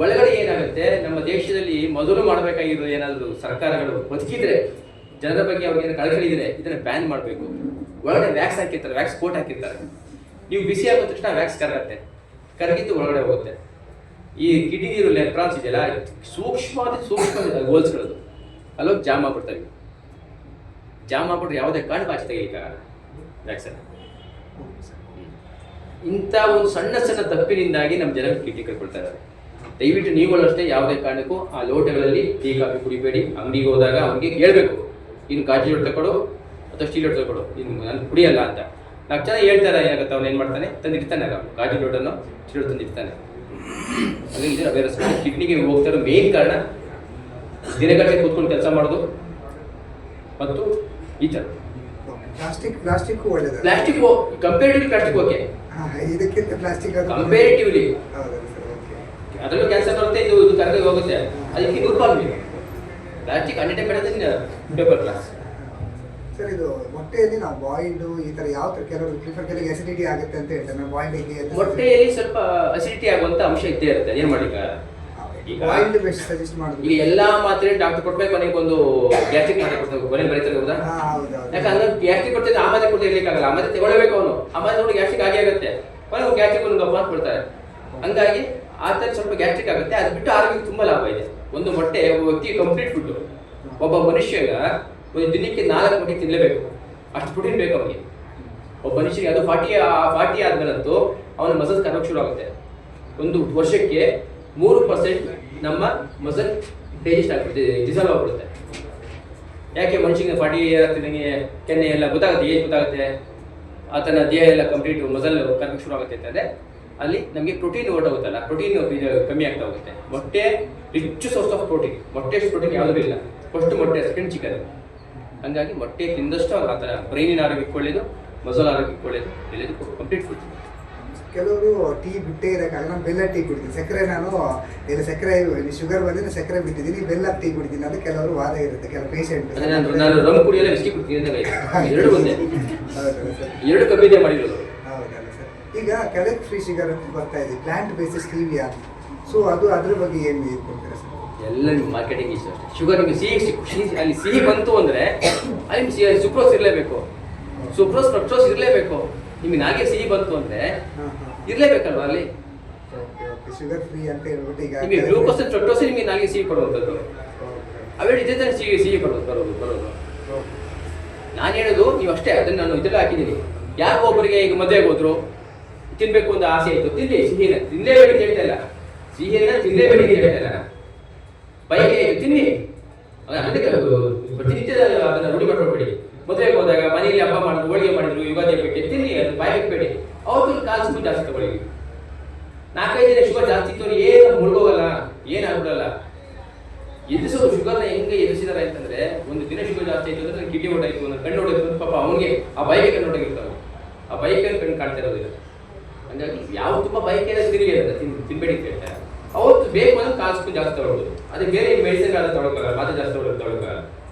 ಒಳಗಡೆ ಏನಾಗುತ್ತೆ, ನಮ್ಮ ದೇಶದಲ್ಲಿ ಮೊದಲು ಮಾಡಬೇಕಾಗಿರೋದು ಏನಾದರೂ ಸರ್ಕಾರಗಳು ಬದುಕಿದ್ರೆ, ಜನರ ಬಗ್ಗೆ ಅವ್ರಿಗೆ ಕಳಕಳಿ ಇದ್ರೆ ಇದನ್ನ ಬ್ಯಾನ್ ಮಾಡಬೇಕು. ಒಳಗಡೆ ವ್ಯಾಕ್ಸ್ ಹಾಕಿರ್ತಾರೆ, ವ್ಯಾಕ್ಸ್ ಕೋಟ್ ಹಾಕಿರ್ತಾರೆ. ನೀವು ಬಿಸಿ ಆಗೋ ತಕ್ಷಣ ವ್ಯಾಕ್ಸ್ ಕರಗತ್ತೆ, ಕರಗಿದ್ದು ಒಳಗಡೆ ಹೋಗುತ್ತೆ. ಈ ಕಿಡ್ನಿ ನೀರು ಎಲೆಕ್ಟ್ರಾನ್ಸ್ ಇದೆಯಲ್ಲ, ಸೂಕ್ಷ್ಮ ಹೋಲ್ಸ್ಕೊಳ್ಳೋದು ಅಲ್ಲೋಗಿ ಜಾಮ್ ಆಗ್ಬಿಡ್ತವೆ. ಜಾಮ್ ಆಗ್ಬಿಟ್ರೆ ಯಾವುದೇ ಕಾರಣಕ್ಕೂ ಆಚೆ ತೆಗಿಲಿಕ್ಕಾಗಲ್ಲ ವ್ಯಾಕ್ಸನ್ನು. ಇಂಥ ಒಂದು ಸಣ್ಣ ಸಣ್ಣ ತಪ್ಪಿನಿಂದಾಗಿ ನಮ್ಮ ಜನ ಕಿಡ್ನಿ ಕಳ್ಕೊಳ್ತಾ ಇದ್ದಾರೆ. ದಯವಿಟ್ಟು ನೀವುಗಳು ಅಷ್ಟೇ ಯಾವುದೇ ಕಾರಣಕ್ಕೂ ಆ ಲೋಟಗಳಲ್ಲಿ ಟೀ ಕಾಫಿ ಕುಡಿಬೇಡಿ. ಅಂಗಡಿಗೆ ಹೋದಾಗ ಅವ್ರಿಗೆ ಹೇಳ್ಬೇಕು, ಇನ್ನು ಗಾಜು ಲೋಟ ತಗೊಡು ಅಥವಾ ಸ್ಟೀಲ್ ಲೋಟ ತಗೊಡು, ಇನ್ನು ನಾನು ಕುಡಿಯಲ್ಲ ಅಂತ. 4 ಜನ ಹೇಳ್ತಾರೆ, ಏನಾಗುತ್ತೆ ಅವ್ನು ಏನು ಮಾಡ್ತಾನೆ, ತಂದಿರ್ತಾನೆ, ಆಗ ಗಾಜು ಲೋಟನ್ನು ಸ್ಟೀಲ್ ಲೋಟ ತಂದಿರ್ತಾನೆ. ಅದರಿಂದ ಬೇರೆ ಕಿಡ್ನಿಗೆ ಹೋಗ್ತಾರೋ ಮೇನ್ ಕಾರಣ ದಿನಗಟ್ಟಲೆ ಕೂತ್ಕೊಂಡು ಕೆಲಸ ಮಾಡೋದು ಮತ್ತು ಈ ಥರ ಪ್ಲಾಸ್ಟಿಕ್ ಒಳ್ಳೆಯದು. ಪ್ಲಾಸ್ಟಿಕ್ ಕಂಪೇರಿಟಿವ್ಲಿ ಪ್ಲಾಸ್ಟಿಕ್ ಓಕೆ, ಇದಕ್ಕಿಂತ ಪ್ಲಾಸ್ಟಿಕ್ ಕಂಪೇರಿಟಿವ್ಲಿ ಅದರಲ್ಲೂ ಕ್ಯಾನ್ಸರ್ ಬರುತ್ತೆ, ಇದು ಕರಗಿ ಹೋಗುತ್ತೆ. ಅದಕ್ಕೆ 100 ರೂಪಾಯಿ ಬೇಕು. ಪ್ಲಾಸ್ಟಿಕ್ 100 ಬೇಡ, ಪೇಪರ್ ಗ್ಲಾಸ್. ಸರ್, ಇದು ಮೊಟ್ಟೆಯಲ್ಲಿ ನಾವು ಬಾಯ್ಲ್ಡ್ ಈ ಥರ ಯಾವ ಥರ ಕೆಲವರು ಕೆಲವರಿಗೆ ಅಸಿಡಿಟಿ ಆಗುತ್ತೆ ಅಂತ ಹೇಳ್ತಾರೆ. ನಾವು ಬಾಯ್ಲ್ಡ್ ಮೊಟ್ಟೆಯಲ್ಲಿ ಸ್ವಲ್ಪ ಅಸಿಡಿಟಿ ಆಗುವಂತ ಅಂಶ ಇದ್ದೇ ಇರುತ್ತೆ. ಏನು ಮಾಡಿ ಈಗ ಬಾಯ್ಲ್ಡ್ ಬೆಸ್ಟ್ ಸಜೆಸ್ಟ್ ಮಾಡೋದು. ಈಗ ಎಲ್ಲಾ ಮಾತ್ರೆ ಡಾಕ್ಟರ್ ಕೊಟ್ಬೇಕು, ಕೊನೆಗೆ ಒಂದು ಗ್ಯಾಸ್ಟ್ರಿಕ್ ಮಾತ್ರೆ ಕೊಡ್ತಾರೆ, ಕೊನೆಗೆ ಬರೀತಾರೆ. ಹೌದಾ? ಯಾಕಂದ್ರೆ ಗ್ಯಾಸ್ಟ್ರಿಕ್ ಕೊಡ್ತಿದ್ರೆ ಆ ಮಾತ್ರೆ ಕೊಡ್ತಾ ಇರ್ಲಿಕ್ಕಾಗಲ್ಲ, ಆ ಮಾತ್ರೆ ತಗೊಳ್ಬೇಕು ಅವನು. ಆ ಮಾತ್ರೆ ನೋಡಿ ಗ್ಯಾಸ್ಟ್ರಿಕ್ ಆಗೇ ಆಗುತ್ತೆ, ಕೊನೆಗೆ ಗ್ಯಾಸ್ಟ್ರಿಕ್ ಒಂದು ಮಾತು ಕೊಡ್ತಾರೆ. ಹಂಗಾಗಿ ಆ ಥರ ಸ್ವಲ್ಪ ಗ್ಯಾಸ್ಟ್ರಿಕ್ ಆಗುತ್ತೆ. ಅದು ಬಿಟ್ಟು ಆರೋಗ್ಯಕ್ಕೆ ತುಂಬಾ ಲಾಭ ಇದೆ. ಒಂದು ಮೊಟ್ಟೆ ಒಬ್ಬ ವ್ಯಕ್ತಿಗೆ ಕಂಪ್ಲೀಟ್ ಫುಡ್. ಒಬ್ಬ ಮನುಷ್ಯಗ ಒಂದು ದಿನಕ್ಕೆ 4 ಮೊಟ್ಟೆ ತಿನ್ನಲೇಬೇಕು, ಅಷ್ಟು ಪ್ರೋಟೀನ್ ಬೇಕು ಅವನಿಗೆ. ಒಬ್ಬ ಮನುಷ್ಯನಿಗೆ ಅದು 40 ಆದ್ಮೇಲಂತೂ ಅವನ ಮಸಲ್ ಕರೋಕ್ ಶುರು ಆಗುತ್ತೆ. ಒಂದು ವರ್ಷಕ್ಕೆ 3% ನಮ್ಮ ಮಸಲ್ ಡೈಜೆಸ್ಟ್ ಆಗ್ಬಿಡುತ್ತೆ, ಡಿಸಾಲ್ವ್ ಆಗ್ಬಿಡುತ್ತೆ. ಯಾಕೆ ಮನುಷ್ಯನಿಗೆ 40 ಆಗ್ತಿದ್ದಂಗೆ ಕೆನ್ನೆ ಎಲ್ಲ ಗೊತ್ತಾಗುತ್ತೆ, ಏಜ್ ಗೊತ್ತಾಗುತ್ತೆ, ಆತನ ದೇಹ ಎಲ್ಲ ಕಂಪ್ಲೀಟ್ ಮಸಲ್ ಕರೋಕ್ ಶುರು ಆಗುತ್ತೆ ಅಂತಂದರೆ ಅಲ್ಲಿ ನಮಗೆ ಪ್ರೋಟೀನ್ ಹೊರಟೋಗುತ್ತಲ್ಲ, ಪ್ರೋಟೀನ್ ಕಮ್ಮಿ ಆಗ್ತಾ ಹೋಗುತ್ತೆ. ಮೊಟ್ಟೆ ರಿಚ್ ಸೋರ್ಸ್ ಆಫ್ ಪ್ರೋಟೀನ್. ಮೊಟ್ಟೆ ಪ್ರೋಟೀನ್ ಯಾವುದೂ ಇಲ್ಲ. ಫಸ್ಟ್ ಮೊಟ್ಟೆ, ಸೆಕೆಂಡ್ ಚಿಕನ್. ಹಂಗಾಗಿ ಮೊಟ್ಟೆ ತಿಂದಷ್ಟು ಆ ಥರ ಬ್ರೈನಿನ ಆರೋಗ್ಯಕ್ಕೆ ಒಳ್ಳೇದು, ಮಸಲ್ ಆರೋಗ್ಯಕ್ಕೆ ಒಳ್ಳೇದು, ಎಲ್ಲದಕ್ಕೂ ಕಂಪ್ಲೀಟ್ ಫುಡ್. ಕೆಲವರು ಟೀ ಬಿಟ್ಟೇ ಇರೋಕ್ಕಾಗಲ್ಲ, ನಾನು ಬೆಲ್ಲ ಟೀ ಕುಡಿತೀನಿ. ಸಕ್ಕರೆ ನಾನು ಸಕ್ಕರೆ ಶುಗರ್ ಬಂದಿದ್ದು ಸಕ್ಕರೆ ಬಿಟ್ಟಿದ್ದೀನಿ, ಬೆಲ್ಲ ಟೀ ಕುಡಿತೀನಿ ಅಂತ ಕೆಲವರು ವಾದ ಇರುತ್ತೆ, ಕೆಲವು ಪೇಷಂಟ್. ನಾನು ರಮ್ ಕುಡಿಯಲ್ಲ, ವಿಸ್ಕಿ ಕುಡ್ತೀನಿ, ಎರಡು ಒಂದೇ. ಎರಡು ಕಮ್ಮಿದೆ ಮಾಡಿರೋದು. ಹೌದಲ್ಲ ಸರ್. ಈಗ ಕೆಳಗೆ ಫ್ರೀ ಶುಗರ್ ಅಂತ ಬರ್ತಾ ಇದೆ, ಪ್ಲಾಂಟ್ ಬೇಸಿಸ್ ಸ್ಟೀವಿಯಾ. ಸೊ ಅದು ಅದ್ರ ಬಗ್ಗೆ ಏನು ಕೊಡ್ತೀರಾ ಸರ್? ಎಲ್ಲ ನಿಮ್ಮ ಮಾರ್ಕೆಟಿಂಗ್ ಇಷ್ಟ ಅಷ್ಟೇ. ಶುಗರ್ ನಿಮಗೆ ಸಿಹಿ ಅಲ್ಲಿ ಸಿಹಿ ಬಂತು ಅಂದರೆ ಅಲ್ಲಿ ಸುಕ್ರೋಸ್ ಇರಲೇಬೇಕು, ಸುಕ್ರೋಸ್ ಫ್ರಕ್ಟೋಸ್ ಇರಲೇಬೇಕು. ನಿಮಗೆ ನಾಲ್ಗೆ ಸಿಹಿ ಬಂತು ಅಂದರೆ ಇರಲೇಬೇಕಲ್ವಾ ಅಲ್ಲಿ. ಶುಗರ್ ಫ್ರೀ ಅಂತ ಹೇಳ್ಬಿಟ್ಟು ಈಗ ನಿಮಗೆ ಗ್ಲೂಕೋಸ್ ಫ್ರಕ್ಟೋಸ್ ನಿಮಗೆ ನಾಲ್ಗೆ ಸಿಹಿ ಕೊಡುವಂಥದ್ದು. ಅವೆರಡು ಇದ್ದೇ ತಾನೆ ಸಿಹಿ ಬರೋದು. ನಾನು ಹೇಳೋದು ನೀವು ಅಷ್ಟೇ. ಅದನ್ನು ನಾನು ಇದೆಲ್ಲ ಹಾಕಿದ್ದೀನಿ. ಯಾರೋ ಒಬ್ಬರಿಗೆ ಈಗ ಮದುವೆಗೆ ಹೋದ್ರು, ತಿನ್ಬೇಕು ಅಂತ ಆಸೆ ಆಯಿತು, ತಿನ್ನಿ. ಸಿಹಿನ ತಿನ್ನಲೇಬೇಡಿ ಅಂತ ಹೇಳ್ತಾ ಇಲ್ಲ, ಸಿಹಿನ ತಿನ್ನಲೇಬೇಡಿ ಅಂತ ಹೇಳ್ತಾ ಇಲ್ಲ. ಬೈಕೆ ತಿನ್ನಿ, ಪ್ರತಿನಿತ್ಯ ಅದನ್ನು ರೂಢಿ ಮಾಡ್ಕೊಳ್ಬೇಡಿ. ಮದುವೆಗೆ ಹೋದಾಗ ಮನೆಯಲ್ಲಿ ಹಬ್ಬ ಮಾಡಿದ್ರು, ಹೋಳಿಗೆ ಮಾಡಿದ್ರು, ಯುಗಾದಿ ಹಬ್ಬಕ್ಕೆ ತಿನ್ನಿ, ಅದು ಬಾಯಬೇಡಿ. ಅವತ್ತು ಕಾಲು ಸ್ಪೂನ್ ಜಾಸ್ತಿ ತಗೊಳ್ಳಿ. 4-5 ದಿನ ಶುಗರ್ ಜಾಸ್ತಿ ಇತ್ತು, ಏನು ಮುಳುಗೋಗಲ್ಲ, ಏನಾಗ್ಬಿಡಲ್ಲ. ಎದುರಿಸೋದು ಶುಗರ್ನ ಹೆಂಗೆ ಎದುರಿಸಿದಾರೆ ಅಂತಂದ್ರೆ, ಒಂದು ದಿನ ಶುಗರ್ ಜಾಸ್ತಿ ಆಯ್ತು ಅಂದ್ರೆ ಕಿಡ್ನಿ ಹೊಡಾಯ್ತು, ನನ್ನ ಕಣ್ಣು ಹೊಡಾಯ್ತು, ಪಾಪ ಅವನಿಗೆ ಆ ಬೈಕೆ ಕಣ್ಣು ಹೊಡಾಗಿರ್ತಾವೆ, ಆ ಬೈಕಲ್ಲಿ ಕಣ್ಣು ಕಾಣ್ತಾ ಇರೋದಿಲ್ಲ. ಹಂಗಾಗಿ ಯಾವ ತುಂಬ ಬೈಕೆಲ್ಲ ತಿರುಗಿ ತಿನ್ಬೇಡಿ ಅಂತ ಹೇಳ್ತಾರೆ. ಅವತ್ತು ಬೇಕು ಅಂದ್ರೆ ಕಾಲು ಸ್ಪೂನ್ ಜಾಸ್ತಿ ತಗೊಳ್ಳೋದು. ಅದೇ ಬೇರೆ ಮೆಡಿಸಿನ್ ಆದ ತೊಗೊಳಕ್ಕಾಗಲ್ಲ, ಮಾತ್ರ ಜಾಸ್ತಿ ತೊಗೊಳಕ್ಕಾಗಲ್ಲ.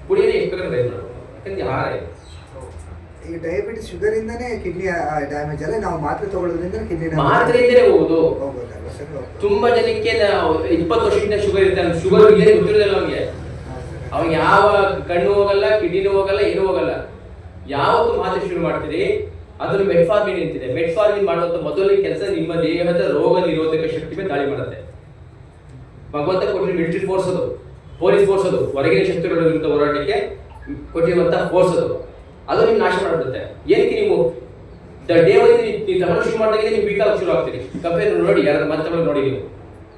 ಕುಡಿಯೋದೇ ಎಷ್ಟು ಬೇಕಾದ್ರೆ ರೈಸ್ ಮಾಡೋದು, ಯಾಕಂದ್ರೆ ಆಹಾರ ಇದೆ. ಈಗ ಡಯಾಬಿಟಿಸ್ ಶುಗರ್ ಇಂದಾನೆ ಕಿಡ್ನಿ ಡ್ಯಾಮೇಜ್ ಅಲ್ಲ, ನಾವು ಮಾತ್ರೆ ತಗೊಳ್ಳೋದ್ರಿಂದ ಕಿಡ್ನಿ ಮಾತ್ರೆಯಿಂದಲೇ ಹೋಗುದು. ತುಂಬಾ ಜನಕ್ಕೆ 20 ವರ್ಷದಿಂದ ಶುಗರ್ ಇರ್ತಾನೆ, ಶುಗರ್ ಇಲ್ಲೇ ಗೊತ್ತಿರೋದಿಲ್ಲ ಅವನಿಗೆ. ಅವ್ನಿಗೆ ಯಾವ ಕಣ್ಣು ಹೋಗಲ್ಲ, ಕಿಡ್ನಿನೂ ಹೋಗಲ್ಲ, ಏನೂ ಹೋಗಲ್ಲ. ಯಾವತ್ತು ಮಾತ್ರೆ ಶುರು ಮಾಡ್ತೀರಿ ಅದ್ರಲ್ಲಿ ಮೆಟ್ಫಾರ್ಮಿನ್ ಅಂತಿದೆ. ಮೆಟ್ಫಾರ್ಮಿನ್ ಮಾಡುವಂತ ಮೊದಲನೇ ಕೆಲಸ ನಿಮ್ಮ ದೇಹದ ರೋಗ ನಿರೋಧಕ ಶಕ್ತಿ ಮೇಲೆ ದಾಳಿ ಮಾಡುತ್ತೆ. ಭಗವಂತ ಕೊಟ್ಟಿರೋ ಮಿಲಿಟರಿ ಫೋರ್ಸ್ ಅದು, ಪೊಲೀಸ್ ಫೋರ್ಸ್ ಅದು, ಹೊರಗಿನ ಶಕ್ತಿಗಳ ವಿರುದ್ಧ ಹೋರಾಟಕ್ಕೆ ಕೊಟ್ಟಿರುವಂತಹ ಫೋರ್ಸ್ ಅದು ನಿಮ್ಗೆ ನಾಶ ಮಾಡಿಬಿಡುತ್ತೆ. ಏನಕ್ಕೆ ನೀವು ಡೇ ನೀವು ತಗೊಳ್ಳೋ ಶುರು ಮಾಡಿದಾಗ ನೀವು ವೀಕ್ ಆಗಿ ಶುರು ಆಗ್ತೀರಿ. ಕಂಪೇರ್ ನೋಡಿ, ಯಾರು ಮಾತುಗಳು ನೋಡಿ, ನೀವು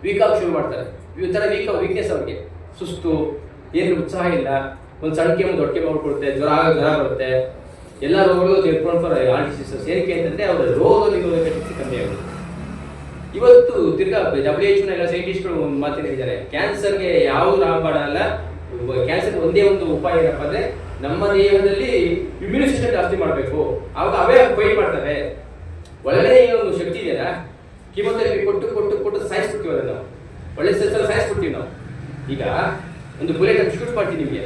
ವೀಕ್ ಆಗಿ ಶುರು ಮಾಡ್ತಾರೆ. ಈ ಥರ ವೀಕ್ನೆಸ್ ಅವ್ರಿಗೆ, ಸುಸ್ತು, ಏನು ಉತ್ಸಾಹ ಇಲ್ಲ, ಒಂದು ಸಣ್ಣ ಕೆಮ್ಮು ದೊಡ್ಡ ಕೆಮ್ಮು ಮಾಡ್ಕೊಡುತ್ತೆ, ಜ್ವರ ಬರುತ್ತೆ. ಎಲ್ಲ ರೋಗಗಳು ತಿಳ್ಕೊಂಡು ಹಾರ್ಟ್ ಡಿಸೀಸಸ್. ಏನಕ್ಕೆ ಅಂತಂದರೆ ಅವರ ರೋಗ ನಿರೋಧಕ ಶಕ್ತಿ ಕಮ್ಮಿ ಆಗುತ್ತೆ. ಇವತ್ತು ತಿರ್ಗಾ WHO ಎಲ್ಲ ಸೈಂಟಿಸ್ಟ್ಗಳು ಒಂದು ಮಾತಿನ ಹೇಳಿದ್ದಾರೆ, ಕ್ಯಾನ್ಸರ್ಗೆ ಯಾವುದು ರಾಮಬಾಣ ಅಲ್ಲ, ಕ್ಯಾನ್ಸರ್ ಒಂದೇ ಒಂದು ಉಪಾಯ ಏನಪ್ಪ ಅಂದರೆ ನಮ್ಮ ದೇಹದಲ್ಲಿ ಇಮ್ಯುನಿ ಸಿಸ್ಟಮ್ ಜಾಸ್ತಿ ಮಾಡಬೇಕು. ಆವಾಗ ಅವೇ ಫೈಟ್ ಮಾಡ್ತವೆ. ಒಳ್ಳೆ ಒಂದು ಶಕ್ತಿ ಇದೆಯಲ್ಲ, ಕಿಮೊಥೆರಪಿ ಕೊಟ್ಟು ಸಾಯಿಸ್ಬಿಡ್ತೀವಿ ಅದನ್ನು. ಒಳ್ಳೆ ಸೆಲ್ಸಲ್ಲಿ ಸಾಯಿಸ್ಬಿಡ್ತೀವಿ ನಾವು. ಈಗ ಒಂದು ಬುಲೆಟ್ ಶೂಟ್ ಮಾಡ್ತೀವಿ, ನಿಮಗೆ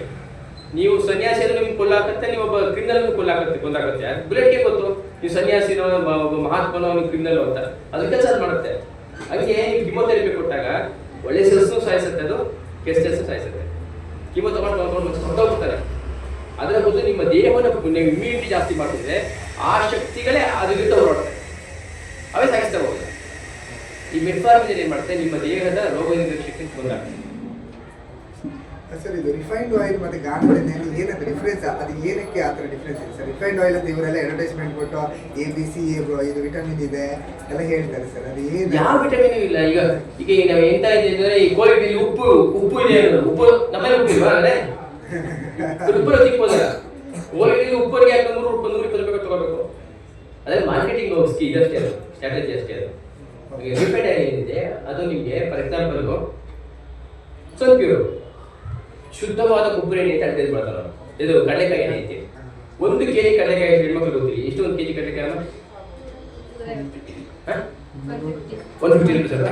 ನೀವು ಸನ್ಯಾಸಿಯನ್ನು ನಿಮ್ಗೆ ಕೊಲ್ಲಾಕತ್ತೆ, ನೀವು ಒಬ್ಬ ಕ್ರಿಮಿನಲ್ ಕೊಂದಾಕತ್ತೆ. ಬುಲೆಟ್ಗೆ ಗೊತ್ತು ನೀವು ಸನ್ಯಾಸಿನೋ ಒಬ್ಬ ಮಹಾತ್ಮನೋ ನೀವು ಕ್ರಿಮಿನಲ್ ಅಂತ, ಅದು ಕೆಲಸ ಮಾಡುತ್ತೆ. ಹಾಗೆ ನೀವು ಕಿಮೋಥೆರಪಿ ಕೊಟ್ಟಾಗ ಒಳ್ಳೆ ಸೆಲ್ಸ್ನು ಸಾಯಿಸುತ್ತೆ, ಅದು ಕೆಟ್ಟ ಸೆಲ್ಸ್ ಸಾಯಿಸುತ್ತೆ. ಕಿಮೋ ತಗೊಂಡು ಹೊರಟೋಗ್ತಾರೆ. ಅದರ ಬದಲು ನಿಮ್ಮ ದೇಹವನ್ನು ನೀವು ಇಮ್ಯುನಿಟಿ ಜಾಸ್ತಿ ಮಾಡ್ತಿದ್ರೆ ಆ ಶಕ್ತಿಗಳೇ ಅದರಿಂದ ಹೊರಡುತ್ತೆ, ಅವೇ ಸಾಗಿಸ್ತಾ ಹೋಗುತ್ತೆ. ಈ ಮೆಟ್ಫಾರ್ಮಿನ್ ಏನ್ ಮಾಡುತ್ತೆ, ನಿಮ್ಮ ದೇಹದ ರೋಗ ನಿರೋಧಕ ಶಕ್ತಿ ಬಂದಾಗುತ್ತೆ. ಸರ್, ಇದು ರಿಫೈನ್ಡ್ ಆಯಿಲ್ ಮತ್ತೆ ಗಾಣದ ಎಣ್ಣೆ ಏನಂತ ಡಿಫ್ರೆನ್ಸ್, ಅದು ಏನಕ್ಕೆ ಆ ಥರ ಡಿಫ್ರೆನ್ಸ್ ಇದೆ ಸರ್? ರಿಫೈನ್ಡ್ ಆಯಿಲ್ ಅಂತ ಇವರೆಲ್ಲ ಅಡ್ವರ್ಟೈಸ್ಮೆಂಟ್ ಕೊಟ್ಟು ABC ಇದು ವಿಟಮಿನ್ ಇದೆ ಎಲ್ಲ ಹೇಳ್ತಾರೆ ಸರ್, ಅದು ಏನು? ಯಾವ ವಿಟಮಿನ್ ಇಲ್ಲ. ಈಗ ನಾವು ಎಂತ ಇದೆ ಅಂದ್ರೆ ಈ ಕ್ವಾಲಿಟಿ ಉಪ್ಪು ಇದೆ ಅನ್ನೋದು. ಉಪ್ಪು ನಮ್ಮಲ್ಲಿ ಉಪ್ಪು ಇಲ್ವಾ ಅಂದ್ರೆ ಉಪ್ಪು ತಿಕ್ಕೋದಿಲ್ಲ. ಕ್ವಾಲಿಟಿ ಉಪ್ಪರಿಗೆ 100 ರೂಪಾಯಿ ತಗೋಬೇಕು. ಅದೇ ಮಾರ್ಕೆಟಿಂಗ್ ಇದಷ್ಟೇ, ಅದು ಸ್ಟ್ರಾಟಜಿ ಅಷ್ಟೇ. ಅದು ರಿಫೈನ್ಡ್ ಆಯಿಲ್ ಏನಿದೆ ಅದು ನಿಮಗೆ ಫಾರ್ ಎಕ್ಸಾಂಪಲ್ ಸ್ವಲ್ಪ ಶುದ್ಧವಾದ ಕೊಬ್ಬರಿ ಎಣ್ಣೆ ಅಂತ ಅಡ್ವೈಸ್ ಮಾಡ್ತಾರೆ. ಇದು ಕಡಲೆಕಾಯಿ ಎಣ್ಣೆ ಐತಿ. 1 kg ಕಡಲೆಕಾಯಿ ಹೆಣ್ಮಕ್ಳು ಗೊತ್ತಿರಿ ಎಷ್ಟು? 1 kg ಕಡಲೆಕಾಯಿ 150 ರೂಪಾಯಿ ಸರ್.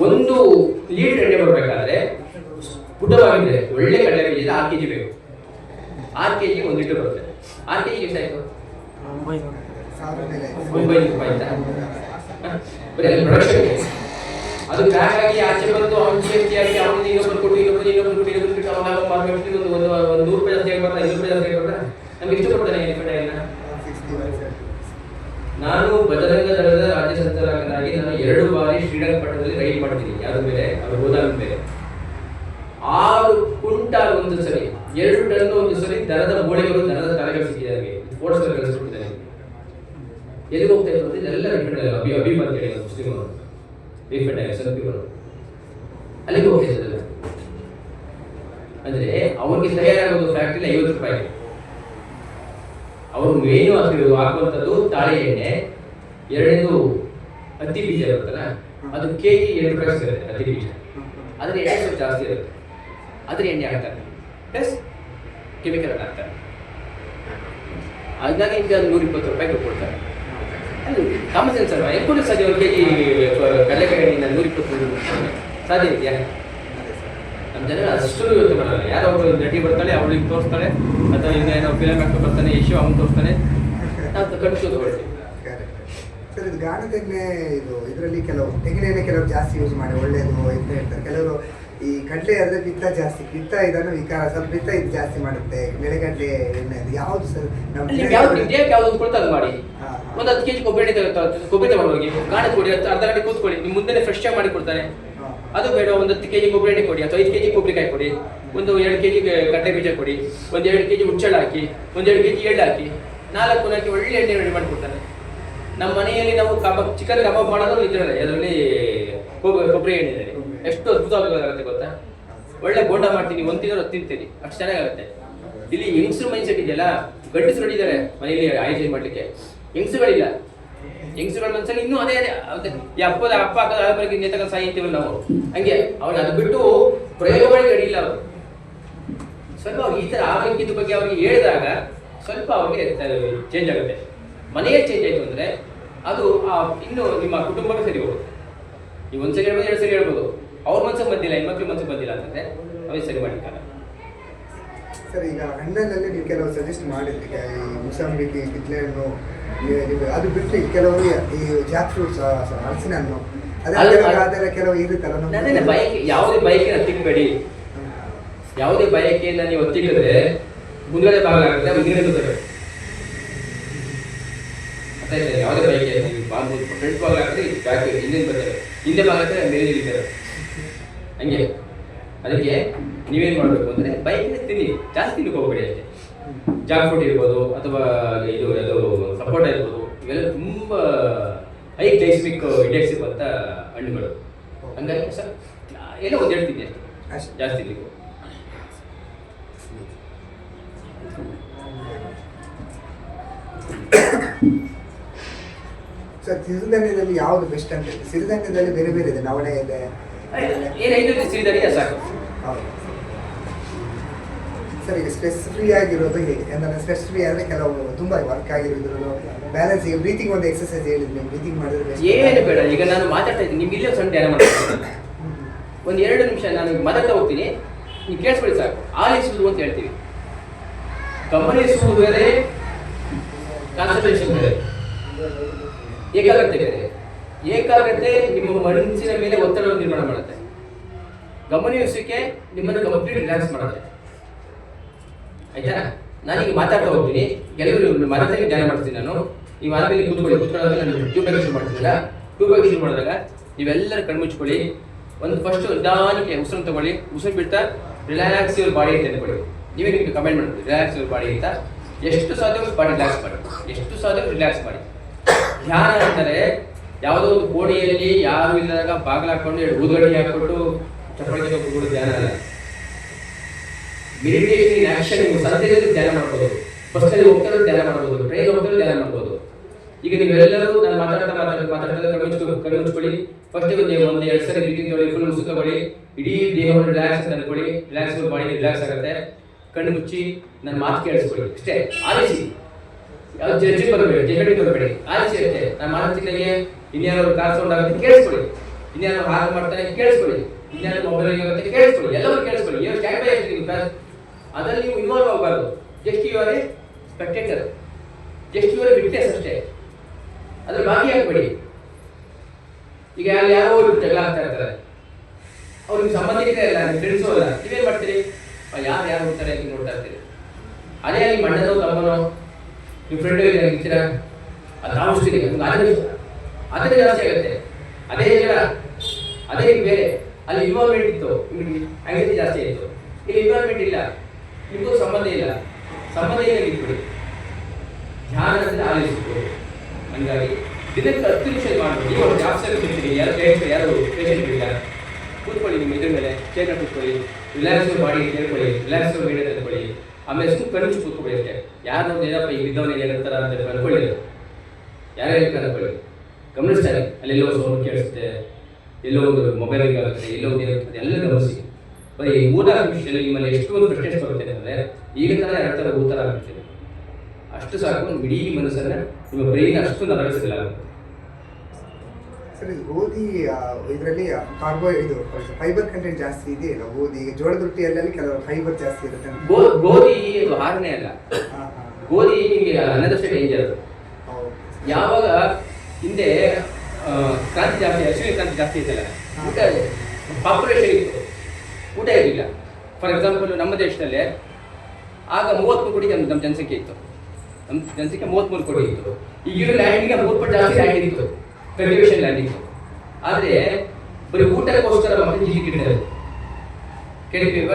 1 ಲೀಟರ್ ಎಣ್ಣೆ ಬರಬೇಕಾದ್ರೆ ಪುಟವಾಗಿದೆ ಒಳ್ಳೆ ಕಡಲೆಕಾಯಿ 6 kg ಬೇಕು. 6 kg 1 ಲೀಟರ್ ಬರುತ್ತೆ. 6 kg ಎಷ್ಟಾಯ್ತು? 900 ರೂಪಾಯಿ ಆಯ್ತಾ? ಬರೀ ಅಲ್ಲಿ ಪ್ರೊಡಕ್ಷನ್ ಅದು ಕ್ರ್ಯಾಕ್ ಆಗಿ ಆಚೆ ಬಂದು ಅವ್ನು GST ಆಗಿ ಅವನು ಇನ್ನೊಬ್ಬರು ಕೊಟ್ಟು ಅವನ ಮಾರ್ಕೆಟ್ ಒಂದು 100 ರೂಪಾಯಿ ಜಾಸ್ತಿ ಆಗ್ಬಾರ್ದ, 500 ರೂಪಾಯಿ ಜಾಸ್ತಿ ಆಗ್ಬಾರ್ದ? ನಮ್ಗೆ ಎಷ್ಟು ಕೊಡ್ತಾನೆ ರಿಫೈಂಡ್? ನಾನು ಬಜರಂಗ ದಳದ ರಾಜ್ಯ ಸಂಚಾಲಕನಾಗಿ ನಾನು 2 ಬಾರಿ ಶ್ರೀರಂಗಪಟ್ಟಣದಲ್ಲಿ ರೈಡ್ ಮಾಡ್ತೀನಿ. ಯಾವ್ದು ಬೇರೆ ಅದು ಗೋದಾಮಿ ಬೇರೆ. 6 ಕ್ವಿಂಟಾಲ್ ಒಂದು ಸರಿ, 2 ಟನ್ ಒಂದು ಸರಿ ದನದ ಮೂಳೆಗಳು, ದನದ ತಲೆಗಳು ಸಿಕ್ಕಿದ್ದಾರೆ. ಸ್ಪೋರ್ಟ್ಸ್ ಕಳಿಸ್ಬಿಟ್ಟಿದ್ದಾರೆ. ಎಲ್ಲಿಗೆ ಹೋಗ್ತಾ ಇತ್ತು ಅಂದ್ರೆ ಇದೆಲ್ಲ ರಿಫೈಂಡ್ ಅಭಿಮ್ ಅಂತ ಹೇಳಿ ಮುಸ್ಲಿಮರು ರಿಫೈಂಡ್ ಆಗಿ ಸಂಪಿಗಳು ಅಲ್ಲಿಗೆ ಹೋಗ್ತಿದ್ದಲ್ಲ. ಅಂದ್ರೆ ಅವ್ರಿಗೆ ತಯಾರಾಗೋದು ಫ್ಯಾಕ್ಟ್ರಿ 50 ರೂಪಾಯಿ. ಅವರು ಮೇನು ಹಾಕುವಂಥದ್ದು ತಾಳೆ ಎಣ್ಣೆ, ಎರಡನೇದು ಹತ್ತಿ ಬೀಜ ಇರುತ್ತಲ್ಲ, ಅದು kg 2 ರೂಪಾಯಿ ಸಿಗುತ್ತೆ ಹತ್ತಿ ಬೀಜ. ಅದ್ರ ಎಣ್ಣೆ ಸ್ವಲ್ಪ ಜಾಸ್ತಿ ಇರುತ್ತೆ. ಅದ್ರ ಎಣ್ಣೆ ಹಾಕ್ತಾರೆ ಪ್ಲಸ್ ಕೆಮಿಕಲ್ ಹಾಕ್ತಾರೆ. ಹಾಗಾಗಿ ಈಗ 120 ರೂಪಾಯಿಗೆ ಕೊಡ್ತಾರೆ. ಅದು ಕಾಮನ್ ಸೆನ್ಸ್ ಅಲ್ವಾ? ಎಪ್ಪತ್ತು ಸಾಧ್ಯ 1 kg ಕಡಲೆಕಾಯಿ ಎಣ್ಣೆನ 120 ಸಾಧ್ಯ ಇದೆಯಾ? ನಮ್ಮ ಜನ ಅಷ್ಟು ಯೋಚನೆ ಮಾಡಲ್ಲ. ಯಾರೋ ಒಬ್ಬರು ನಟಿ ಬರ್ತಾಳೆ, ಅವಳಿಗೆ ತೋರಿಸ್ತಾಳೆ, ಅಥವಾ ಇನ್ನೇನೋ ಫಿಲಮ್ ಆಕ್ಟರ್ ಬರ್ತಾನೆ, ಯಶು ಅವನು ತೋರಿಸ್ತಾನೆ, ನಾವು ಕಣ್ಸು ತಗೊಳ್ತೀವಿ. ಸರ್, ಇದು ಗಾಣದ ಎಣ್ಣೆ ಇದರಲ್ಲಿ ತೆಂಗಿನ ಎಣ್ಣೆ ಕೆಲವರು ಜಾಸ್ತಿ ಯೂಸ್ ಮಾಡಿ ಒಳ್ಳೇದು ಅಂತ ಹೇಳ್ತಾರೆ. ಕೆಲವರು ಈ ಕಡಲೆ ಆದರೆ ಪಿತ್ತ ಜಾಸ್ತಿ, ಪಿತ್ತ ಇದನ್ನು ವಿಕಾರ, ಸ್ವಲ್ಪ ಪಿತ್ತ ಇದು ಜಾಸ್ತಿ ಮಾಡುತ್ತೆ. ಬೆಳೆಗಡಲೆ ಎಣ್ಣೆ ಅದು ಯಾವುದು ಸರ್? ಯಾವ್ದು ಕೊಡ್ತಾರೆ ಮಾಡಿ ಒಂದು 10 kg ಕೊಬ್ಬರಿ ತಗೊಂಡೋಗಿ ಗಾಣದ ಕೊಡಿ, ಅರ್ಧ ಗಂಟೆ ಕೂತ್ಕೊಳ್ಳಿ, ನಿಮ್ಮ ಮುಂದೆ ಫ್ರೆಶ್ ಆಗಿ ಮಾಡಿ ಕೊಡ್ತಾನೆ. ಅದು ಬೇಡ, ಒಂದು 10 kg ಕೊಬ್ಬರಿ ಎಣ್ಣೆ ಕೊಡಿ, ಅಥವಾ 5 kg ಕೊಬ್ಬರಿಕಾಯಿ ಕೊಡಿ, ಒಂದು 2 kg ಕಡಲೆ ಬೀಜ ಕೊಡಿ, ಒಂದು 2 kg ಹುಚ್ಚಳ ಹಾಕಿ, ಒಂದು 2 kg ಎಳ್ಳು ಹಾಕಿ, 4 ಹಾಕಿ ಒಳ್ಳೆ ಎಣ್ಣೆ ರೆಡಿ ಮಾಡಿಕೊಡ್ತಾನೆ. ನಮ್ಮ ಮನೆಯಲ್ಲಿ ನಾವು ಚಿಕನ್ ಕಬಾಬ್ ಮಾಡೋದು ಇದರಲ್ಲಿ, ಅದರಲ್ಲಿ ಕೊಬ್ಬರಿ ಎಣ್ಣೆ ಇದೆ. ಎಷ್ಟು ಅದ್ಭುತವಾಗುತ್ತೆ ಗೊತ್ತಾ? ಒಳ್ಳೆ ಬೋಂಡ ಮಾಡ್ತೀನಿ, 1 ತಿನ್ನೋರು 10 ತಿಂತೀನಿ, ಅಷ್ಟು ಚೆನ್ನಾಗಾಗುತ್ತೆ. ಇಲ್ಲಿ ಹೆಂಗಸರು ಮೈಂಡ್ ಸೆಟ್ ಇದೆಯಲ್ಲ, ಗಂಡಸರು ನಡೀತಾರೆ ಮನೆಯಲ್ಲಿ ಆಯೋಜನೆ ಮಾಡ್ಲಿಕ್ಕೆ, ಹೆಂಗಸುಗಳಿಲ್ಲ. ಹೆಂಗಸುಗಳ ಮನಸ್ಸಲ್ಲಿ ಇನ್ನೂ ಅದೇ ಈ ಅಪ್ಪ ಹಾಕೋದು ಆಗೋರಿಗೆ ನೇತಕ ಸಾಯಿ ಅಂತೀವಲ್ಲ ನಾವು, ಹಂಗೆ ಅವ್ರಿಗೆ ಅದು ಬಿಟ್ಟು ಪ್ರಯೋಗಗಳಿಗೆ ಅಡಿಯಿಲ್ಲ ಅವರು. ಸ್ವಲ್ಪ ಅವ್ರಿಗೆ ಈ ಥರ ಆರೋಗ್ಯದ ಬಗ್ಗೆ ಅವ್ರಿಗೆ ಹೇಳಿದಾಗ ಸ್ವಲ್ಪ ಅವ್ರಿಗೆ ಚೇಂಜ್ ಆಗುತ್ತೆ. ಮನೆಯೇ ಚೇಂಜ್ ಆಯಿತು ಅಂದರೆ ಅದು ಇನ್ನು ನಿಮ್ಮ ಕುಟುಂಬಕ್ಕೆ ಸರಿ ಹೋಗುತ್ತೆ. ನೀವು 1 ಸರಿ ಹೇಳ್ಬೋದು, 2 ಸರಿ ಹೇಳ್ಬೋದು, ಅವ್ರ ಮನ್ಸಿಗೆ ಬಂದಿಲ್ಲ, ಹೆಣ್ಮಕ್ಳು ಮನ್ಸಿಗೆ ಬಂದಿಲ್ಲ ಅಂತಂದರೆ ಅವೇ ಸರಿ ಮಾಡಿದ್ದಾರೆ. ಸರ್, ಈಗ ಹಣ್ಣಲ್ಲಿ ನೀವು ಕೆಲವು ಸಜೆಸ್ಟ್ ಮಾಡಿದ್ರಿ, ಈ ಮುಸಂಬಿ, ಕಿತ್ಲೆ ಹಣ್ಣು, ಅದು ಬಿಟ್ಟು ಕೆಲವರು ಈ ಜಾಕ್ ಫ್ರೂಟ್ಸ್, ಹಲಸಿನ ಹಣ್ಣು, ಅದರ ಕೆಲವು ಇರುತ್ತಲ್ಲ. ಬಯಕೆ, ಯಾವುದೇ ಬಯಕೆನ ತಿಕ್ಕಬೇಡಿ. ಯಾವುದೇ ಬಯಕೆಯನ್ನು ನೀವು ತಿಕ್ಕಿದ್ರೆ ಮುಂದ್ಗಡೆ ಭಾಗ ಆಗುತ್ತೆ, ಹಿಂದಿನ ಬರ್ತದೆ. ಯಾವುದೇ ಬಯಕೆ ಫ್ರಂಟ್ ಭಾಗ ಹಾಕಿದ್ರೆ ಬ್ಯಾಕ್ ಹಿಂದಿನ ಬರ್ತದೆ, ಹಿಂದೆ ಭಾಗ ಹಾಕಿದ್ರೆ ಮೇಲೆ ಇಳಿತಾರೆ. ಹಂಗೆ ಅದಕ್ಕೆ ನೀವೇನು ಮಾಡಬೇಕು ಅಂದರೆ ಬೈಕ್ನ ತಿನ್ನಿ, ಜಾಸ್ತಿ ತಿನ್ನಕ್ಕೆ ಹೋಗ್ಬೇಡಿ ಅಷ್ಟೇ. ಜಾಕ್ ಫ್ರೂಟ್ ಇರ್ಬೋದು, ಅಥವಾ ಇದು ಸಪೋಟ ಇರ್ಬೋದು, ಇವೆಲ್ಲ ತುಂಬ ಹೈ ಗ್ಲೈಸೆಮಿಕ್ ಇಂಡೆಕ್ಸ್ ಇರುವಂಥ ಹಣ್ಣುಗಳು. ಹಂಗಾಗಿ ಸರ್ ಎಲ್ಲ 1-2 ತಿನ್ನಿ ಅಷ್ಟೇ, ಜಾಸ್ತಿ ತಿನ್ನಿ. ಸರ್, ಸಿರಿಧಾನ್ಯದಲ್ಲಿ ಯಾವುದು ಬೆಸ್ಟ್ ಅಂತ ಹೇಳಿ? ಸಿರಿಧಾನ್ಯದಲ್ಲಿ ಬೇರೆ ಬೇರೆ ಇದೆ, ನವಣೆ ಇದೆ, ಏನೈತೆ ಸಿರಿಧಾನ್ಯ ಸಾಕು. ಹೌದು ಸರ್. ಈಗ ಸ್ಟ್ರೆಸ್ ಫ್ರೀ ಆಗಿರೋದು ಹೇಗೆ? ಅಂದರೆ ಸ್ಟ್ರೆಸ್ ಫ್ರೀ ಆದರೆ ಕೆಲವು ತುಂಬ ವರ್ಕ್ ಆಗಿರೋದ್ರಲ್ಲೂ ಬ್ಯಾಲೆನ್ಸ್. ಈಗ ಬ್ರೀತಿಂಗ್ ಒಂದು ಎಕ್ಸರ್ಸೈಸ್ ಹೇಳಿದ್ವಿ, ನೀವು ಬ್ರೀತಿಂಗ್ ಮಾಡಿದ್ರೆ ಏನು ಬೇಡ. ಈಗ ನಾನು ಮಾತಾಡ್ತಾ ಇದ್ದೀನಿ, ನಿಮ್ಗೆ ಇಲ್ಲೇ ಸಣ್ಣ ಧ್ಯಾನ ಮಾಡ್ತೀನಿ, 1-2 ನಿಮಿಷ ನಾನು ಮಾತಾಡ್ತಾ ಹೋಗ್ತೀನಿ, ನೀವು ಕೇಳಿಸ್ಕೊಳ್ಳಿ ಸಾಕು. ಆಲಿಸುವುದು ಅಂತ ಹೇಳ್ತೀವಿ. ಗಮನಿಸುವುದು ಬೇರೆ, ಕಾನ್ಸಂಟ್ರೇಷನ್ ಬೇರೆ, ಏಕಾಗ್ರತೆ ಬೇರೆ. ಏಕಾಗ್ರತೆ ನಿಮ್ಮ ಮನಸ್ಸಿನ ಮೇಲೆ ಒತ್ತಡವನ್ನು ನಿರ್ಮಾಣ ಮಾಡುತ್ತೆ. ಗಮನಿಸುವಿಕೆ ನಿಮ್ಮನ್ನು ಕಂಪ್ಲೀಟ್ ರಿಲ್ಯಾಕ್ಸ್ ಮಾಡುತ್ತೆ. ಆಯ್ತಾ? ನಾನೀಗ ಮಾತಾಡ್ತಾ ಹೋಗ್ತೀನಿ, ಕೆಲವರು ಮನಸ್ಸಿಗೆ ಧ್ಯಾನ ಮಾಡ್ತೀನಿ. ನಾನು ಈ ಮಾತಲ್ಲಿ ಕೂತ್ಕೊಳ್ಳೋದಾಗ ನಾನು ಟ್ಯೂಬ್ ಶುರು ಮಾಡ್ತೀನಿಲ್ಲ, ಟ್ಯೂಬ್ ಶುರು ಮಾಡಿದಾಗ ನೀವೆಲ್ಲರೂ ಕಣ್ಮುಚ್ಕೊಳ್ಳಿ. ಒಂದು ಫಸ್ಟ್ ನಿಧಾನಕ್ಕೆ ಉಸಿರು ತಗೊಳ್ಳಿ. ಉಸಿರು ಬಿಡ್ತಾ ರಿಲ್ಯಾಕ್ಸ್ ಯುವರ್ ಬಾಡಿ ಅಂತ ಅಂದ್ಕೊಳ್ಳಿ. ನೀವೇ ನಿಮಗೆ ಕಮೆಂಟ್ ಮಾಡಿ, ರಿಲ್ಯಾಕ್ಸ್ ಯುವರ್ ಬಾಡಿ ಅಂತ. ಎಷ್ಟು ಸಾಧ್ಯ ಬಾಡಿ ರಿಲ್ಯಾಕ್ಸ್ ಮಾಡಿ, ಎಷ್ಟು ಸಾಧ್ಯ ರಿಲ್ಯಾಕ್ಸ್ ಮಾಡಿ. ಧ್ಯಾನ ಅಂದರೆ ಯಾವುದೋ ಒಂದು ಕೋಣೆಯಲ್ಲಿ ಯಾರು ಇಲ್ಲದಾಗ ಬಾಗಿಲು ಹಾಕೊಂಡು ಊದುಗಡ್ಡಿ ಹಾಕ್ಬಿಟ್ಟು ಚಪ್ಪಳಿಗೆ ಕೂಡೋದು ಧ್ಯಾನ ಅಲ್ಲ. ಮೆಡಿಟೇಷನ್ ಇನ್ ಆಕ್ಷನ್. ನೀವು ಸಂತೆಯಲ್ಲಿ ಧ್ಯಾನ ಮಾಡ್ಬೋದು, ಬಸ್ಸಲ್ಲಿ ಹೋಗ್ತಾರೆ ಧ್ಯಾನ ಮಾಡ್ಬೋದು, ಟ್ರೈನ್ ಹೋಗ್ತಾರೆ ಧ್ಯಾನ ಮಾಡ್ಬೋದು. ಈಗ ನೀವೆಲ್ಲರೂ ನಾನು ಮಾತಾಡ್ತಾ ಕಣ್ಣು ಫಸ್ಟ್ ಒಂದು 2 ಸರಿ ರೀತಿಯಿಂದ ಫುಲ್ ಉಸಿರು ತಗೊಳ್ಳಿ. ಇಡೀ ದೇಹವನ್ನು ರಿಲ್ಯಾಕ್ಸ್ ಅಂತ ಅನ್ಕೊಳ್ಳಿ. ರಿಲ್ಯಾಕ್ಸ್ ಬಾಡಿ ರಿಲ್ಯಾಕ್ಸ್ ಆಗುತ್ತೆ. ಕಣ್ಣು ಮುಚ್ಚಿ ನನ್ನ ಮಾತು ಕೇಳಿಸ್ಕೊಳ್ಳಿ ಅಷ್ಟೇ. ಆಲಿಸಿ, ಯಾವ್ದು ಜಡ್ಜಿ ಬರಬೇಡಿ, ಜಗಡಿ ಬರಬೇಡಿ, ಆಲಿಸಿ ಅಷ್ಟೇ. ನಾನು ಮಾತಿನಾಗೆ ಇನ್ಯಾರು ಕಾರ್ ಸೌಂಡ್ ಆಗುತ್ತೆ ಕೇಳಿಸ್ಕೊಳ್ಳಿ, ಇನ್ಯಾರು ಹಾಗೆ ಮಾಡ್ತಾನೆ ಕೇಳಿಸ್ಕೊಳ್ಳಿ, ಇನ್ಯಾರು ಮೊಬೈಲ್ ಆಗುತ್ತೆ ಕೇಳಿಸ್ಕೊಳ್ಳಿ, ಎಲ್ಲರೂ ಕೇಳಿಸ್ಕೊಳ್ಳಿ. ಏನು ಸ್ಟ್ಯಾಂಡ್ ಬೈ ಆಗ್ತೀವಿ, ಅದರಲ್ಲಿ ನೀವು ಇನ್ವಾಲ್ವ್ ಆಗಬಾರ್ದು. ಜಸ್ಟ್ ಇವರೇ ಸ್ಪೆಕ್ಟೇಟರ್, ಜಸ್ಟ್ ಇವರೇ ವಿಟ್ನೆಸ್ ಅಷ್ಟೇ, ಅದ್ರ ಭಾಗಿಯಾಗಬೇಡಿ. ಈಗ ಅಲ್ಲಿ ಯಾರೋ ಜಗಳ ಆಗ್ತಾ ಇರ್ತಾರೆ, ಅವ್ರಿಗೆ ಸಂಬಂಧಿಕರೇ ಇಲ್ಲ, ಫ್ರೆಂಡ್ಸು ಅಲ್ಲ, ನೀವೇನು ಮಾಡ್ತೀರಿ? ಯಾರು ಹೋಗ್ತಾರೆ ಅಂತ ನೋಡ್ತಾ ಇರ್ತೀರಿ. ಅದೇ ಅಲ್ಲಿ ಮಣ್ಣನೋ ತಮ್ಮನೋ ನಿಮ್ಮ ಫ್ರೆಂಡ್ ಇರ್ತೀರಾ, ಅದು ತಾವಿಸ್ತೀರಿ, ಅದಕ್ಕೆ ಜಾಸ್ತಿ ಆಗುತ್ತೆ. ಅದೇ ಜಗಳ, ಅದೇ ಬೇರೆ. ಅಲ್ಲಿ ಇನ್ವಾಲ್ವ್ಮೆಂಟ್ ಇತ್ತು, ನಿಮಗೆ ಆಂಗ್ಸೈಟಿ ಜಾಸ್ತಿ ಆಯಿತು. ಇಲ್ಲಿ ಇನ್ವಾಲ್ವ್ಮೆಂಟ್ ಇಲ್ಲ, ನಿಮಗೂ ಸಂಬಂಧ ಇಲ್ಲ, ಸಂಬಂಧ ಇಲ್ಲ ಇಟ್ಬಿಡಿ. ಧ್ಯಾನ ಅಂದರೆ ಆಲಿಸಿದ್ದು. ಹಂಗಾಗಿ ದಿನಕ್ಕೆ 10 ನಿಮಿಷ ಮಾಡ್ಬೋದು. ನೀವು ಜಾಸ್ತಿ ಕೂತ್ಕೊಳ್ಳಿ, ಯಾರು ಪೇಷಂಟ್ ಇಲ್ಲ, ಕೂತ್ಕೊಳ್ಳಿ ನಿಮ್ಮ ಇದ್ರ ಮೇಲೆ ಚೇರ್ನ ಕೂತ್ಕೊಳ್ಳಿ, ರಿಲ್ಯಾಕ್ಸ್ ಬಾಡಿ ಕೇಳ್ಕೊಳ್ಳಿ, ರಿಲ್ಯಾಕ್ಸ್ ಮೈಂಡ್ ತಿಳ್ಕೊಳ್ಳಿ. ಆಮೇಲೆ ಸುಮ್ಮನೆ ಕಣ್ಣು ಕೂತ್ಕೊಳ್ಳಿ ಅಷ್ಟೇ. ಯಾರು ನೋಡಿ ಏನಪ್ಪ ಈ ಬಿದ್ದವನಿಗೆ ಏನಂತಾರ ಅಂತ ಅನ್ಕೊಳ್ಳಿ, ಯಾರ್ಯಾರು ಅನ್ಕೊಳ್ಳಿ. ಗಮನಿಸ್ತಾರೆ, ಅಲ್ಲೆಲ್ಲೋ ಸೌಂಡ್ ಕೇಳಿಸುತ್ತೆ, ಎಲ್ಲೋ ಒಂದು ಮೊಬೈಲಿಗೆ ಆಗುತ್ತೆ, ಎಲ್ಲೋ ಒಂದು ಏನಾಗುತ್ತೆ, ಎಲ್ಲ ಗಮನಿಸಿ. ಬರೀ 3-4 ನಿಮಿಷದಲ್ಲಿ ನಿಮ್ಮಲ್ಲಿ ಎಷ್ಟೊಂದು ಫ್ರಸ್ಟ್ರೇಷನ್ ಬರುತ್ತೆ ಅಂದರೆ ಈಗ ತಾನೇ 2 ಥರ ಉತ್ತರ ಆಗ್ಬಿಡ್ತೀವಿ. ಅಷ್ಟು ಸಾಕು, ಇಡೀ ಮನಸ್ಸನ್ನು ನಿಮ್ಮ ಬ್ರೈನ್ ಅಷ್ಟು ನರಳಿಸಲಿಲ್ಲ. ಸರ್, ಗೋಧಿ ಇದರಲ್ಲಿ ಇದು ಫೈಬರ್ ಕಂಟೆಂಟ್ ಜಾಸ್ತಿ ಇದೆ ಇಲ್ಲ ಗೋಧಿ. ಈಗ ಜೋಳದ ರೊಟ್ಟಿಯಲ್ಲಿ ಕೆಲವರು ಫೈಬರ್ ಜಾಸ್ತಿ ಇರುತ್ತೆ. ಗೋಧಿ ಆಹಾರನೇ ಅಲ್ಲ. ಗೋಧಿ ನಿಮಗೆ ಅನ್ನದಷ್ಟೇ ಡೇಂಜರ್. ಯಾವಾಗ ಹಿಂದೆ ಕ್ರಾಂತಿ ಜಾಸ್ತಿ, ಅಶ್ವಿನಿ ಕ್ರಾಂತಿ ಜಾಸ್ತಿ ಇತ್ತಲ್ಲ, ಊಟ ಪಾಪ್ಯುಲೇಷನ್ ಇತ್ತು, ಊಟ ಇರಲಿಲ್ಲ. ಫಾರ್ ಎಕ್ಸಾಂಪಲ್ ನಮ್ಮ ದೇಶದಲ್ಲಿ ಆಗ 33 ಕೋಟಿ ನಮ್ಮ ಜನಸಂಖ್ಯೆ ಇತ್ತು. ನಮ್ಮ ಜನಸಂಖ್ಯೆ 33 ಕೋಟಿ ಇತ್ತು. ಈಗಿರೋ ಲ್ಯಾಂಡಿಗೆ 3 ಪಟ್ಟು ಜಾಸ್ತಿ ಲ್ಯಾಂಡ್ ಇತ್ತು, ಕಲ್ಟಿವೇಷನ್ ಲ್ಯಾಂಡ್ ಇತ್ತು. ಆದರೆ ಬರೀ ಊಟಕ್ಕೋಸ್ಕರ ಮಕ್ಕಳು ಜಿಗಿಟ್ಟಿದ್ದಾರೆ. ಕೇಳಿದ್ದೀವ?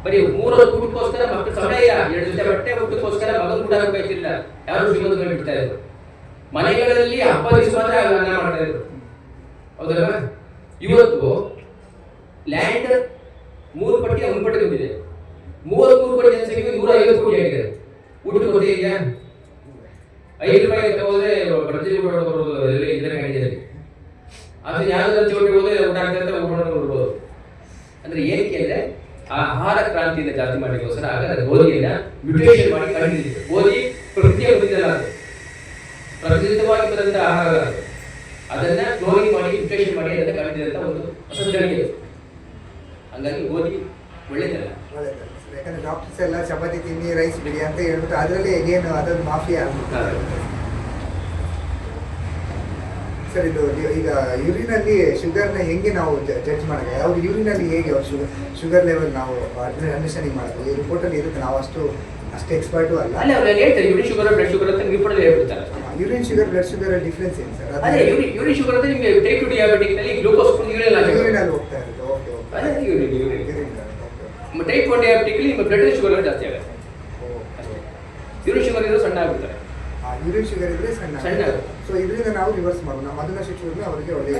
ಬರೀ 3 ಊಟಕ್ಕೋಸ್ಕರ ಮಕ್ಕಳು ಸಮಯ ಇಲ್ಲ. 2 ಜೊತೆ ಬಟ್ಟೆ ಊಟಕ್ಕೋಸ್ಕರ ಮಗನ ಊಟ ಆಗಬೇಕಿಲ್ಲ. ಯಾರು ಶ್ರೀಮಂತಗಳು ಬಿಡ್ತಾ ಇದ್ರು. ಮನೆಗಳಲ್ಲಿ ಹಬ್ಬ ದಿವಸ ಮಾತ್ರ ಅನ್ನ ಮಾಡ್ತಾ ಇದ್ರು, ಹೌದಲ್ವಾ? ಇವತ್ತು ಲ್ಯಾಂಡ್ 3 ಪಟ್ಟಿ 1 ಪಟ್ಟಿ ಬಂದಿದೆ. 33 ಕೋಟಿ ಜನಸಂಖ್ಯೆ 150 ಕೋಟಿ ಆಗಿದೆ. ಊಟಕ್ಕೆ ಕೊರತೆ ಇದೆಯಾ? 5 ರೂಪಾಯಿ ಹೋದ್ರೆ ಪ್ರತಿ ಬರೋದು ಇದರ ಕಂಡಿದೆ. ಆದರೆ ಯಾವ್ದಾದ್ರು ಚೋಟಿಗೆ ಹೋದ್ರೆ ಊಟ ಆಗ್ತಂತ ಬರ್ಬೋದು. ಅಂದ್ರೆ ಏನಕ್ಕೆ ಅಂದ್ರೆ ಆಹಾರ ಕ್ರಾಂತಿಯಿಂದ ಜಾಸ್ತಿ ಮಾಡಲಿಕ್ಕೋಸ್ಕರ ಆಗ ಗೋಧಿಯನ್ನ ಮ್ಯೂಟೇಷನ್ ಮಾಡಿ ಕಂಡಿದ್ದೀವಿ. ಗೋಧಿ ಪ್ರಕೃತಿಯ ಬಂದಿದ್ದಲ್ಲ, ಅದು ಪ್ರಕೃತಿವಾಗಿ ಬಂದಂತ ಆಹಾರ. ಅದನ್ನ ಕ್ಲೋನಿಂಗ್ ಮಾಡಿ ಮ್ಯೂಟೇಷನ್ ಮಾಡಿ ಅದನ್ನ ಕಂಡಿದ್ದಂತ ಒಂದು ಹೊಸ ತಳಿ. ಹಂಗಾಗಿ ಗೋಧಿ ಒಳ್ಳೇದಲ್ಲ. ಯಾಕಂದ್ರೆ ಡಾಕ್ಟರ್ಸ್ ಎಲ್ಲ ಚಪಾತಿ ತಿನ್ನಿ, ರೈಸ್ ಬಿಡಿ ಅಂತ ಹೇಳ್ಬಿಟ್ಟು ಅದರಲ್ಲಿ ಏನು ಅದೊಂದು ಮಾಫಿಯಾ ಆಗ್ಬಿಟ್ಟು. ಸರ್, ಇದು ಈಗ ಯೂರಿನಲ್ಲಿ ಶುಗರ್ನ ಹೆಂಗೆ ನಾವು ಜಡ್ಜ್ ಮಾಡೋದು? ಅವ್ರು ಯೂರಿನಲ್ಲಿ ಹೇಗೆ ಅವ್ರು ಶುಗರ್ ಲೆವೆಲ್ ನಾವು ಅಂಡರ್ಸ್ಟ್ಯಾಂಡಿಂಗ್ ಮಾಡೋದು? ಈ ರಿಪೋರ್ಟಲ್ಲಿ ಇರುತ್ತೆ, ನಾವು ಅಷ್ಟು ಎಕ್ಸ್ಪರ್ಟು ಅಲ್ಲ. ಅಲ್ಲ, ಅವ್ರು ಹೇಳ್ತಾರೆ ಯೂರಿನ್ ಶುಗರ್, ಬ್ಲಡ್ ಶುಗರ್ ಅಂತ ರಿಪೋರ್ಟಲ್ಲಿ ಹೇಳ್ಬಿಡ್ತಾರೆ. Urine sugar, blood sugar difference ಏನು ಸರ್? ಅದೇ ಯೂರಿನ್ ಶುಗರ್ ಅಂದ್ರೆ ನಿಮಗೆ ಟೈಪ್ 2 ಡಯಾಬಿಟಿಕ್ ನಲ್ಲಿ ಗ್ಲೂಕೋಸ್ ಯೂರಿನಲ್ಲಿ ಹೋಗ್ತಾ ಇರುತ್ತೆ. Okay okay. ಅದೇ ಯೂರಿನ್ ಟೈಪ್ 1 ಡಯಾಬಿಟಿಕ್ ನಿಮ್ಮ ಬ್ಲಡ್ ಶುಗರ್ ಜಾಸ್ತಿ ಆಗುತ್ತೆ. ಯೂರಿನ್ ಶುಗರ್ ಇರೋ ಸಣ್ಣ ಆಗುತ್ತೆ. ಯೂರಿನ್ ಶುಗರ್ ಇದ್ರೆ ಸಣ್ಣ. ಸಣ್ಣ. ಸೊ ಇದರಿಂದ ನಾವು ರಿವರ್ಸ್ ಮಾಡೋಣ. ಮೊದಲ ಶಿಕ್ಷಕರಿಗೆ ಅವರಿಗೆ ಒಳ್ಳೆಯ